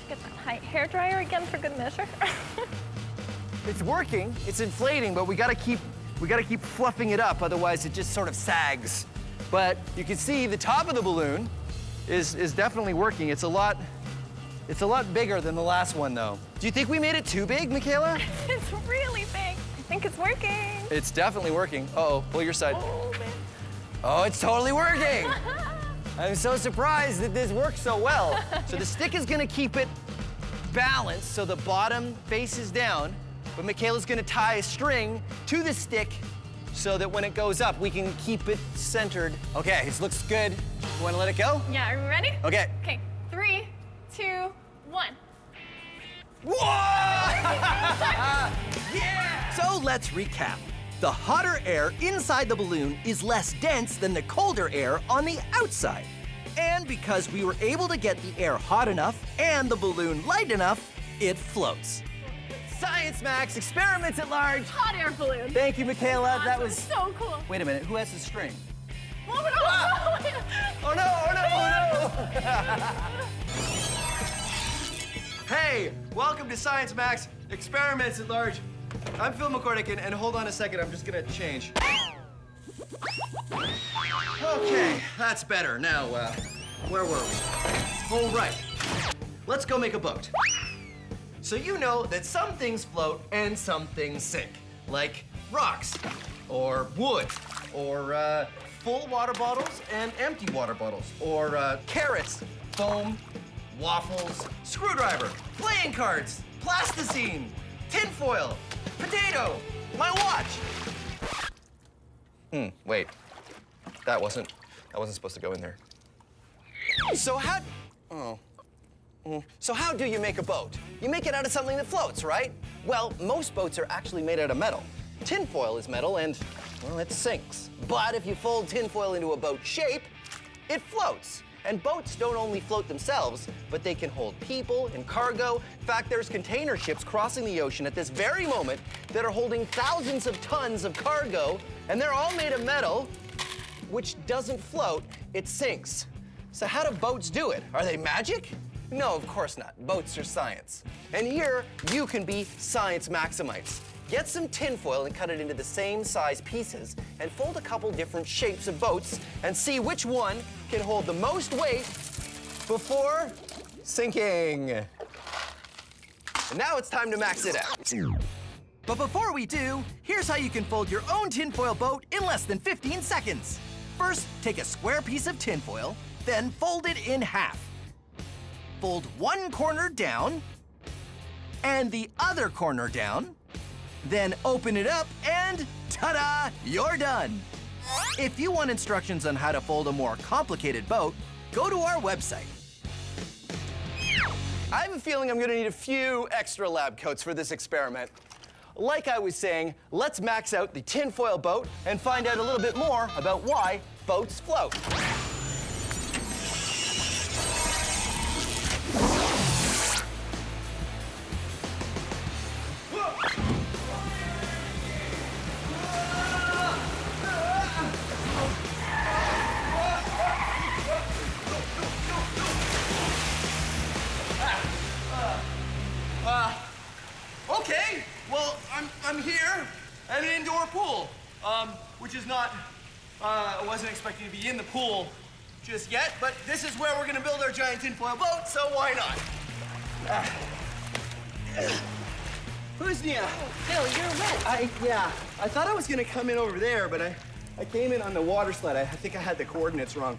Get that hairdryer again for good measure. It's working, it's inflating, but we gotta keep fluffing it up, otherwise it just sort of sags. But you can see the top of the balloon is definitely working. It's a lot bigger than the last one, though. Do you think we made it too big, Michaela? It's really big. I think it's working. It's definitely working. Uh-oh, pull your side. Oh, man. Oh, it's totally working. I'm so surprised that this works so well. So the stick is gonna keep it balanced so the bottom faces down, but Michaela's gonna tie a string to the stick so that when it goes up, we can keep it centered. Okay, this looks good. You wanna let it go? Yeah, are we ready? Okay. Okay, 3, 2, 1. Whoa! Yeah! So let's recap. The hotter air inside the balloon is less dense than the colder air on the outside. And because we were able to get the air hot enough and the balloon light enough, it floats. Science Max, experiments at large. Hot air balloon. Thank you, Michaela. Awesome. That was so cool. Wait a minute, who has the string? Oh, no. Oh no, oh no, oh no! Hey, welcome to Science Max Experiments at Large. I'm Phil McCordick, and hold on a second, I'm just gonna change. Okay, that's better. Now, where were we? Oh, right. Let's go make a boat. So you know that some things float and some things sink, like rocks, or wood, or full water bottles and empty water bottles, or carrots, foam, waffles, screwdriver, playing cards, plasticine, tinfoil, potato, my watch. Wait, that wasn't supposed to go in there. So how do you make a boat? You make it out of something that floats, right? Well, most boats are actually made out of metal. Tinfoil is metal and, well, it sinks. But if you fold tinfoil into a boat shape, it floats. And boats don't only float themselves, but they can hold people and cargo. In fact, there's container ships crossing the ocean at this very moment that are holding thousands of tons of cargo, and they're all made of metal, which doesn't float, it sinks. So how do boats do it? Are they magic? No, of course not. Boats are science. And here, you can be science maximites. Get some tinfoil and cut it into the same size pieces and fold a couple different shapes of boats and see which one can hold the most weight before sinking. And now it's time to max it out. But before we do, here's how you can fold your own tinfoil boat in less than 15 seconds. First, take a square piece of tinfoil, then fold it in half. Fold one corner down and the other corner down. Then open it up and ta-da, you're done. If you want instructions on how to fold a more complicated boat, go to our website. I have a feeling I'm gonna need a few extra lab coats for this experiment. Like I was saying, let's max out the tinfoil boat and find out a little bit more about why boats float. Okay, well, I'm here at an indoor pool, which is not, I wasn't expecting to be in the pool just yet, but this is where we're gonna build our giant tinfoil boat, so why not? Who's Nia? Phil, you're wet. I thought I was gonna come in over there, but I came in on the water sled. I think I had the coordinates wrong.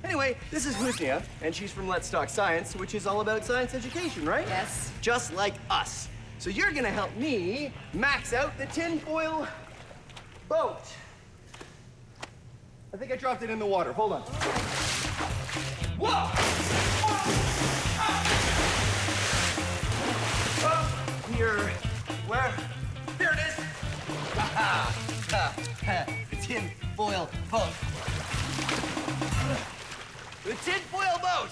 Anyway, this is Husnia, and she's from Let's Talk Science, which is all about science education, right? Yes. Just like us. So you're gonna help me max out the tinfoil boat. I think I dropped it in the water. Hold on. Whoa! Oh, here. Where? Here it is. The tinfoil boat. The tinfoil boat.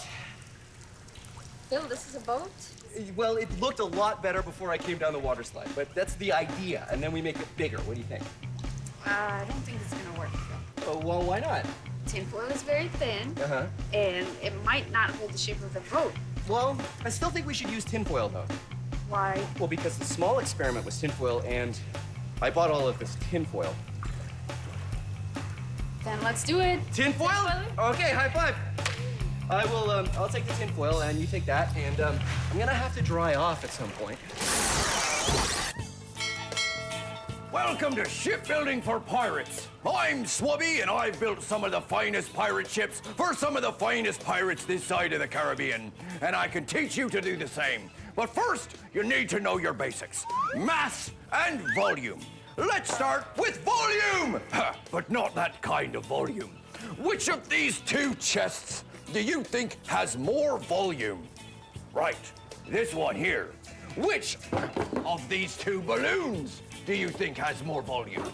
Phil, this is a boat? Well, it looked a lot better before I came down the water slide, but that's the idea, and then we make it bigger. What do you think? I don't think it's gonna work, Phil. Oh, well, why not? Tinfoil is very thin, and it might not hold the shape of the boat. Well, I still think we should use tinfoil, though. Why? Well, because the small experiment was tinfoil, and I bought all of this tinfoil. Then let's do it. Tinfoil? Okay, high five. I'll take the tinfoil, and you take that, and I'm gonna have to dry off at some point. Welcome to Shipbuilding for Pirates. I'm Swubby, and I've built some of the finest pirate ships for some of the finest pirates this side of the Caribbean. And I can teach you to do the same. But first, you need to know your basics. Mass and volume. Let's start with volume! But not that kind of volume. Which of these two chests do you think has more volume? Right, this one here. Which of these two balloons do you think has more volume?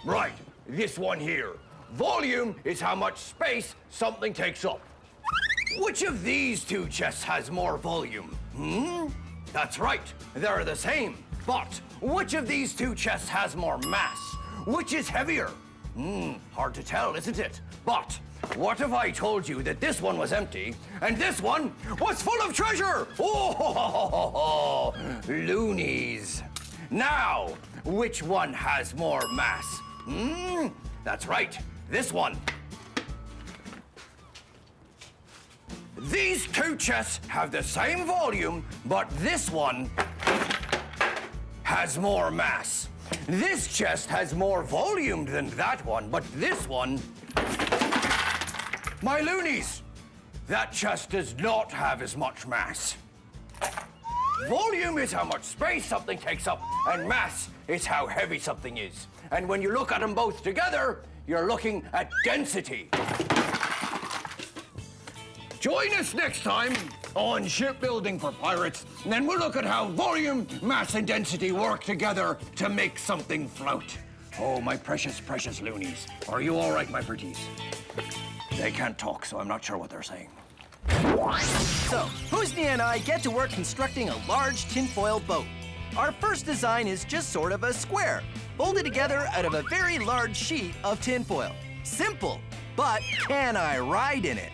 Right, this one here. Volume is how much space something takes up. Which of these two chests has more volume? That's right, they're the same. But which of these two chests has more mass? Which is heavier? Hard to tell, isn't it? But What if I told you that this one was empty and this one was full of treasure? Oh, loonies. Now, which one has more mass? That's right, this one. These two chests have the same volume, but this one has more mass. This chest has more volume than that one, but this one... My loonies! That chest does not have as much mass. Volume is how much space something takes up, and mass is how heavy something is. And when you look at them both together, you're looking at density. Join us next time on Shipbuilding for Pirates, and then we'll look at how volume, mass, and density work together to make something float. Oh, my precious, precious loonies. Are you all right, my pretties? They can't talk, so I'm not sure what they're saying. So, Husni and I get to work constructing a large tinfoil boat. Our first design is just sort of a square, folded together out of a very large sheet of tinfoil. Simple, but can I ride in it?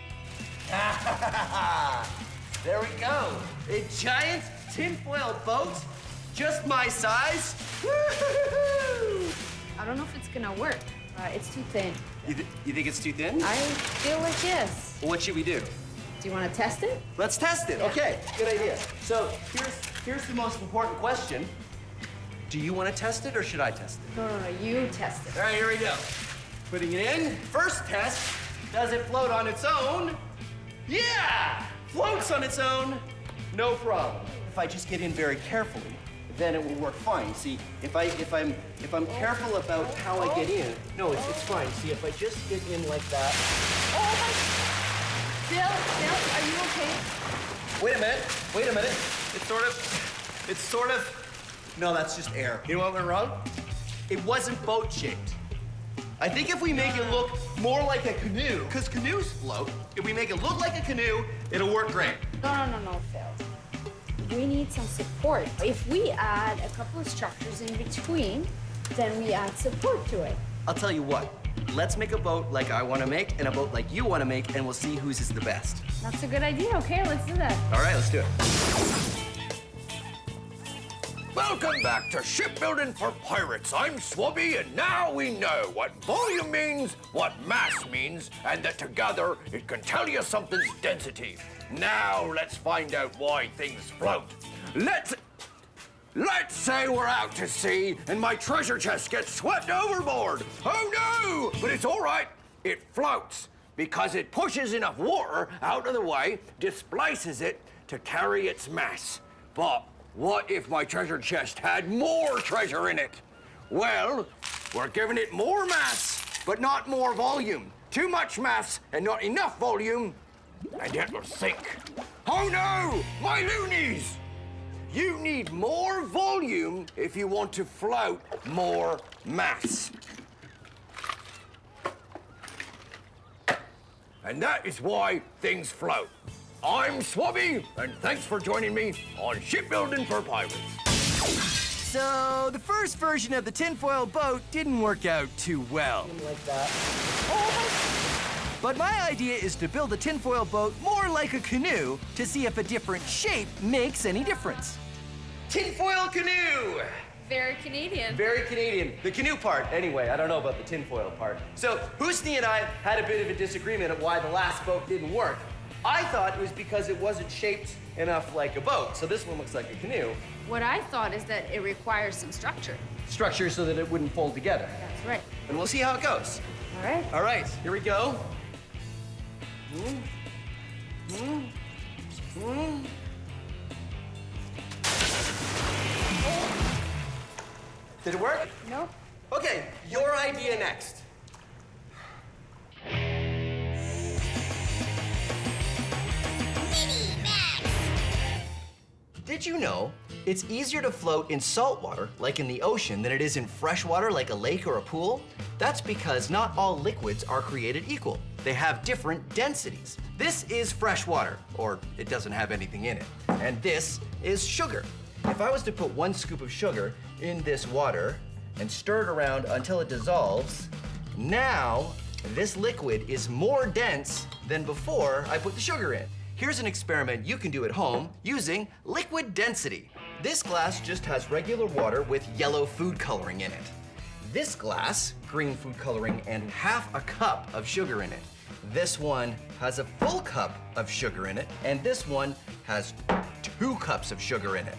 There we go. A giant tinfoil boat, just my size. Woo-hoo-hoo-hoo. I don't know if it's gonna work. It's too thin. You think it's too thin? I feel like yes. Well, what should we do? Do you want to test it? Let's test it. Okay, good idea. So here's the most important question. Do you want to test it or should I test it? No, you test it. All right, here we go. Putting it in. First test, does it float on its own? Yeah! Floats on its own, no problem. If I just get in very carefully, then it will work fine. See, if I'm careful about how I get in, no, it's fine. See, if I just get in like that. Oh my! Bill, are you okay? Wait a minute. It's sort of, no, that's just air. You know what went wrong? It wasn't boat-shaped. I think if we make it look more like a canoe, because canoes float, if we make it look like a canoe, it'll work great. No, Phil. We need some support. If we add a couple of structures in between, then we add support to it. I'll tell you what, let's make a boat like I want to make and a boat like you want to make, and we'll see whose is the best. That's a good idea. Okay, let's do that. All right, let's do it. Welcome back to Shipbuilding for Pirates. I'm Swabby, and now we know what volume means, what mass means, and that together it can tell you something's density. Now let's find out why things float. Let's say we're out to sea and my treasure chest gets swept overboard. Oh no! But it's all right. It floats because it pushes enough water out of the way, displaces it to carry its mass. But what if my treasure chest had more treasure in it? Well, we're giving it more mass, but not more volume. Too much mass and not enough volume, and it will sink. Oh no, my loonies! You need more volume if you want to float more mass. And that is why things float. I'm Swabby, and thanks for joining me on Shipbuilding for Pirates. So, the first version of the tinfoil boat didn't work out too well. Like that. But my idea is to build a tinfoil boat more like a canoe to see if a different shape makes any difference. Tinfoil canoe! Very Canadian. Very Canadian. The canoe part, anyway. I don't know about the tinfoil part. So, Husni and I had a bit of a disagreement of why the last boat didn't work. I thought it was because it wasn't shaped enough like a boat, so this one looks like a canoe. What I thought is that it requires some structure. Structure so that it wouldn't fold together. That's right. And we'll see how it goes. All right. All right, here we go. Did it work? No. Okay, your idea next. Did you know it's easier to float in salt water, like in the ocean, than it is in fresh water, like a lake or a pool? That's because not all liquids are created equal. They have different densities. This is fresh water, or it doesn't have anything in it. And this is sugar. If I was to put 1 scoop of sugar in this water and stir it around until it dissolves, now this liquid is more dense than before I put the sugar in. Here's an experiment you can do at home using liquid density. This glass just has regular water with yellow food coloring in it. This glass, green food coloring and half a cup of sugar in it. This one has a full cup of sugar in it, and this one has 2 cups of sugar in it.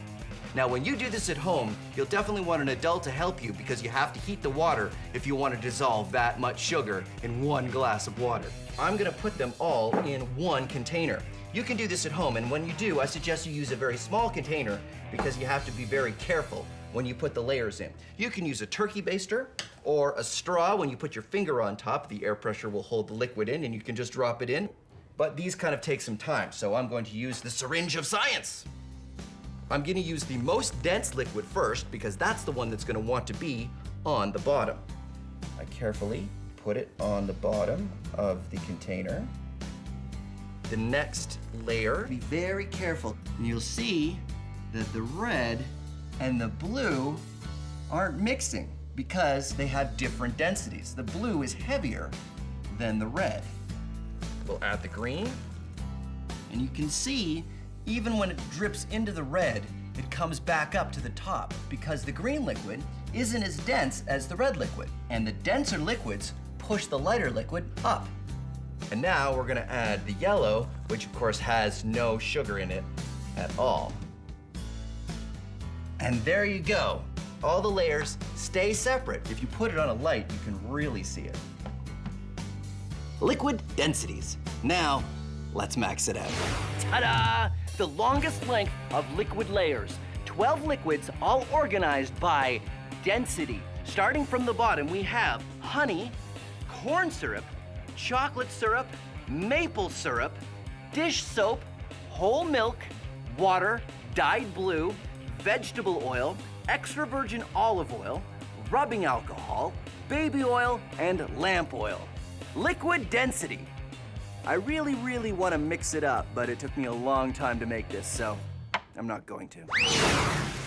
Now, when you do this at home, you'll definitely want an adult to help you because you have to heat the water if you want to dissolve that much sugar in 1 glass of water. I'm gonna put them all in 1 container. You can do this at home, and when you do, I suggest you use a very small container because you have to be very careful when you put the layers in. You can use a turkey baster or a straw. When you put your finger on top, the air pressure will hold the liquid in and you can just drop it in. But these kind of take some time, so I'm going to use the syringe of science. I'm gonna use the most dense liquid first because that's the one that's gonna want to be on the bottom. I carefully put it on the bottom of the container. The next layer, be very careful, and you'll see that the red and the blue aren't mixing because they have different densities. The blue is heavier than the red. We'll add the green, and you can see even when it drips into the red, it comes back up to the top because the green liquid isn't as dense as the red liquid, and the denser liquids push the lighter liquid up. And now we're gonna add the yellow, which of course has no sugar in it at all. And there you go. All the layers stay separate. If you put it on a light, you can really see it. Liquid densities. Now, let's max it out. Ta-da! The longest length of liquid layers. 12 liquids all organized by density. Starting from the bottom, we have honey, corn syrup, chocolate syrup, maple syrup, dish soap, whole milk, water, dyed blue, vegetable oil, extra virgin olive oil, rubbing alcohol, baby oil, and lamp oil. Liquid density. I really want to mix it up, but it took me a long time to make this, so I'm not going to.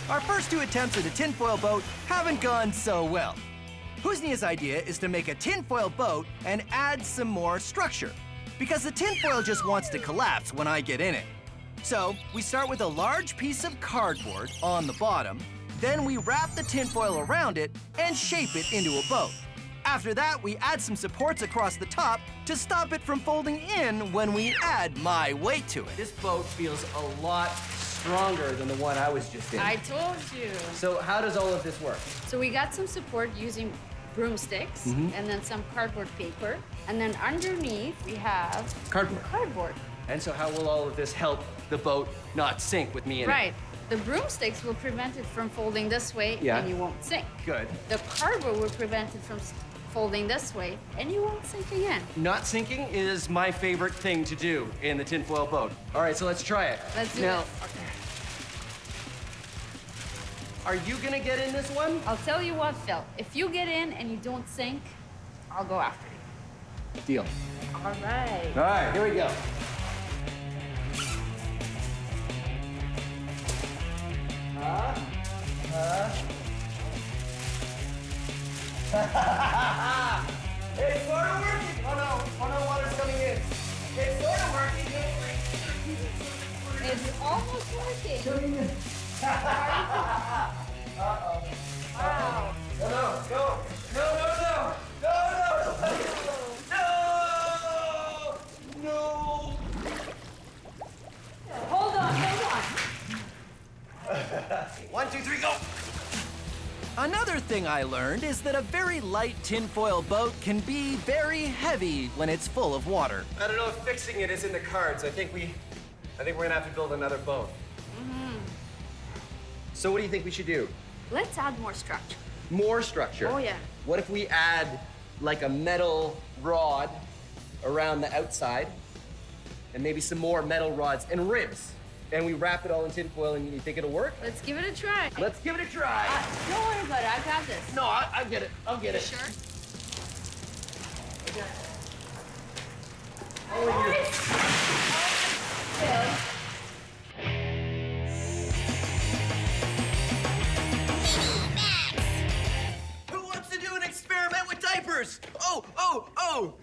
Our first 2 attempts at a tinfoil boat haven't gone so well. Husnia's idea is to make a tinfoil boat and add some more structure, because the tinfoil just wants to collapse when I get in it. So we start with a large piece of cardboard on the bottom, then we wrap the tinfoil around it and shape it into a boat. After that, we add some supports across the top to stop it from folding in when we add my weight to it. This boat feels a lot stronger than the one I was just in. I told you. So how does all of this work? So we got some support using broomsticks and then some cardboard paper. And then underneath we have cardboard. And so how will all of this help the boat not sink with me in it? Right. The broomsticks will prevent it from folding this way and you won't sink. Good. The cardboard will prevent it from folding this way and you won't sink again. Not sinking is my favorite thing to do in the tinfoil boat. All right, so let's try it. Let's do now, it. Are you gonna get in this one? I'll tell you what, Phil. If you get in and you don't sink, I'll go after you. Deal. All right. All right, here we go. It's sort of working. Oh no, water's coming in. It's sort of working. It's almost working. Uh-oh. Wow. No, go. No. Hold on. 1, 2, 3, go. Another thing I learned is that a very light tinfoil boat can be very heavy when it's full of water. I don't know if fixing it is in the cards. I think we're gonna have to build another boat. So what do you think we should do? Let's add more structure. More structure? Oh, yeah. What if we add like a metal rod around the outside and maybe some more metal rods and ribs? And we wrap it all in tinfoil, and you think it'll work? Let's give it a try. Let's give it a try. Don't worry about it. I got this. No, I'll get it. I'll get it. Sure? Who wants to do an experiment with diapers? Oh!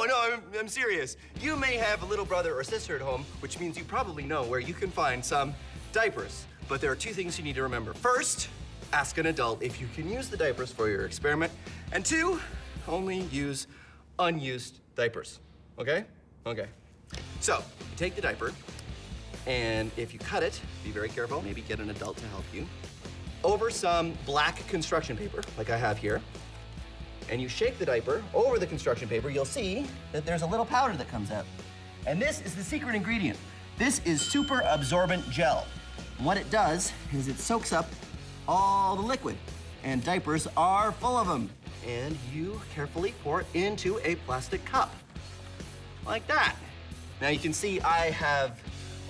no, I'm serious. You may have a little brother or sister at home, which means you probably know where you can find some diapers. But there are two things you need to remember. First, ask an adult if you can use the diapers for your experiment. And two, only use unused diapers, okay? Okay. So, you take the diaper, and if you cut it, be very careful, maybe get an adult to help you, over some black construction paper, like I have here, and you shake the diaper over the construction paper, you'll see that there's a little powder that comes out. And this is the secret ingredient. This is super absorbent gel. And what it does is it soaks up all the liquid, and diapers are full of them. And you carefully pour it into a plastic cup, like that. Now you can see I have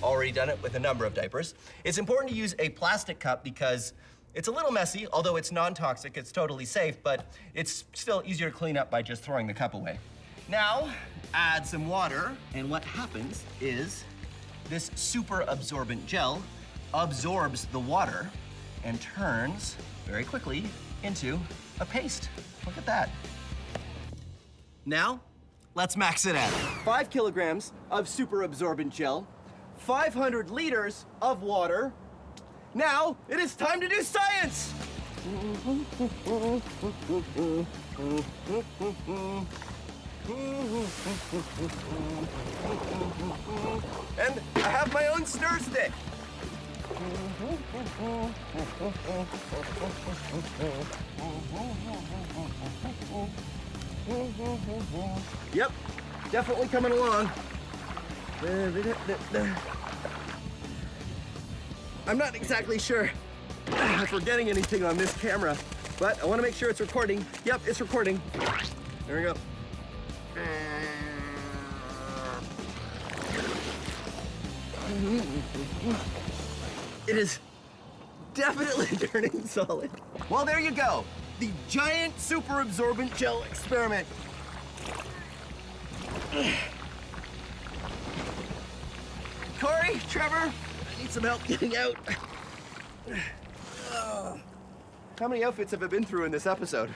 already done it with a number of diapers. It's important to use a plastic cup because it's a little messy, although it's non-toxic, it's totally safe, but it's still easier to clean up by just throwing the cup away. Now, add some water, and what happens is this super absorbent gel absorbs the water and turns very quickly into a paste. Look at that. Now, let's max it out. 5 kilograms of super absorbent gel, 500 liters of water. Now, it is time to do science! And I have my own stir stick. Yep, definitely coming along. I'm not exactly sure if we're getting anything on this camera, but I want to make sure it's recording. Yep, it's recording. There we go. It is definitely turning solid. Well, there you go. The giant super absorbent gel experiment. Corey, Trevor, I need some help getting out. How many outfits have I been through in this episode?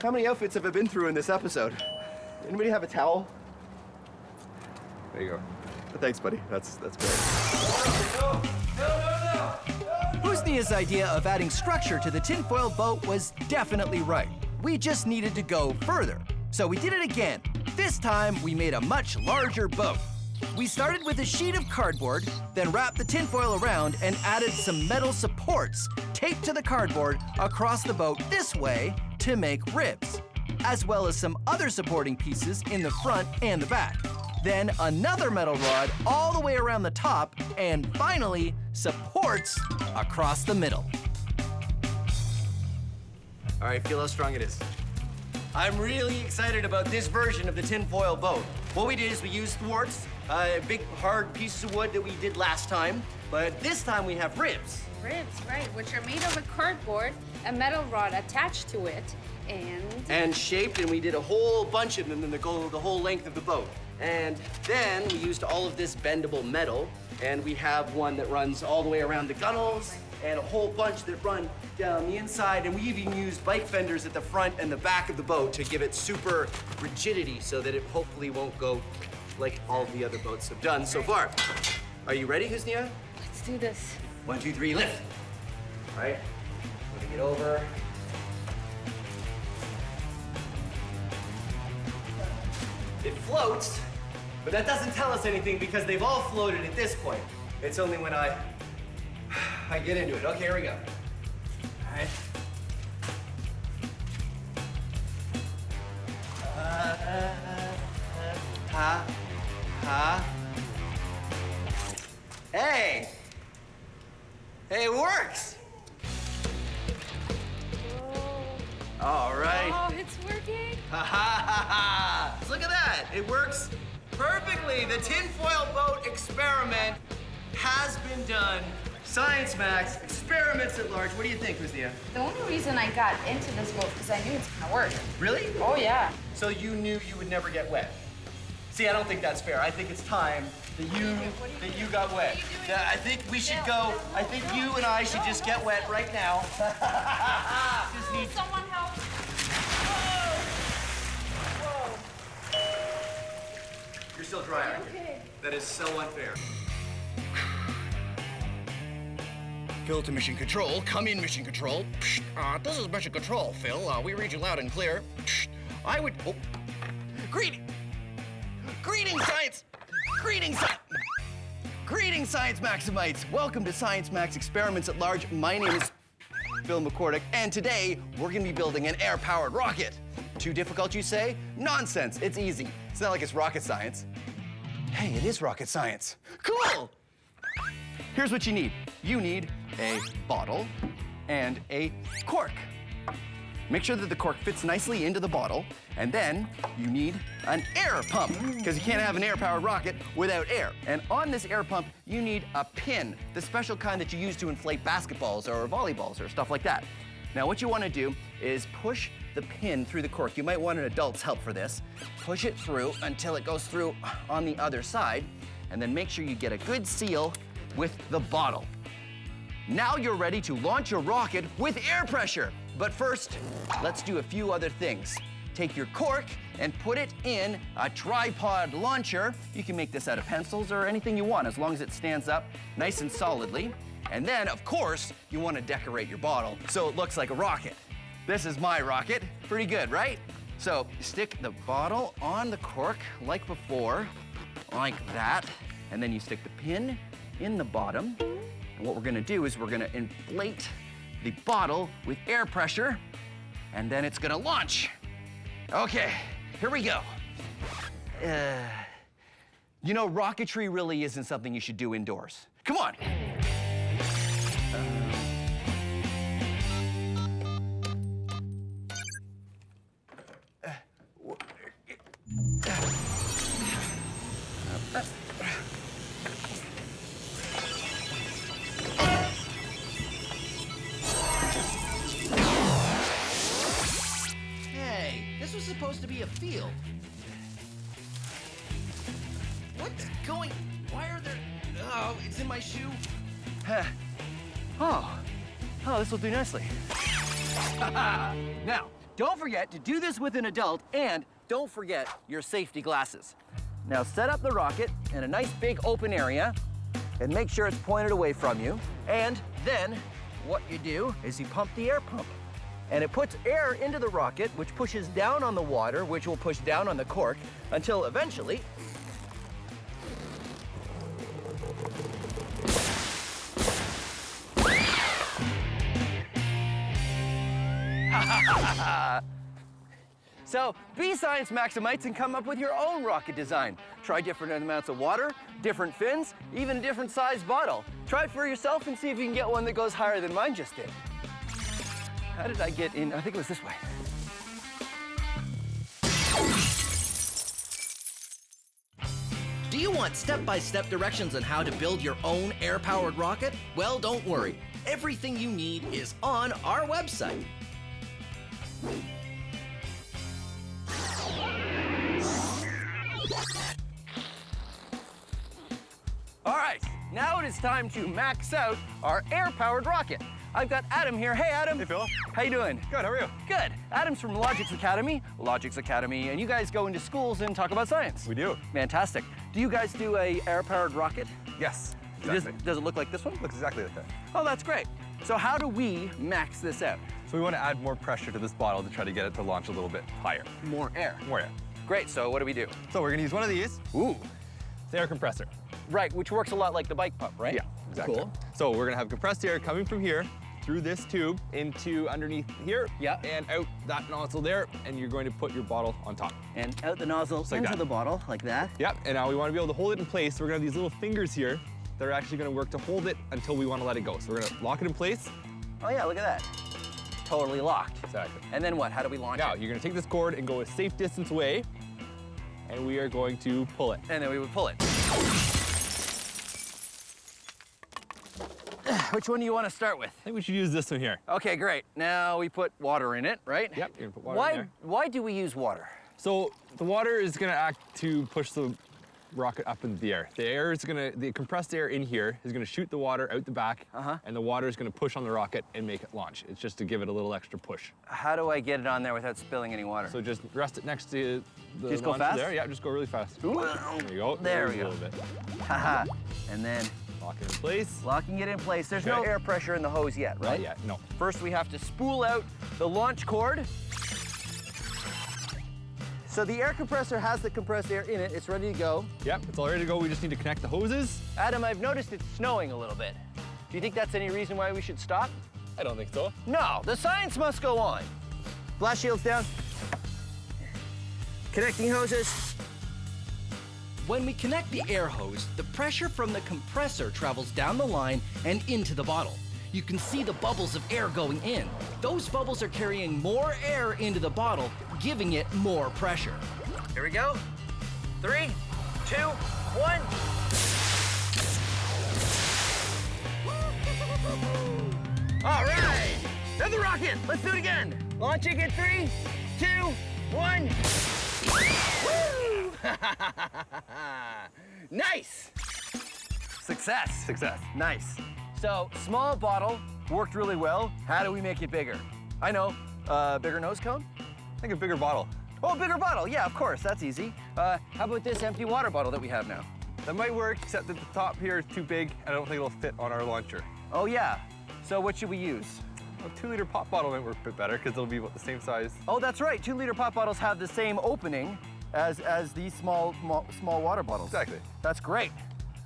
How many outfits have I been through in this episode? Anybody have a towel? There you go. Thanks, buddy. That's great. Husnia's idea of adding structure to the tinfoil boat was definitely right. We just needed to go further. So we did it again. This time, we made a much larger boat. We started with a sheet of cardboard, then wrapped the tinfoil around and added some metal supports taped to the cardboard across the boat this way to make ribs, as well as some other supporting pieces in the front and the back. Then another metal rod all the way around the top, and finally, supports across the middle. All right, feel how strong it is. I'm really excited about this version of the tinfoil boat. What we did is we used thwarts, big hard pieces of wood that we did last time, but this time we have ribs. Ribs, right, which are made of a cardboard, a metal rod attached to it, and shaped, and we did a whole bunch of them that go the whole length of the boat. And then we used all of this bendable metal, and we have one that runs all the way around the gunnels, and a whole bunch that run down the inside, and we even used bike fenders at the front and the back of the boat to give it super rigidity so that it hopefully won't go like all the other boats have done so far. Are you ready, Husnia? let's do this. 1, 2, 3, lift. All right, I'm gonna get over. It floats, but that doesn't tell us anything because they've all floated at this point. It's only when I get into it. Okay, here we go. All right. Hey! Hey, it works! All right. Oh, it's working. Ha ha ha ha! Look at that! It works perfectly. The tinfoil boat experiment has been done. Science Max, experiments at large. What do you think, Husnia? The only reason I got into this boat because I knew it's gonna work. Really? Oh, yeah. So you knew you would never get wet? See, I don't think that's fair. I think it's time that you got wet. I think we should go. I think you and I should just get wet right now. Just need Someone help. You're still dry, aren't you? That is so unfair. Phil to mission control. Come in, mission control. This is mission control, Phil. We read you loud and clear. I would. Oh. Greetings, science. Greetings, Science Maximites. Welcome to Science Max Experiments at Large. My name is Phil McCordick, and today we're going to be building an air-powered rocket. Too difficult, you say? Nonsense. It's easy. It's not like it's rocket science. Hey, it is rocket science. Cool! Here's what you need. You need a bottle and a cork. Make sure that the cork fits nicely into the bottle, and then you need an air pump, because you can't have an air-powered rocket without air. And on this air pump, you need a pin, the special kind that you use to inflate basketballs or volleyballs or stuff like that. Now, what you want to do is push the pin through the cork. You might want an adult's help for this. Push it through until it goes through on the other side, and then make sure you get a good seal with the bottle. Now you're ready to launch your rocket with air pressure. But first, let's do a few other things. Take your cork and put it in a tripod launcher. You can make this out of pencils or anything you want, as long as it stands up nice and solidly. And then, of course, you want to decorate your bottle so it looks like a rocket. This is my rocket. Pretty good, right? So stick the bottle on the cork like before, like that. And then you stick the pin in the bottom. And what we're gonna do is we're gonna inflate the bottle with air pressure, and then it's gonna launch. Okay, here we go. You know, rocketry really isn't something you should do indoors. Come on. This was supposed to be a field. What's going? Why are there? Oh, it's in my shoe. Oh, this will do nicely. Now, don't forget to do this with an adult, and don't forget your safety glasses. Now set up the rocket in a nice big open area, and make sure it's pointed away from you. And then what you do is you pump the air pump. And it puts air into the rocket, which pushes down on the water, which will push down on the cork, until eventually... So, be Science Maximites and come up with your own rocket design. Try different amounts of water, different fins, even a different size bottle. Try it for yourself and see if you can get one that goes higher than mine just did. How did I get in? I think it was this way. Do you want step-by-step directions on how to build your own air-powered rocket? Well, don't worry. Everything you need is on our website. All right, now it is time to max out our air-powered rocket. I've got Adam here. Hey, Adam. Hey, Phil. How you doing? Good, how are you? Good. Adam's from Logix Academy, and you guys go into schools and talk about science. We do. Fantastic. Do you guys do a air-powered rocket? Yes, exactly. Does it look like this one? Looks exactly like that. Oh, that's great. So how do we max this out? So we want to add more pressure to this bottle to try to get it to launch a little bit higher. More air. More air. Great, so what do we do? So we're gonna use one of these. Ooh. It's an air compressor. Right, which works a lot like the bike pump, right? Yeah, exactly. Cool. So we're gonna have compressed air coming from here through this tube into underneath here, yeah, and out that nozzle there, and you're going to put your bottle on top. And out the nozzle like into that. the bottle, like that. Yep, and now we want to be able to hold it in place. So we're gonna have these little fingers here that are actually gonna work to hold it until we want to let it go. So we're gonna lock it in place. Oh yeah, look at that. Totally locked. Exactly. And then what? How do we launch Now, it? you're gonna take this cord and go a safe distance away, and we are going to pull it. And then we would pull it. Which one do you want to start with? I think we should use this one here. Okay, great. Now we put water in it, right? Yep, you're gonna put water in there. Why do we use water? So the water is gonna act to push the rocket up into the air. The compressed air in here is gonna shoot the water out the back, and the water is gonna push on the rocket and make it launch. It's just to give it a little extra push. How do I get it on there without spilling any water? So just rest it next to the Just go launcher fast? there. Yeah, just go really fast. Ooh. There you go. There we A go. little bit. Haha. And then lock it in place. Locking it in place. There's no Okay. air pressure in the hose yet, right? Not yet, no. First, we have to spool out the launch cord. So the air compressor has the compressed air in it. It's ready to go. Yep, it's all ready to go. We just need to connect the hoses. Adam, I've noticed it's snowing a little bit. Do you think that's any reason why we should stop? I don't think so. No, the science must go on. Blast shields down. Connecting hoses. When we connect the air hose, the pressure from the compressor travels down the line and into the bottle. You can see the bubbles of air going in. Those bubbles are carrying more air into the bottle, giving it more pressure. Here we go. 3, 2, 1. All right, another rocket. Let's do it again. Launching in 3, 2, 1. Woo! Nice. Success. Success. Nice. So, small bottle, worked really well. How do we make it bigger? I know, bigger nose cone? I think a bigger bottle. Oh, bigger bottle, yeah, of course, that's easy. How about this empty water bottle that we have now? That might work, except that the top here is too big. I don't think it'll fit on our launcher. Oh yeah, so what should we use? A 2-liter pop bottle might work a bit better because it'll be about the same size. Oh, that's right, 2-liter pop bottles have the same opening as these small water bottles. Exactly. That's great.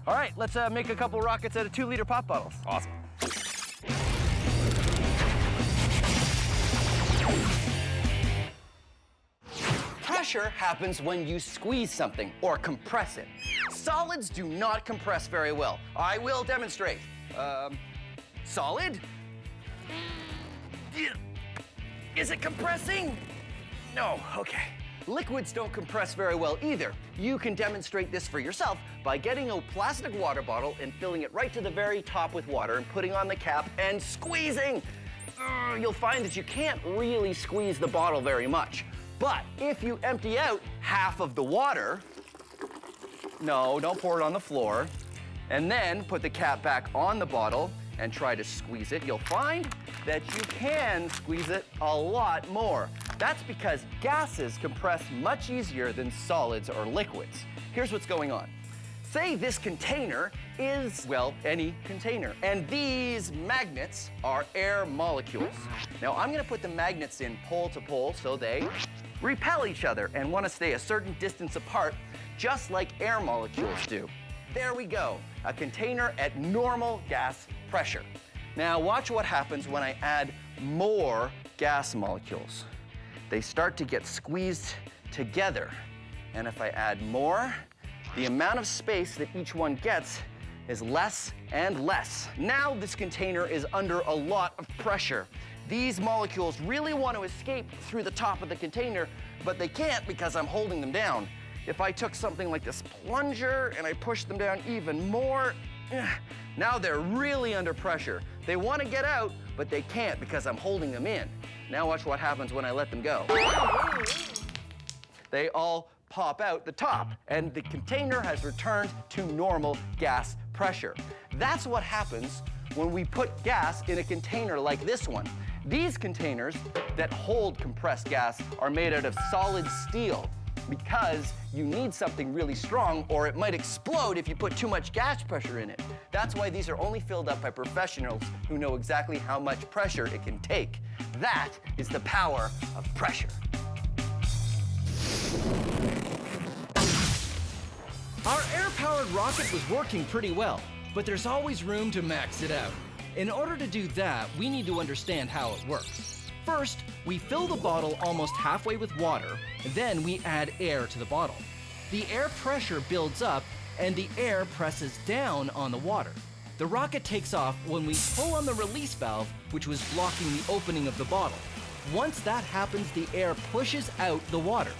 All right, let's make a couple rockets out of 2-liter pop bottles. Awesome. Pressure happens when you squeeze something or compress it. Solids do not compress very well. I will demonstrate. Solid? Is it compressing? No, okay. Liquids don't compress very well either. You can demonstrate this for yourself by getting a plastic water bottle and filling it right to the very top with water and putting on the cap and squeezing. You'll find that you can't really squeeze the bottle very much. But if you empty out half of the water, no, don't pour it on the floor, and then put the cap back on the bottle and try to squeeze it, you'll find that you can squeeze it a lot more. That's because gases compress much easier than solids or liquids. Here's what's going on. Say this container is, well, any container, and these magnets are air molecules. Now I'm gonna put the magnets in pole to pole so they repel each other and wanna stay a certain distance apart, just like air molecules do. There we go, a container at normal gas pressure. Now watch what happens when I add more gas molecules. They start to get squeezed together. And if I add more, the amount of space that each one gets is less and less. Now this container is under a lot of pressure. These molecules really want to escape through the top of the container, but they can't because I'm holding them down. If I took something like this plunger and I pushed them down even more, now they're really under pressure. They want to get out, but they can't because I'm holding them in. Now watch what happens when I let them go. They all pop out the top, and the container has returned to normal gas pressure. That's what happens when we put gas in a container like this one. These containers that hold compressed gas are made out of solid steel because you need something really strong or it might explode if you put too much gas pressure in it. That's why these are only filled up by professionals who know exactly how much pressure it can take. That is the power of pressure. Our air-powered rocket was working pretty well, but there's always room to max it out. In order to do that, we need to understand how it works. First, we fill the bottle almost halfway with water, then we add air to the bottle. The air pressure builds up, and the air presses down on the water. The rocket takes off when we pull on the release valve, which was blocking the opening of the bottle. Once that happens, the air pushes out the water.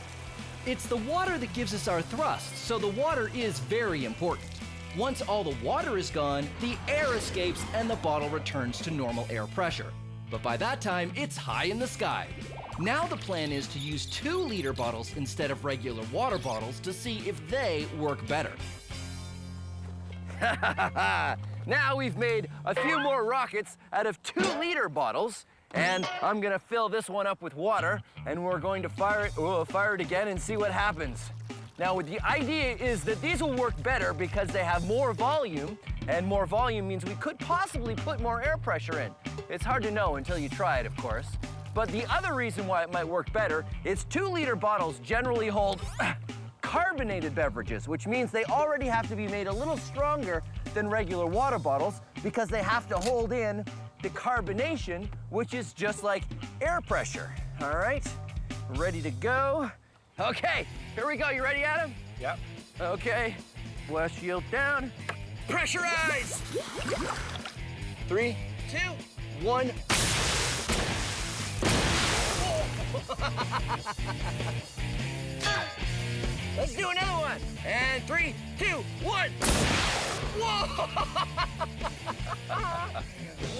It's the water that gives us our thrust, so the water is very important. Once all the water is gone, the air escapes and the bottle returns to normal air pressure. But by that time, it's high in the sky. Now the plan is to use 2-liter bottles instead of regular water bottles to see if they work better. Now we've made a few more rockets out of 2-liter bottles, and I'm gonna fill this one up with water, and we're going to fire it again and see what happens. Now, the idea is that these will work better because they have more volume, and more volume means we could possibly put more air pressure in. It's hard to know until you try it, of course. But the other reason why it might work better is 2-liter bottles generally hold carbonated beverages, which means they already have to be made a little stronger than regular water bottles because they have to hold in the carbonation, which is just like air pressure. All right, ready to go. Okay, here we go. You ready, Adam? Yep. Okay, blast shield down. Pressurize! 3, 2, 1. Let's do another one. And 3, 2, 1. Whoa!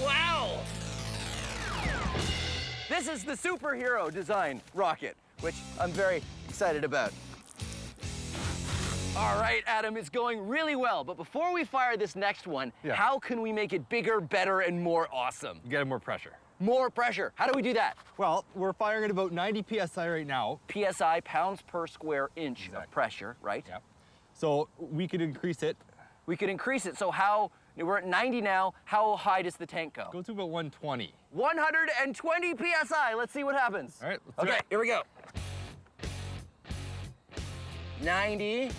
Wow! This is the superhero design rocket, which I'm very excited about. All right, Adam, it's going really well. But before we fire this next one, how can we make it bigger, better, and more awesome? You get more pressure. More pressure. How do we do that? Well, we're firing at about 90 PSI right now. PSI, pounds per square inch of pressure, right? Yeah. So we could increase it. We could increase it. So how, we're at 90 now, how high does the tank go? Go to about 120. 120 PSI. Let's see what happens. All right, let's do Okay, it. here we go. 90,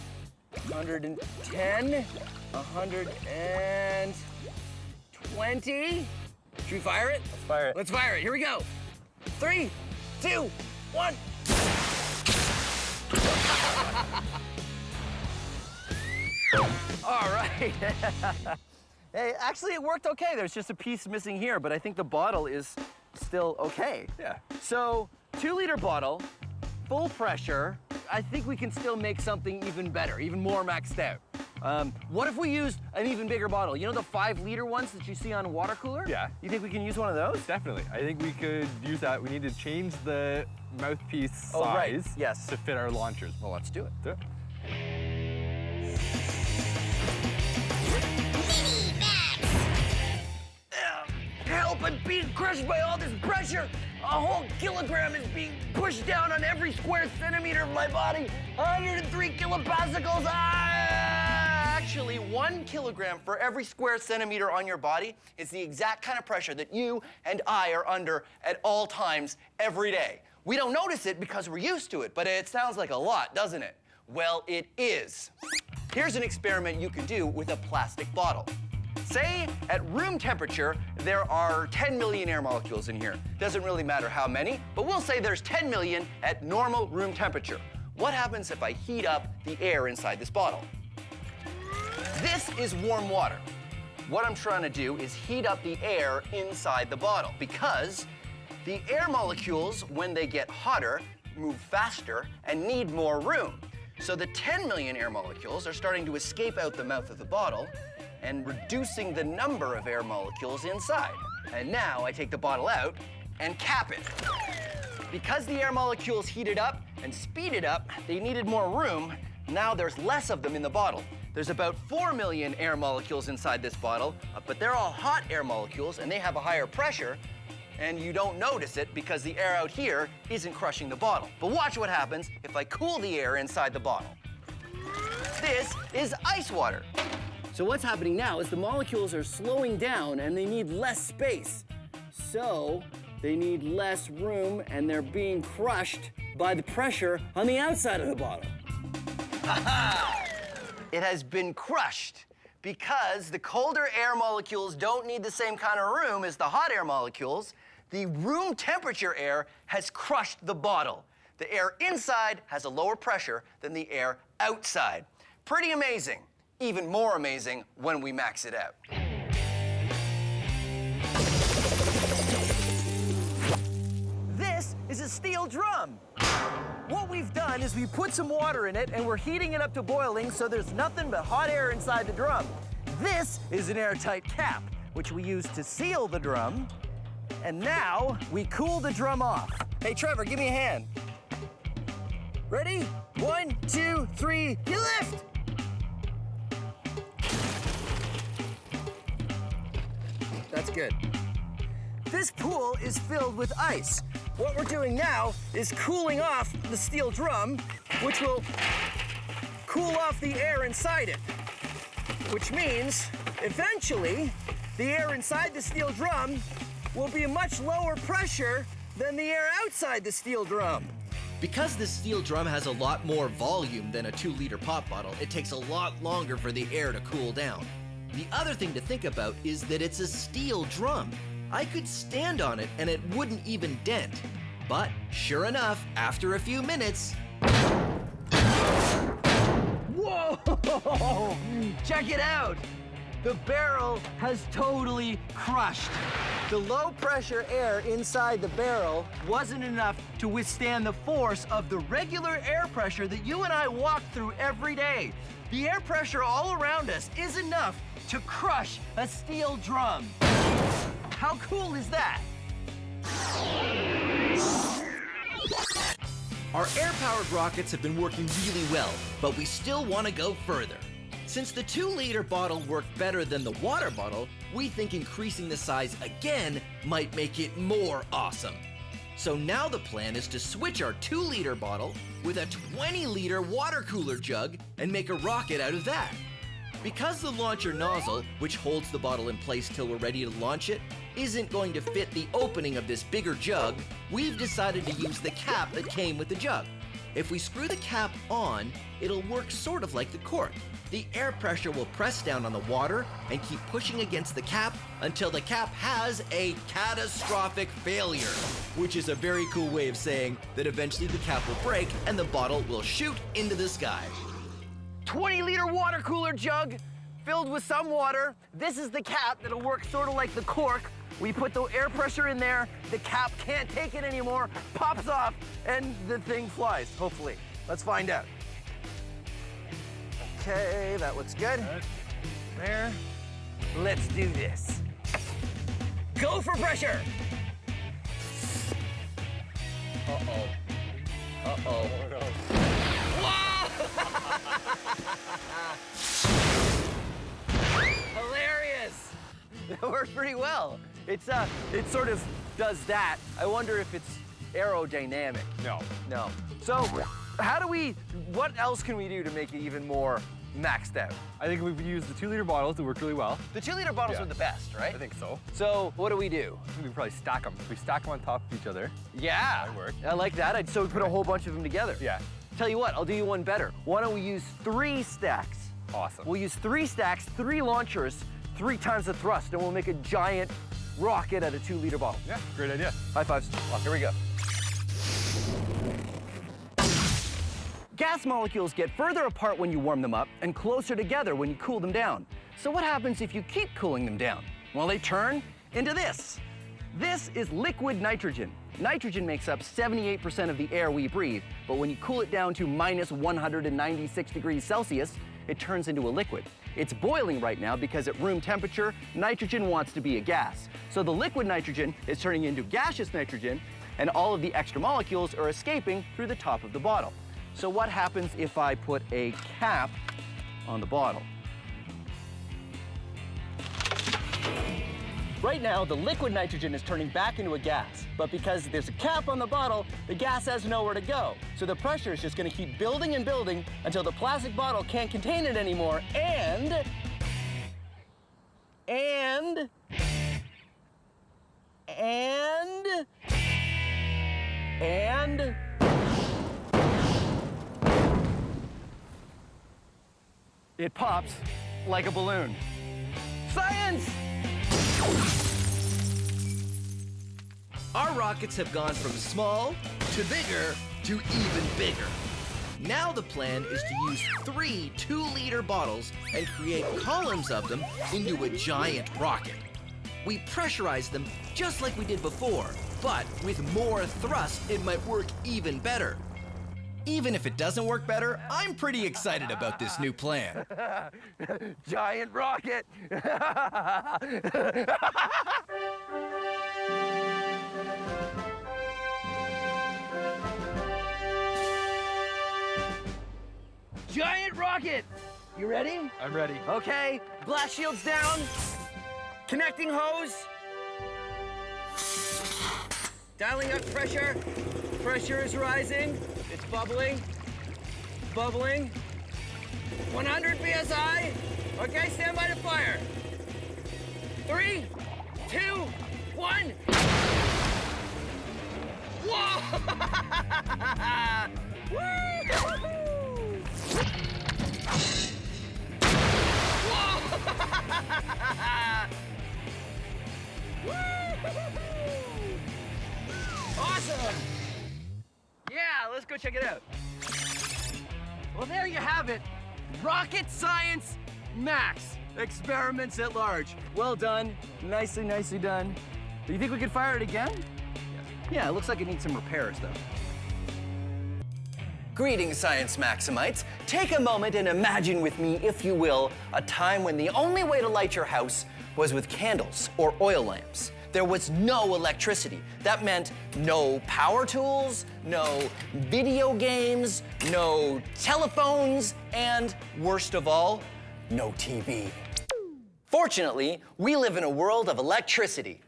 110, 120. Should we fire it? Let's fire it. Let's fire it. Here we go. 3, 2, 1. All right. Hey, actually, it worked okay. There's just a piece missing here, but I think the bottle is still okay. Yeah. So, 2-liter bottle, full pressure. I think we can still make something even better, even more maxed out. What if we used an even bigger bottle? You know the 5-liter ones that you see on a water cooler? Yeah. You think we can use one of those? Definitely. I think we could use that. We need to change the mouthpiece size Oh, right. Yes. to fit our launchers. Well, let's do it. Do it. Help, I'm being crushed by all this pressure. A whole kilogram is being pushed down on every square centimeter of my body. 103 kilopascals. Actually, 1 kilogram for every square centimeter on your body is the exact kind of pressure that you and I are under at all times every day. We don't notice it because we're used to it, but it sounds like a lot, doesn't it? Well, it is. Here's an experiment you can do with a plastic bottle. Say at room temperature, there are 10 million air molecules in here. Doesn't really matter how many, but we'll say there's 10 million at normal room temperature. What happens if I heat up the air inside this bottle? This is warm water. What I'm trying to do is heat up the air inside the bottle because the air molecules, when they get hotter, move faster and need more room. So the 10 million air molecules are starting to escape out the mouth of the bottle and reducing the number of air molecules inside. And now I take the bottle out and cap it. Because the air molecules heated up and speeded up, they needed more room. Now there's less of them in the bottle. There's about 4 million air molecules inside this bottle, but they're all hot air molecules and they have a higher pressure, and you don't notice it because the air out here isn't crushing the bottle. But watch what happens if I cool the air inside the bottle. This is ice water. So what's happening now is the molecules are slowing down and they need less space. So they need less room and they're being crushed by the pressure on the outside of the bottle. It has been crushed because the colder air molecules don't need the same kind of room as the hot air molecules. The room temperature air has crushed the bottle. The air inside has a lower pressure than the air outside. Pretty amazing. Even more amazing when we max it out. This is a steel drum. What we've done is we put some water in it and we're heating it up to boiling so there's nothing but hot air inside the drum. This is an airtight cap, which we use to seal the drum. And now we cool the drum off. Hey, Trevor, give me a hand. Ready? 1, 2, 3, you lift! That's good. This pool is filled with ice. What we're doing now is cooling off the steel drum, which will cool off the air inside it, which means eventually the air inside the steel drum will be a much lower pressure than the air outside the steel drum. Because this steel drum has a lot more volume than a 2-liter pop bottle, it takes a lot longer for the air to cool down. The other thing to think about is that it's a steel drum. I could stand on it and it wouldn't even dent. But sure enough, after a few minutes... Whoa! Check it out! The barrel has totally crushed. The low pressure air inside the barrel wasn't enough to withstand the force of the regular air pressure that you and I walk through every day. The air pressure all around us is enough to crush a steel drum. How cool is that? Our air-powered rockets have been working really well, but we still want to go further. Since the 2-liter bottle worked better than the water bottle, we think increasing the size again might make it more awesome. So now the plan is to switch our 2-liter bottle with a 20-liter water cooler jug and make a rocket out of that. Because the launcher nozzle, which holds the bottle in place till we're ready to launch it, isn't going to fit the opening of this bigger jug, we've decided to use the cap that came with the jug. If we screw the cap on, it'll work sort of like the cork. The air pressure will press down on the water and keep pushing against the cap until the cap has a catastrophic failure, which is a very cool way of saying that eventually the cap will break and the bottle will shoot into the sky. 20-liter water cooler jug filled with some water. This is the cap that'll work sort of like the cork. We put the air pressure in there, the cap can't take it anymore, pops off, and the thing flies, hopefully. Let's find out. Okay, that looks good. There. Let's do this. Go for pressure! Uh-oh. Uh-oh. Hilarious! That works pretty well. It sort of does that. I wonder if it's aerodynamic. No. No. So, what else can we do to make it even more maxed out? I think we've used the 2-liter bottles. It worked really well. The 2-liter bottles Yeah. are the best, right? I think so. So, what do we do? I think we probably stack them. We stack them on top of each other. Yeah. That worked. I like that. So we put a whole bunch of them together. Yeah. Tell you what, I'll do you one better. Why don't we use 3 stacks? Awesome. We'll use 3 stacks, 3 launchers, 3 times the thrust, and we'll make a giant rocket out of 2-liter bottle. Yeah, great idea. High fives. Here we go. Gas molecules get further apart when you warm them up and closer together when you cool them down. So what happens if you keep cooling them down? Well, they turn into this. This is liquid nitrogen. Nitrogen makes up 78% of the air we breathe, but when you cool it down to minus 196 degrees Celsius, it turns into a liquid. It's boiling right now because at room temperature, nitrogen wants to be a gas. So the liquid nitrogen is turning into gaseous nitrogen, and all of the extra molecules are escaping through the top of the bottle. So what happens if I put a cap on the bottle? Right now, the liquid nitrogen is turning back into a gas, but because there's a cap on the bottle, the gas has nowhere to go. So the pressure is just gonna keep building and building until the plastic bottle can't contain it anymore, and it pops like a balloon. Science! Our rockets have gone from small to bigger to even bigger. Now the plan is to use 3 2-liter bottles and create columns of them into a giant rocket. We pressurize them just like we did before, but with more thrust, it might work even better. Even if it doesn't work better, I'm pretty excited about this new plan. Giant rocket! rocket. You ready? I'm ready. Okay, blast shields down. Connecting hose. Dialing up pressure. Pressure is rising. It's bubbling. Bubbling. 100 PSI. Okay, stand by to fire. 3, 2, 1. Whoa! Awesome! Yeah, let's go check it out. Well, there you have it. Rocket Science Max. Experiments at large. Well done. Nicely, nicely done. Do you think we could fire it again? Yeah, it looks like it needs some repairs, though. Greetings, Science Maximites. Take a moment and imagine with me, if you will, a time when the only way to light your house was with candles or oil lamps. There was no electricity. That meant no power tools, no video games, no telephones, and worst of all, no TV. Fortunately, we live in a world of electricity.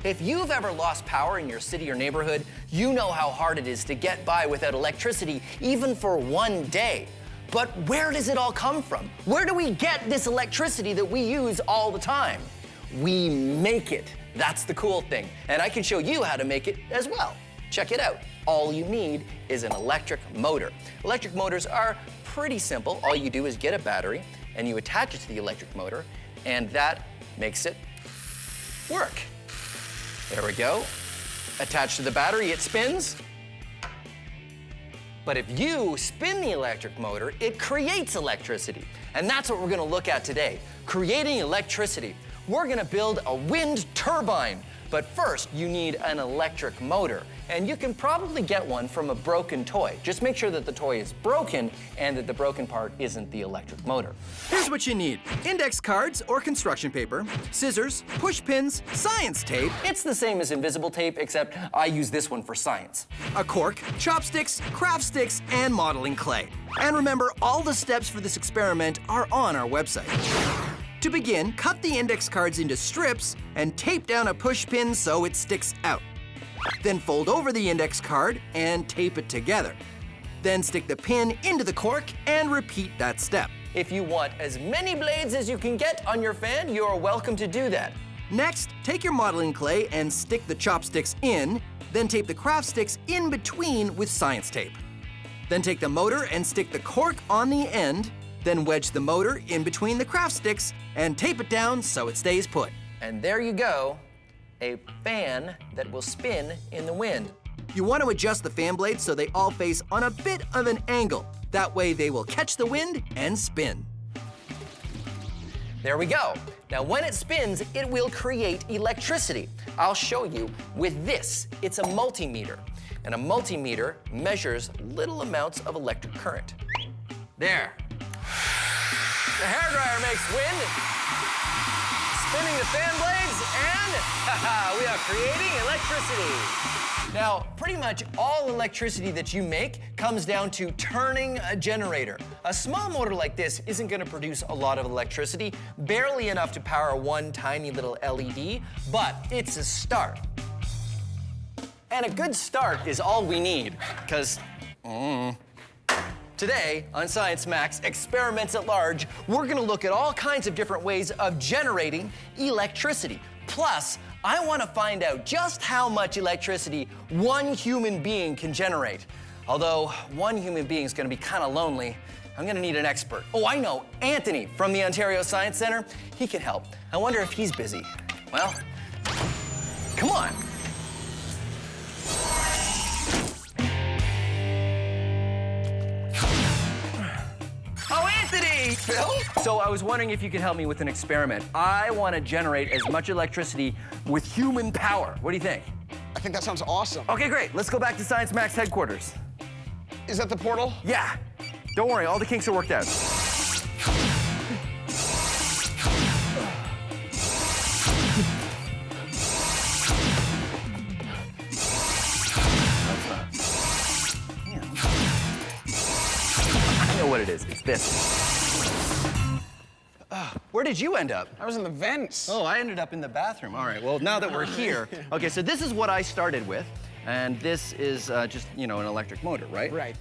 If you've ever lost power in your city or neighborhood, you know how hard it is to get by without electricity, even for one day. But where does it all come from? Where do we get this electricity that we use all the time? We make it. That's the cool thing. And I can show you how to make it as well. Check it out. All you need is an electric motor. Electric motors are pretty simple. All you do is get a battery and you attach it to the electric motor, and that makes it work. There we go. Attached to the battery, it spins. But if you spin the electric motor, it creates electricity. And that's what we're gonna look at today, creating electricity. We're gonna build a wind turbine. But first, you need an electric motor. And you can probably get one from a broken toy. Just make sure that the toy is broken and that the broken part isn't the electric motor. Here's what you need: index cards or construction paper, scissors, push pins, science tape. It's the same as invisible tape, except I use this one for science. A cork, chopsticks, craft sticks, and modeling clay. And remember, all the steps for this experiment are on our website. To begin, cut the index cards into strips and tape down a push pin so it sticks out. Then fold over the index card and tape it together. Then stick the pin into the cork and repeat that step. If you want as many blades as you can get on your fan, you're welcome to do that. Next, take your modeling clay and stick the chopsticks in, then tape the craft sticks in between with science tape. Then take the motor and stick the cork on the end, then wedge the motor in between the craft sticks and tape it down so it stays put. And there you go, a fan that will spin in the wind. You want to adjust the fan blades so they all face on a bit of an angle. That way they will catch the wind and spin. There we go. Now when it spins, it will create electricity. I'll show you with this. It's a multimeter. And a multimeter measures little amounts of electric current. There. The hairdryer makes wind, spinning the fan blades, and we are creating electricity. Now, pretty much all electricity that you make comes down to turning a generator. A small motor like this isn't gonna produce a lot of electricity, barely enough to power one tiny little LED, but it's a start. And a good start is all we need, because today on Science Max Experiments at Large, we're gonna look at all kinds of different ways of generating electricity. Plus, I wanna find out just how much electricity one human being can generate. Although one human being is gonna be kinda lonely, I'm gonna need an expert. Oh, I know, Anthony from the Ontario Science Centre. He can help. I wonder if he's busy. Well, come on. Oh, Anthony! Phil? So I was wondering if you could help me with an experiment. I want to generate as much electricity with human power. What do you think? I think that sounds awesome. Okay, great. Let's go back to Science Max headquarters. Is that the portal? Yeah. Don't worry, all the kinks are worked out. what it is. It's this. Where did you end up? I was in the vents. Oh, I ended up in the bathroom. All right, well, now that we're here. Okay, so this is what I started with. And this is just, you know, an electric motor, right? Right.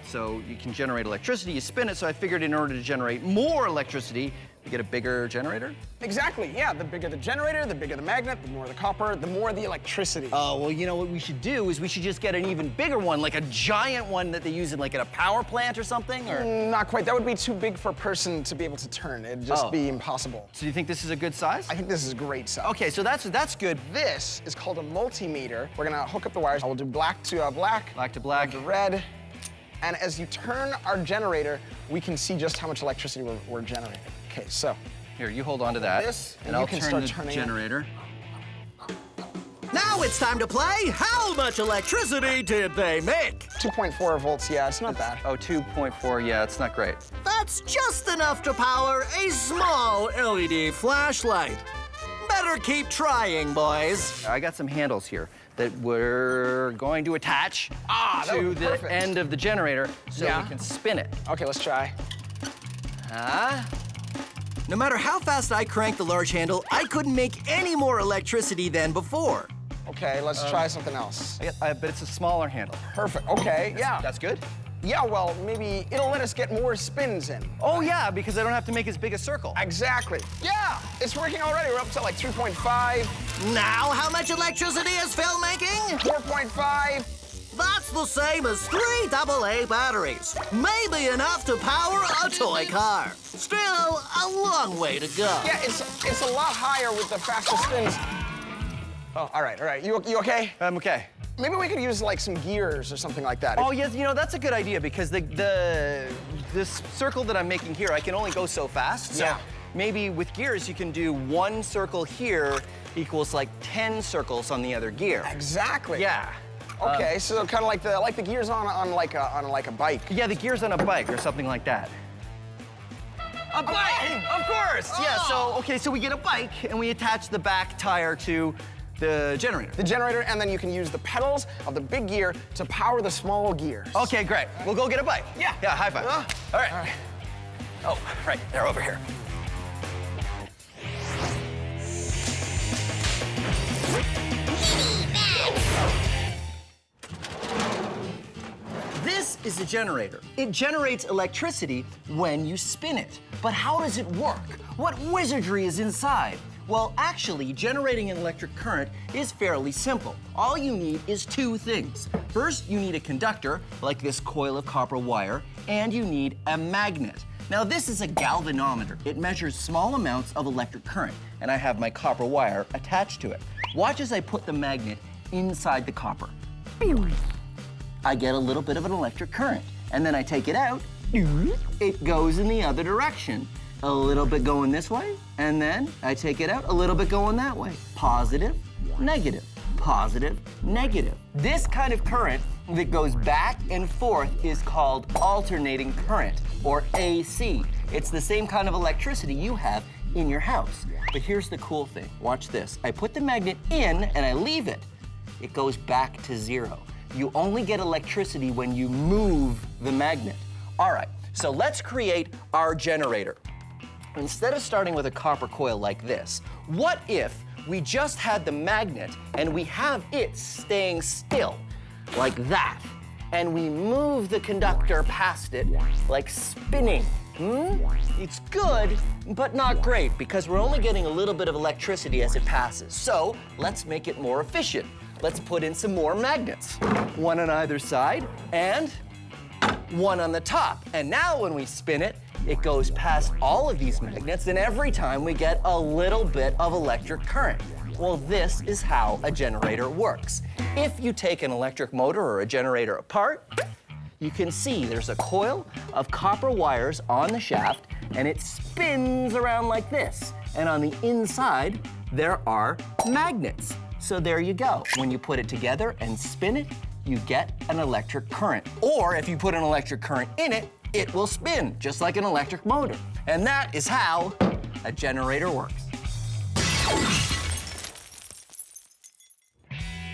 So you can generate electricity, you spin it, so I figured in order to generate more electricity, you get a bigger generator? Exactly, yeah. The bigger the generator, the bigger the magnet, the more the copper, the more the electricity. Oh, well, you know what we should do is we should just get an even bigger one, like a giant one that they use in like in a power plant or something, or? Not quite. That would be too big for a person to be able to turn. It'd just be impossible. So you think this is a good size? I think this is great size. Okay, so that's good. This is called a multimeter. We're gonna hook up the wires. I will do black to black. Black to black. To red. And as you turn our generator, we can see just how much electricity we're generating. Okay, so. Here, you hold on to that. This, and I'll turn the generator. Now it's time to play How Much Electricity Did They Make? 2.4 volts, yeah, it's not bad. Oh, 2.4, yeah, it's not great. That's just enough to power a small LED flashlight. Better keep trying, boys. I got some handles here that we're going to attach to the end of the generator so we can spin it. Okay, let's try. No matter how fast I cranked the large handle, I couldn't make any more electricity than before. Okay, let's try something else. But it's a smaller handle. Perfect, okay, yeah. That's good? Yeah, well, maybe it'll let us get more spins in. Oh, yeah, because I don't have to make as big a circle. Exactly. Yeah, it's working already. We're up to like 3.5. Now, how much electricity is Phil making? 4.5. That's the same as 3 AA batteries. Maybe enough to power a toy car. Still a long way to go. Yeah, it's a lot higher with the faster spins. Oh, all right. You okay? I'm okay. Maybe we could use like some gears or something like that. Oh, yes, you know, that's a good idea because this circle that I'm making here, I can only go so fast. So maybe with gears, you can do 1 circle here equals like 10 circles on the other gear. Exactly. Yeah. Okay, so kind of like the gears on like a bike. Yeah, the gears on a bike or something like that. A bike! Of course! Oh. Yeah, so we get a bike and we attach the back tire to the generator. The generator, and then you can use the pedals of the big gear to power the small gears. Okay, great. We'll go get a bike. Yeah. Yeah, high five. All right. Oh, right, they're over here. This is a generator. It generates electricity when you spin it. But how does it work? What wizardry is inside? Well, actually, generating an electric current is fairly simple. All you need is 2 things. First, you need a conductor, like this coil of copper wire, and you need a magnet. Now, this is a galvanometer. It measures small amounts of electric current, and I have my copper wire attached to it. Watch as I put the magnet inside the copper. I get a little bit of an electric current, and then I take it out. It goes in the other direction. A little bit going this way, and then I take it out, a little bit going that way. Positive, negative, positive, negative. This kind of current that goes back and forth is called alternating current, or AC. It's the same kind of electricity you have in your house. But here's the cool thing. Watch this. I put the magnet in and I leave it. It goes back to 0. You only get electricity when you move the magnet. All right, so let's create our generator. Instead of starting with a copper coil like this, what if we just had the magnet and we have it staying still, like that, and we move the conductor past it like spinning? It's good, but not great, because we're only getting a little bit of electricity as it passes. So let's make it more efficient. Let's put in some more magnets. 1 on either side and 1 on the top. And now when we spin it, it goes past all of these magnets, and every time we get a little bit of electric current. Well, this is how a generator works. If you take an electric motor or a generator apart, you can see there's a coil of copper wires on the shaft, and it spins around like this. And on the inside, there are magnets. So there you go. When you put it together and spin it, you get an electric current. Or if you put an electric current in it, it will spin, just like an electric motor. And that is how a generator works.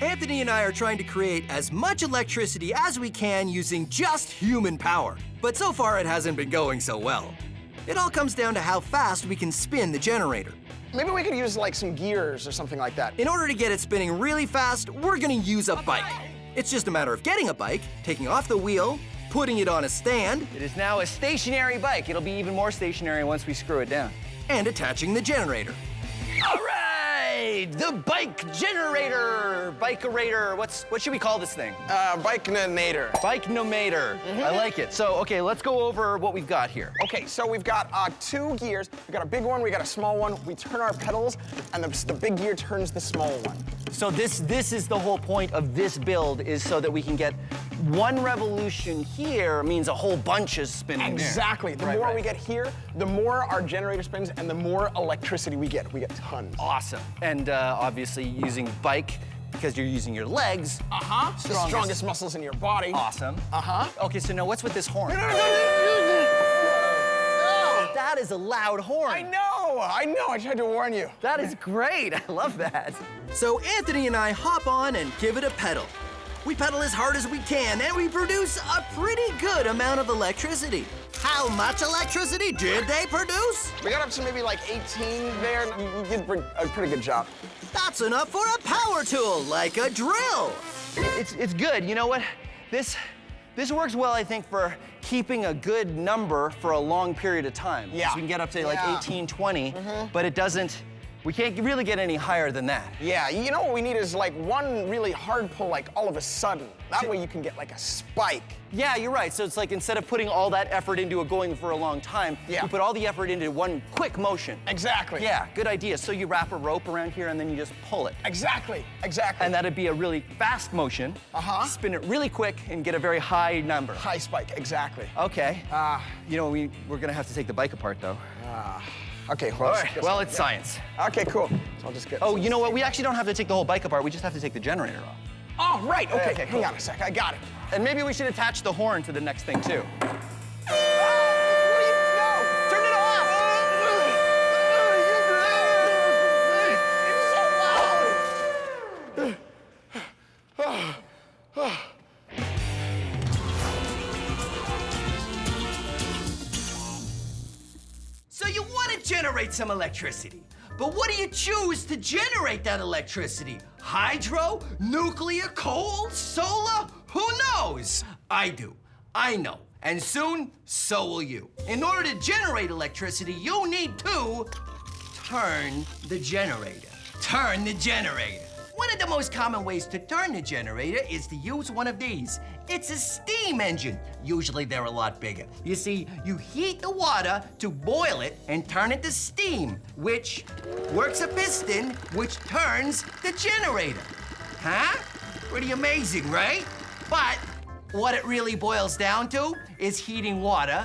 Anthony and I are trying to create as much electricity as we can using just human power. But so far it hasn't been going so well. It all comes down to how fast we can spin the generator. Maybe we could use like some gears or something like that. In order to get it spinning really fast, we're gonna use a bike. It's just a matter of getting a bike, taking off the wheel, putting it on a stand. It is now a stationary bike. It'll be even more stationary once we screw it down. And attaching the generator. All right, the bike generator, bike-erator. What should we call this thing? Bike-nomator. Bike-nomator. I like it. So, okay, let's go over what we've got here. Okay, so we've got 2 gears. We've got a big one, we got a small one. We turn our pedals, and the big gear turns the small one. So this is the whole point of this build, is so that we can get 1 revolution here means a whole bunch is spinning. Exactly. The more we get here, the more our generator spins, and the more electricity we get. We get tons. Awesome. And obviously using bike, because you're using your legs. The strongest muscles in your body. Awesome. Okay, so now what's with this horn? That is a loud horn. I know, I tried to warn you. That is great, I love that. So Anthony and I hop on and give it a pedal. We pedal as hard as we can, and we produce a pretty good amount of electricity. How much electricity did they produce? We got up to maybe like 18 there. You did a pretty good job. That's enough for a power tool, like a drill. It's good, you know what? This works well, I think, for keeping a good number for a long period of time. Yeah. So we can get up to like 18, 20, but it doesn't, we can't really get any higher than that. Yeah, you know what we need is like one really hard pull, like all of a sudden. That way you can get like a spike. Yeah, you're right. So it's like instead of putting all that effort into it going for a long time, you put all the effort into one quick motion. Exactly. Yeah, good idea. So you wrap a rope around here and then you just pull it. Exactly. And that'd be a really fast motion. Spin it really quick and get a very high number. High spike, exactly. Okay. You know, we're gonna have to take the bike apart though. Okay, all right. Well, it's science. Okay, cool. So I'll just get. Oh, you know what? We actually don't have to take the whole bike apart. We just have to take the generator off. Oh, right. Okay. Cool. Hang on a sec. I got it. And maybe we should attach the horn to the next thing too. Turn it off! It's so loud! So you want to generate some electricity. But what do you choose to generate that electricity? Hydro? Nuclear? Coal? Solar? Who knows? I do. I know. And soon, so will you. In order to generate electricity, you need to turn the generator. Turn the generator. One of the most common ways to turn the generator is to use one of these. It's a steam engine. Usually they're a lot bigger. You see, you heat the water to boil it and turn it to steam, which works a piston, which turns the generator. Huh? Pretty amazing, right? But what it really boils down to is heating water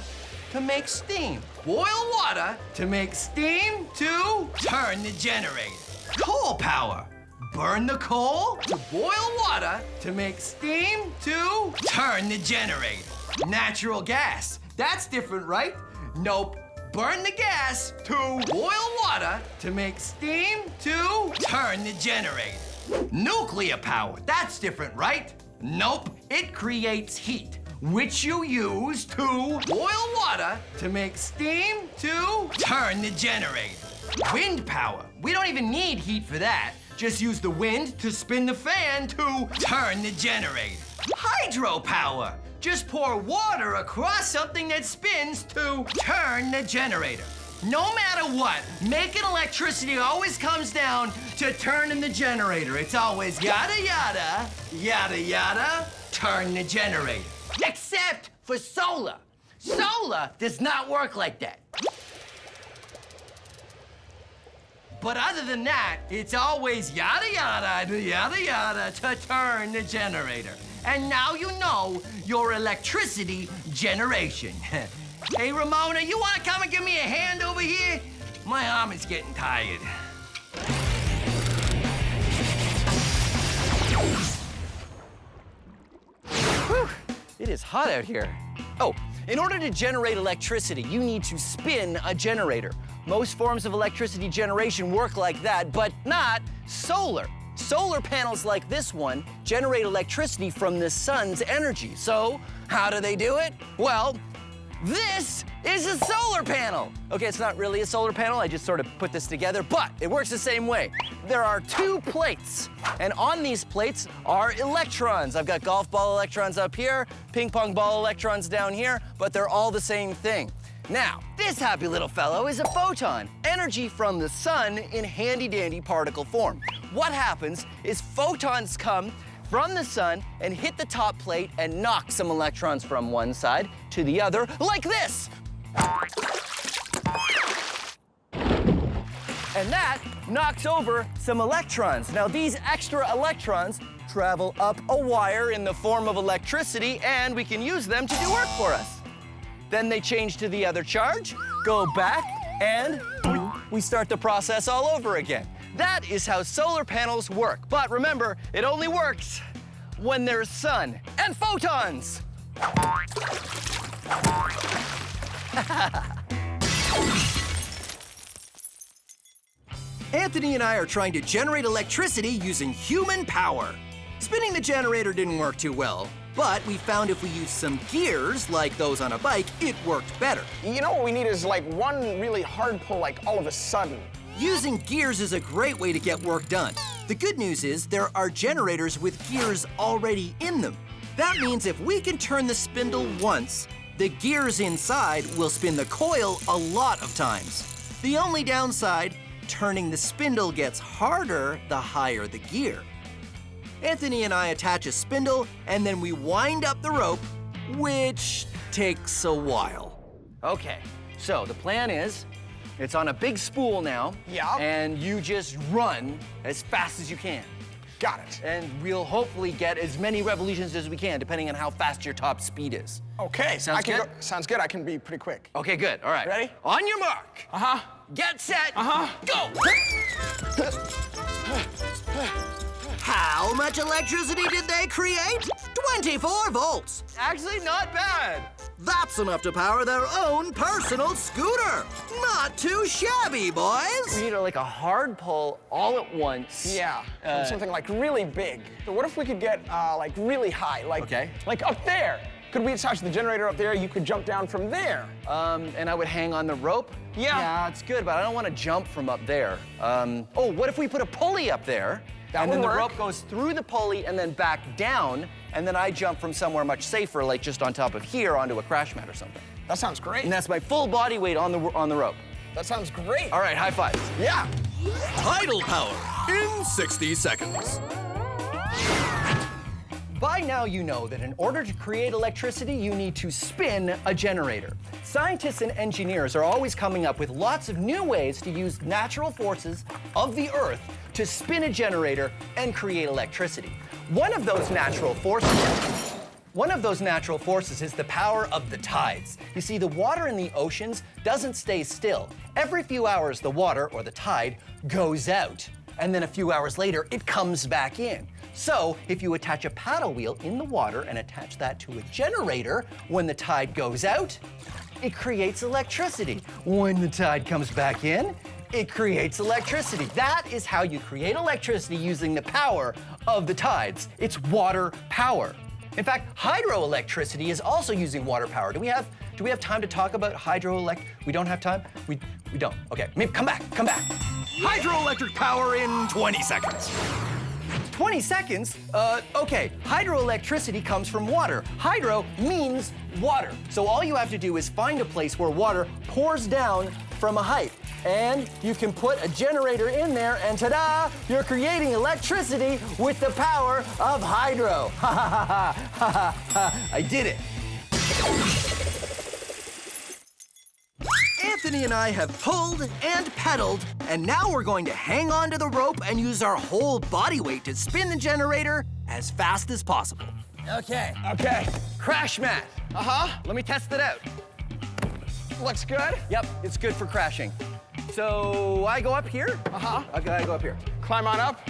to make steam. Boil water to make steam to turn the generator. Coal power. Burn the coal to boil water to make steam to turn the generator. Natural gas. That's different, right? Nope. Burn the gas to boil water to make steam to turn the generator. Nuclear power. That's different, right? Nope. It creates heat, which you use to boil water to make steam to turn the generator. Wind power. We don't even need heat for that. Just use the wind to spin the fan to turn the generator. Hydropower. Just pour water across something that spins to turn the generator. No matter what, making electricity always comes down to turning the generator. It's always yada yada, yada yada, turn the generator. Except for solar. Solar does not work like that. But other than that, it's always yada yada, yada yada to turn the generator. And now you know your electricity generation. Hey, Ramona, you wanna come and give me a hand over here? My arm is getting tired. Whew, it is hot out here. Oh, in order to generate electricity, you need to spin a generator. Most forms of electricity generation work like that, but not solar. Solar panels like this one generate electricity from the sun's energy. So, how do they do it? Well, this is a solar panel. Okay, it's not really a solar panel, I just sort of put this together, but it works the same way. There are 2 plates, and on these plates are electrons. I've got golf ball electrons up here, ping pong ball electrons down here, but they're all the same thing. Now, this happy little fellow is a photon, energy from the sun in handy-dandy particle form. What happens is photons come from the sun and hit the top plate and knock some electrons from one side to the other, like this. And that knocks over some electrons. Now, these extra electrons travel up a wire in the form of electricity, and we can use them to do work for us. Then they change to the other charge, go back, and we start the process all over again. That is how solar panels work. But remember, it only works when there's sun and photons. Anthony and I are trying to generate electricity using human power. Spinning the generator didn't work too well, but we found if we used some gears, like those on a bike, it worked better. You know what we need is like one really hard pull, like all of a sudden. Using gears is a great way to get work done. The good news is there are generators with gears already in them. That means if we can turn the spindle once, the gears inside will spin the coil a lot of times. The only downside, turning the spindle gets harder the higher the gear. Anthony and I attach a spindle and then we wind up the rope, which takes a while. Okay, so the plan is, it's on a big spool now. Yeah. And you just run as fast as you can. Got it. And we'll hopefully get as many revolutions as we can, depending on how fast your top speed is. Okay. Sounds good? Sounds good. I can be pretty quick. Okay, good. All right. Ready? On your mark. Uh-huh. Get set. Uh-huh. Go. How much electricity did they create? 24 volts. Actually, not bad. That's enough to power their own personal scooter. Not too shabby, boys. We need like a hard pull all at once. Yeah, something like really big. So what if we could get like really high, like up there? Could we attach the generator up there? You could jump down from there. And I would hang on the rope? Yeah. Yeah, it's good, but I don't want to jump from up there. Oh, what if we put a pulley up there? That and would then the work. rope goes through the pulley and then back down, and then I jump from somewhere much safer, like just on top of here onto a crash mat or something. That sounds great. And that's my full body weight on the rope. That sounds great. All right, high fives. Yeah. Tidal power in 60 seconds. By now you know that in order to create electricity, you need to spin a generator. Scientists and engineers are always coming up with lots of new ways to use natural forces of the Earth to spin a generator and create electricity. One of those natural forces is the power of the tides. You see, the water in the oceans doesn't stay still. Every few hours, the water, or the tide, goes out. And then a few hours later, it comes back in. So if you attach a paddle wheel in the water and attach that to a generator, when the tide goes out, it creates electricity. When the tide comes back in, it creates electricity. That is how you create electricity using the power of the tides. It's water power. In fact, hydroelectricity is also using water power. Do we have time to talk about hydroelect? We don't have time? We don't. Okay, maybe come back. Hydroelectric power in 20 seconds. 20 seconds? Okay, hydroelectricity comes from water. Hydro means water. So all you have to do is find a place where water pours down from a height. And you can put a generator in there, and ta-da! You're creating electricity with the power of hydro. Ha ha ha ha ha! I did it. Anthony and I have pulled and pedaled, and now we're going to hang on to the rope and use our whole body weight to spin the generator as fast as possible. Okay. Okay. Crash mat. Uh-huh. Let me test it out. Looks good. Yep, it's good for crashing. So I go up here. Uh-huh. Okay, I go up here. Climb on up.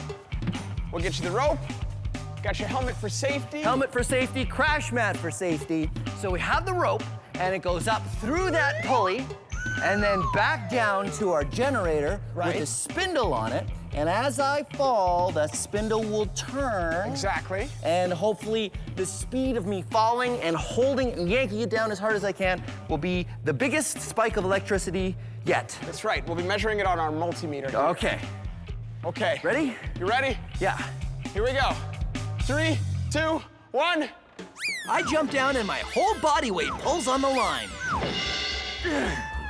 We'll get you the rope. Got your helmet for safety. Helmet for safety, crash mat for safety. So we have the rope, and it goes up through that pulley, and then back down to our generator with a spindle on it. And as I fall, the spindle will turn. Exactly. And hopefully the speed of me falling and holding and yanking it down as hard as I can will be the biggest spike of electricity yet. That's right. We'll be measuring it on our multimeter here. Okay. Okay. Ready? You ready? Yeah. Here we go. 3, 2, 1. I jump down and my whole body weight pulls on the line.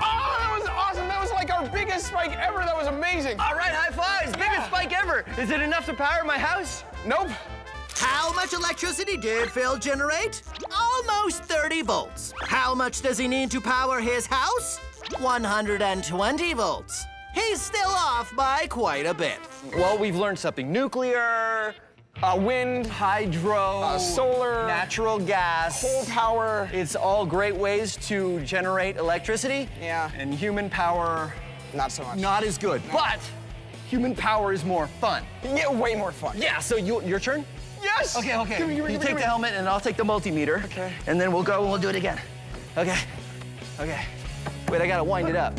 Oh, that was awesome. That was like our biggest spike ever. That was amazing. All right, high fives. Biggest spike ever. Is it enough to power my house? Nope. How much electricity did Phil generate? Almost 30 volts. How much does he need to power his house? 120 volts. He's still off by quite a bit. Well, we've learned something. Nuclear, Wind, hydro, solar, natural gas, coal power. It's all great ways to generate electricity. Yeah. And human power, Not so much. not as good. No. But human power is more fun. Yeah, way more fun. Yeah, so your turn? Yes! Okay. Give me, You take the helmet and I'll take the multimeter. Okay. And then we'll go and we'll do it again. Okay. Wait, I gotta wind it up.